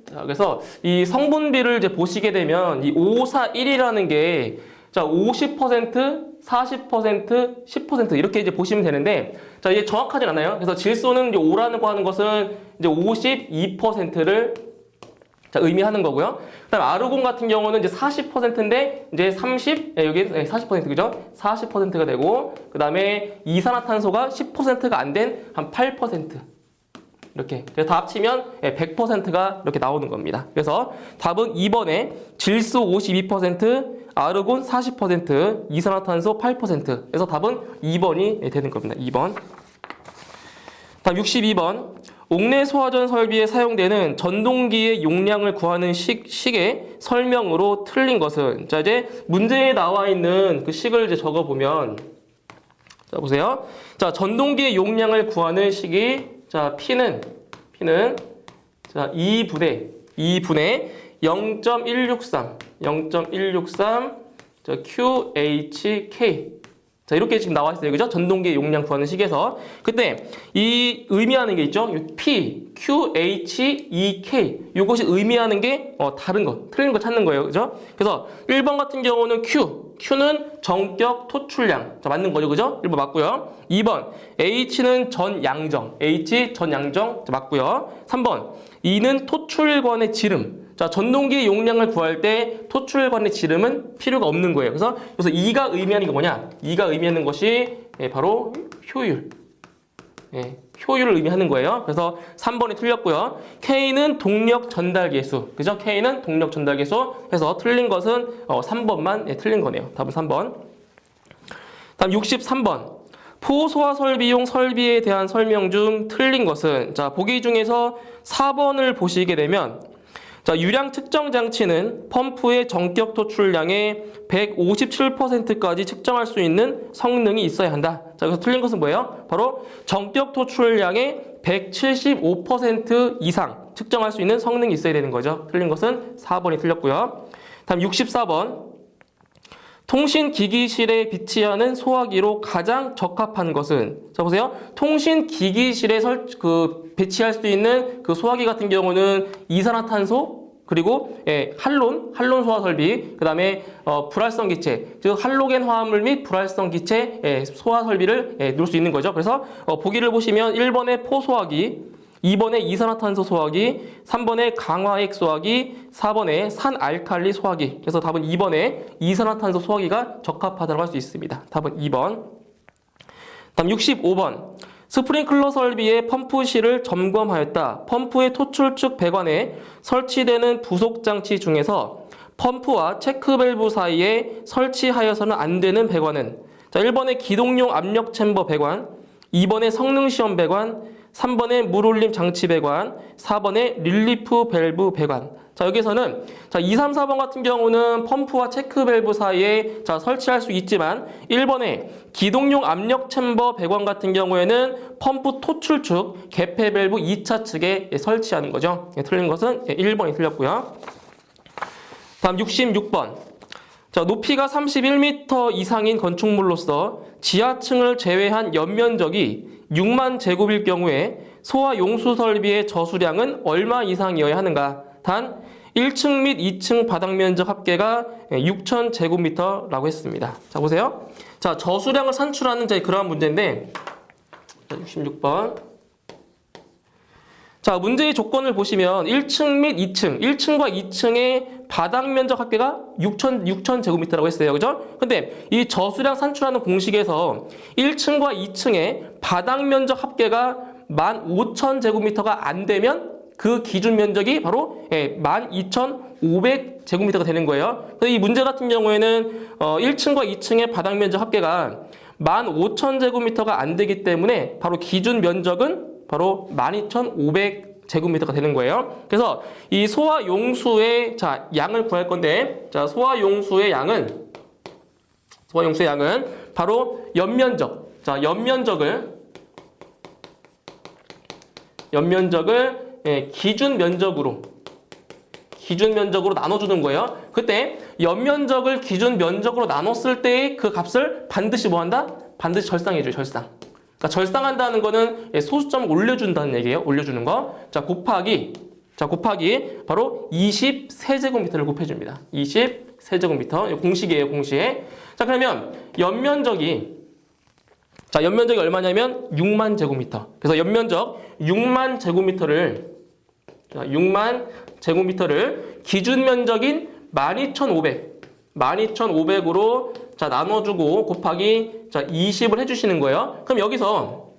자, 그래서 이 성분비를 이제 보시게 되면 이 541이라는 게 자, 50%, 40%, 10% 이렇게 이제 보시면 되는데 자, 이게 정확하진 않아요. 그래서 질소는 이제 5라는 거 하는 것은 이제 52%를 자, 의미하는 거고요. 그다음 아르곤 같은 경우는 이제 40%인데 이제 30, 여기 40% 그죠? 40%가 되고 그다음에 이산화탄소가 10%가 안 된 한 8%. 이렇게 다 합치면 100%가 이렇게 나오는 겁니다. 그래서 답은 2번에 질소 52%, 아르곤 40%, 이산화탄소 8%. 그래서 답은 2번이 되는 겁니다. 2번. 다음 62번. 옥내 소화전 설비에 사용되는 전동기의 용량을 구하는 식의 설명으로 틀린 것은 자, 이제 문제에 나와 있는 그 식을 이제 적어 보면 자, 보세요. 자, 전동기의 용량을 구하는 식이 자, P는 자, 2분의 0.163 자, QHK 자, 이렇게 지금 나와 있어요. 그죠? 전동기의 용량 구하는 식에서. 근데 이 의미하는 게 있죠? P, QHEK. 이것이 의미하는 게 다른 거, 틀린 거 찾는 거예요. 그죠? 그래서 1번 같은 경우는 Q는 전격 토출량. 자, 맞는 거죠. 그죠? 1번 맞고요. 2번 H는 전양정. 자, 맞고요. 3번 E는 토출관의 지름. 자, 전동기의 용량을 구할 때 토출관의 지름은 필요가 없는 거예요. 그래서 E가 의미하는 게 뭐냐? E가 의미하는 것이 바로 효율. 효율을 의미하는 거예요. 그래서 3번이 틀렸고요. K는 동력 전달 계수. 그죠? K는 동력 전달 계수. 해서 틀린 것은 3번만 틀린 거네요. 답은 3번. 다음 63번. 포소화 설비용 설비에 대한 설명 중 틀린 것은 자, 보기 중에서 4번을 보시게 되면 자, 유량 측정 장치는 펌프의 전격 토출량의 157%까지 측정할 수 있는 성능이 있어야 한다. 자, 그래서 틀린 것은 뭐예요? 바로 전격 토출량의 175% 이상 측정할 수 있는 성능이 있어야 되는 거죠. 틀린 것은 4번이 틀렸고요. 다음 64번. 통신기기실에 비치하는 소화기로 가장 적합한 것은 자, 보세요. 통신기기실에 배치할 수 있는 그 소화기 같은 경우는 이산화탄소 그리고 할론 소화 설비, 그다음에 불활성 기체, 즉 할로겐 화합물 및 불활성 기체 소화 설비를 넣을 수 있는 거죠. 그래서 보기를 보시면 1번에 포소화기, 2번에 이산화탄소 소화기, 3번에 강화액 소화기, 4번에 산알칼리 소화기. 그래서 답은 2번에 이산화탄소 소화기가 적합하다고 할 수 있습니다. 답은 2번. 다음 65번. 스프링클러 설비의 펌프실을 점검하였다. 펌프의 토출축 배관에 설치되는 부속 장치 중에서 펌프와 체크밸브 사이에 설치하여서는 안 되는 배관은 자, 1번의 기동용 압력 챔버 배관, 2번의 성능시험 배관, 3번의 물올림 장치 배관, 4번의 릴리프 밸브 배관. 자, 여기서는 자, 2, 3, 4번 같은 경우는 펌프와 체크 밸브 사이에 자, 설치할 수 있지만 1번의 기동용 압력 챔버 배관 같은 경우에는 펌프 토출축 개폐 밸브 2차 측에 설치하는 거죠. 틀린 것은 1번이 틀렸고요. 다음 66번. 자, 높이가 31m 이상인 건축물로서 지하층을 제외한 연면적이 6만 제곱일 경우에 소화 용수 설비의 저수량은 얼마 이상이어야 하는가? 단 1층 및 2층 바닥 면적 합계가 6,000 제곱미터라고 했습니다. 자, 보세요. 자, 저수량을 산출하는 그러한 문제인데, 자, 66번. 자, 문제의 조건을 보시면 1층 및 2층, 1층과 2층의 바닥 면적 합계가 6,000 제곱미터라고 했어요. 그죠? 근데 이 저수량 산출하는 공식에서 1층과 2층의 바닥 면적 합계가 15,000 제곱미터가 안 되면 그 기준 면적이 바로 12,500 제곱미터가 되는 거예요. 그래서 이 문제 같은 경우에는 1층과 2층의 바닥 면적 합계가 15,000 제곱미터가 안 되기 때문에 바로 기준 면적은 바로 12,500제곱미터가 되는 거예요. 그래서 이 소와 용수의 자, 양을 구할 건데, 자, 소와 용수의 양은 바로 연면적. 자, 연면적을 기준 면적으로 나눠주는 거예요. 그때 연면적을 기준 면적으로 나눴을 때의 그 값을 반드시 뭐 한다? 반드시 절상해줘요, 절상. 그러니까 절상한다는 거는 소수점을 올려준다는 얘기예요. 올려주는 거. 자, 곱하기 바로 20세제곱미터를 곱해줍니다. 20세제곱미터. 공식이에요, 공식. 자, 그러면 연면적이 얼마냐면 6만 제곱미터. 그래서 연면적 6만 제곱미터를 기준 면적인 12,500으로 자, 나눠주고 곱하기 자, 20을 해주시는 거예요. 그럼 여기서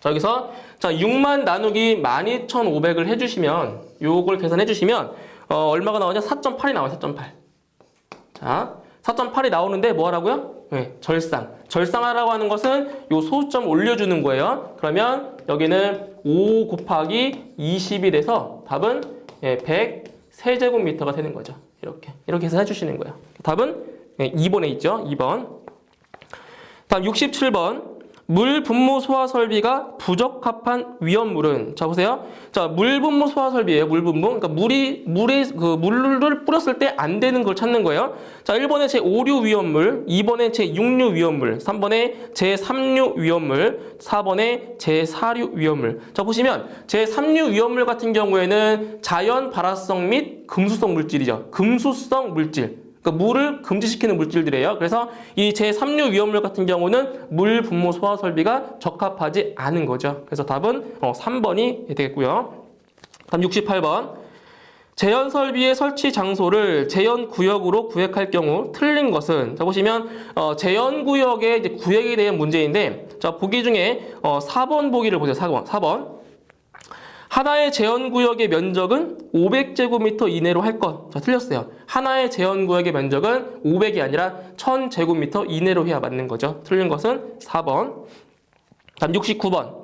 6만 나누기 12,500을 해주시면, 요걸 계산해주시면, 얼마가 나오냐? 4.8이 나와요, 4.8. 자, 4.8이 나오는데 뭐 하라고요? 네, 절상. 절상하라고 하는 것은 요 소수점 올려주는 거예요. 그러면 여기는 5 곱하기 20이 돼서 답은 100세제곱미터가 되는 거죠. 이렇게 계산해 주시는 거예요. 답은 2번에 있죠. 2번. 다음 67번. 물 분무 소화 설비가 부적합한 위험물은, 자 보세요. 자, 물 분무 소화 설비예요. 물 분무. 그러니까 물을 뿌렸을 때 안 되는 걸 찾는 거예요. 자, 1번에 제5류 위험물, 2번에 제6류 위험물, 3번에 제3류 위험물, 4번에 제4류 위험물. 자, 보시면 제3류 위험물 같은 경우에는 자연 발화성 및 금수성 물질이죠. 금수성 물질. 그러니까 물을 금지시키는 물질들이에요. 그래서 이 제3류 위험물 같은 경우는 물 분무 소화 설비가 적합하지 않은 거죠. 그래서 답은 3번이 되겠고요. 다음 68번. 제연 설비의 설치 장소를 제연 구역으로 구획할 경우 틀린 것은, 자 보시면 제연 구역의 이제 구획에 대한 문제인데, 자 보기 중에 4번 보기를 보세요. 4번. 하나의 제연구역의 면적은 500제곱미터 이내로 할 것. 자, 틀렸어요. 하나의 제연구역의 면적은 500이 아니라 1000제곱미터 이내로 해야 맞는 거죠. 틀린 것은 4번. 다음 69번.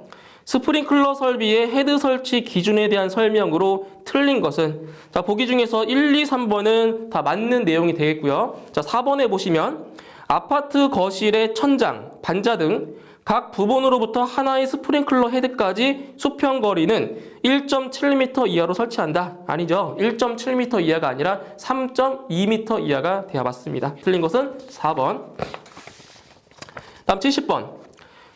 스프링클러 설비의 헤드 설치 기준에 대한 설명으로 틀린 것은, 자, 보기 중에서 1, 2, 3번은 다 맞는 내용이 되겠고요. 자, 4번에 보시면 아파트 거실의 천장, 반자 등 각 부분으로부터 하나의 스프링클러 헤드까지 수평 거리는 1.7m 이하로 설치한다. 아니죠. 1.7m 이하가 아니라 3.2m 이하가 돼야 맞습니다. 틀린 것은 4번. 다음 70번.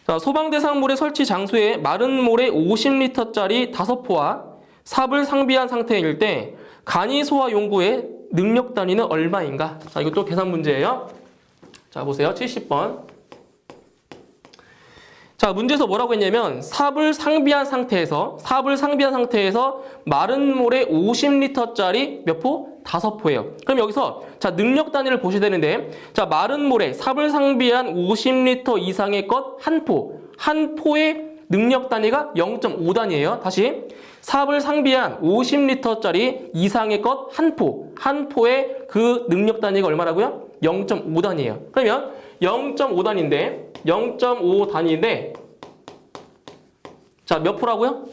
자, 소방 대상물의 설치 장소에 마른 모래 50리터짜리 5포와 삽을 상비한 상태일 때 간이 소화 용구의 능력 단위는 얼마인가? 자, 이것도 계산 문제예요. 자, 보세요. 70번. 자, 문제에서 뭐라고 했냐면 삽을 상비한 상태에서 마른 모래 50리터짜리 몇 포? 5포예요. 그럼 여기서 자, 능력 단위를 보셔야 되는데, 자, 마른 모래 삽을 상비한 50리터 이상의 것 한 포. 한 포의 능력 단위가 0.5단이에요. 다시 삽을 상비한 50리터짜리 이상의 것 한 포. 한 포의 그 능력 단위가 얼마라고요? 0.5단이에요. 그러면 0.5단인데 자, 몇 포라고요?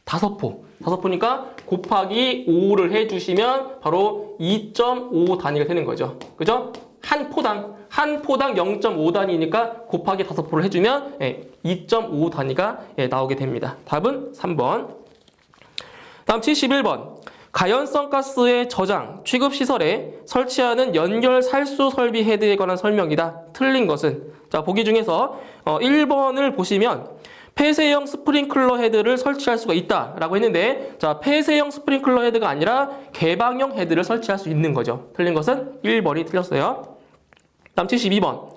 5포. 5포니까 곱하기 5를 해주시면 바로 2.5 단위가 되는 거죠. 그죠? 한 포당 0.5단위니까 곱하기 5포를 해주면 2.5 단위가 나오게 됩니다. 답은 3번. 다음 71번. 가연성 가스의 저장, 취급시설에 설치하는 연결 살수 설비 헤드에 관한 설명이다. 틀린 것은, 자, 보기 중에서 1번을 보시면 폐쇄형 스프링클러 헤드를 설치할 수가 있다라고 했는데, 자, 폐쇄형 스프링클러 헤드가 아니라 개방형 헤드를 설치할 수 있는 거죠. 틀린 것은 1번이 틀렸어요. 다음 72번.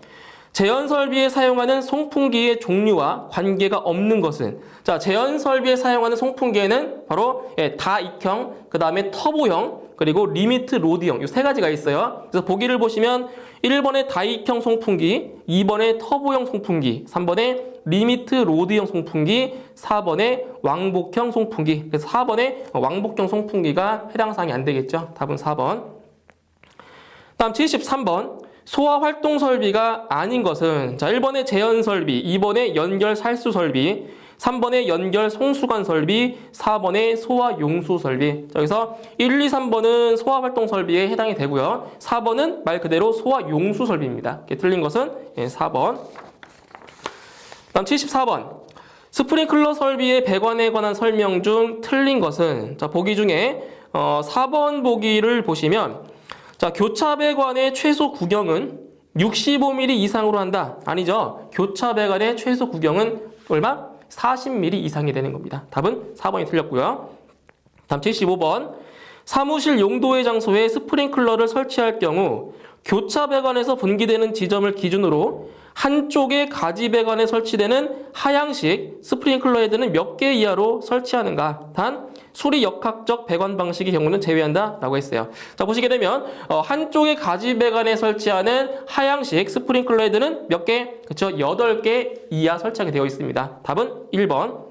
제연설비에 사용하는 송풍기의 종류와 관계가 없는 것은, 자, 제연설비에 사용하는 송풍기에는 바로 다익형, 그 다음에 터보형, 그리고 리미트 로드형, 이 세 가지가 있어요. 그래서 보기를 보시면 1번에 다익형 송풍기, 2번에 터보형 송풍기, 3번에 리미트 로드형 송풍기, 4번에 왕복형 송풍기. 그래서 4번에 왕복형 송풍기가 해당 사항이 안 되겠죠. 답은 4번. 다음 73번. 소화 활동 설비가 아닌 것은, 자, 1번에 제연 설비, 2번에 연결 살수 설비, 3번에 연결 송수관 설비, 4번에 소화 용수 설비. 자, 여기서 1, 2, 3번은 소화 활동 설비에 해당이 되고요. 4번은 말 그대로 소화 용수 설비입니다. 틀린 것은 4번. 다음 74번. 스프링클러 설비의 배관에 관한 설명 중 틀린 것은, 자, 보기 중에 4번 보기를 보시면, 자, 교차 배관의 최소 구경은 65mm 이상으로 한다. 아니죠. 교차 배관의 최소 구경은 얼마? 40mm 이상이 되는 겁니다. 답은 4번이 틀렸고요. 다음 75번. 사무실 용도의 장소에 스프링클러를 설치할 경우 교차 배관에서 분기되는 지점을 기준으로 한쪽의 가지 배관에 설치되는 하향식 스프링클러 헤드는 몇 개 이하로 설치하는가? 단 수리 역학적 배관 방식의 경우는 제외한다 라고 했어요. 자, 보시게 되면 한쪽의 가지 배관에 설치하는 하향식 스프링클러 헤드는 몇 개? 그렇죠? 8개 이하 설치하게 되어 있습니다. 답은 1번.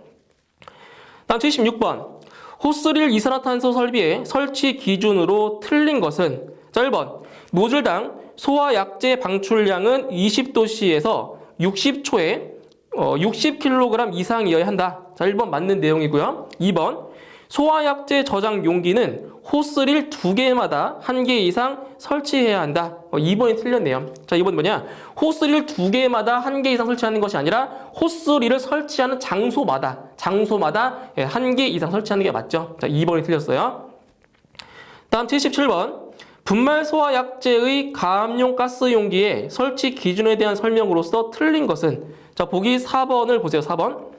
다음 76번. 호스릴 이산화탄소 설비의 설치 기준으로 틀린 것은, 자, 1번. 노즐당 소화약제 방출량은 20도씨에서 60초에 60kg 이상이어야 한다. 자, 1번 맞는 내용이고요. 2번. 소화약제 저장 용기는 호스릴 2개마다 1개 이상 설치해야 한다. 2번이 틀렸네요. 자, 2번 뭐냐? 호스릴 2개마다 1개 이상 설치하는 것이 아니라 호스릴을 설치하는 장소마다 1개 이상 설치하는 게 맞죠. 자, 2번이 틀렸어요. 다음 77번. 분말 소화약제의 가압용 가스 용기의 설치 기준에 대한 설명으로서 틀린 것은, 자, 보기 4번을 보세요. 4번.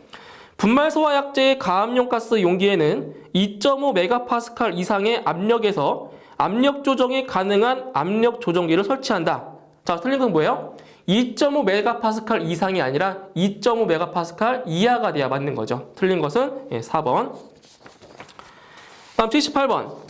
분말 소화약제의 가압용 가스 용기에는 2.5메가파스칼 이상의 압력에서 압력 조정이 가능한 압력 조정기를 설치한다. 자, 틀린 건 뭐예요? 2.5메가파스칼 이상이 아니라 2.5메가파스칼 이하가 돼야 맞는 거죠. 틀린 것은 4번. 다음 78번.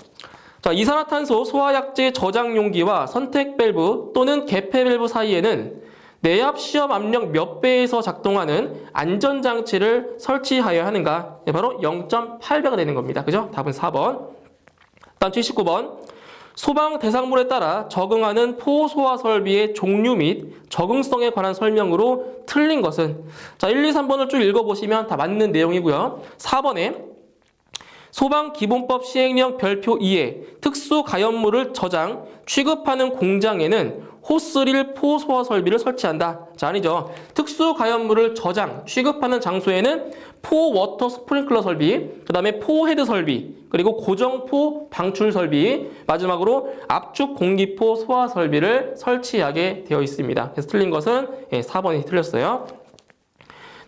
자, 이산화탄소 소화약제 저장 용기와 선택 밸브 또는 개폐 밸브 사이에는 내압 시험 압력 몇 배에서 작동하는 안전장치를 설치하여야 하는가? 바로 0.8배가 되는 겁니다. 그죠? 답은 4번. 다음 79번. 소방 대상물에 따라 적응하는 포소화 설비의 종류 및 적응성에 관한 설명으로 틀린 것은, 자, 1, 2, 3번을 쭉 읽어보시면 다 맞는 내용이고요. 4번에 소방기본법 시행령 별표 2에 특수 가연물을 저장, 취급하는 공장에는 호스릴 포소화 설비를 설치한다. 자, 아니죠. 특수 가연물을 저장, 취급하는 장소에는 포워터 스프링클러 설비, 그 다음에 포헤드 설비, 그리고 고정포 방출 설비, 마지막으로 압축 공기포 소화 설비를 설치하게 되어 있습니다. 그래서 틀린 것은 4번이 틀렸어요.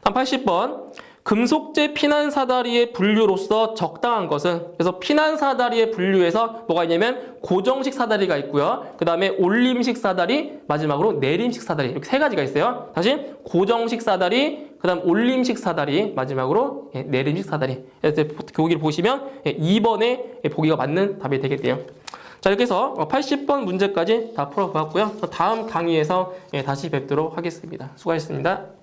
다음 80번. 금속재 피난 사다리의 분류로서 적당한 것은, 그래서 피난 사다리의 분류에서 뭐가 있냐면 고정식 사다리가 있고요. 그 다음에 올림식 사다리, 마지막으로 내림식 사다리, 이렇게 세 가지가 있어요. 다시 고정식 사다리, 그 다음 올림식 사다리, 마지막으로 내림식 사다리. 그래서 보기를 보시면 2번에 보기가 맞는 답이 되겠대요. 자, 이렇게 해서 80번 문제까지 다 풀어보았고요. 다음 강의에서 다시 뵙도록 하겠습니다. 수고하셨습니다.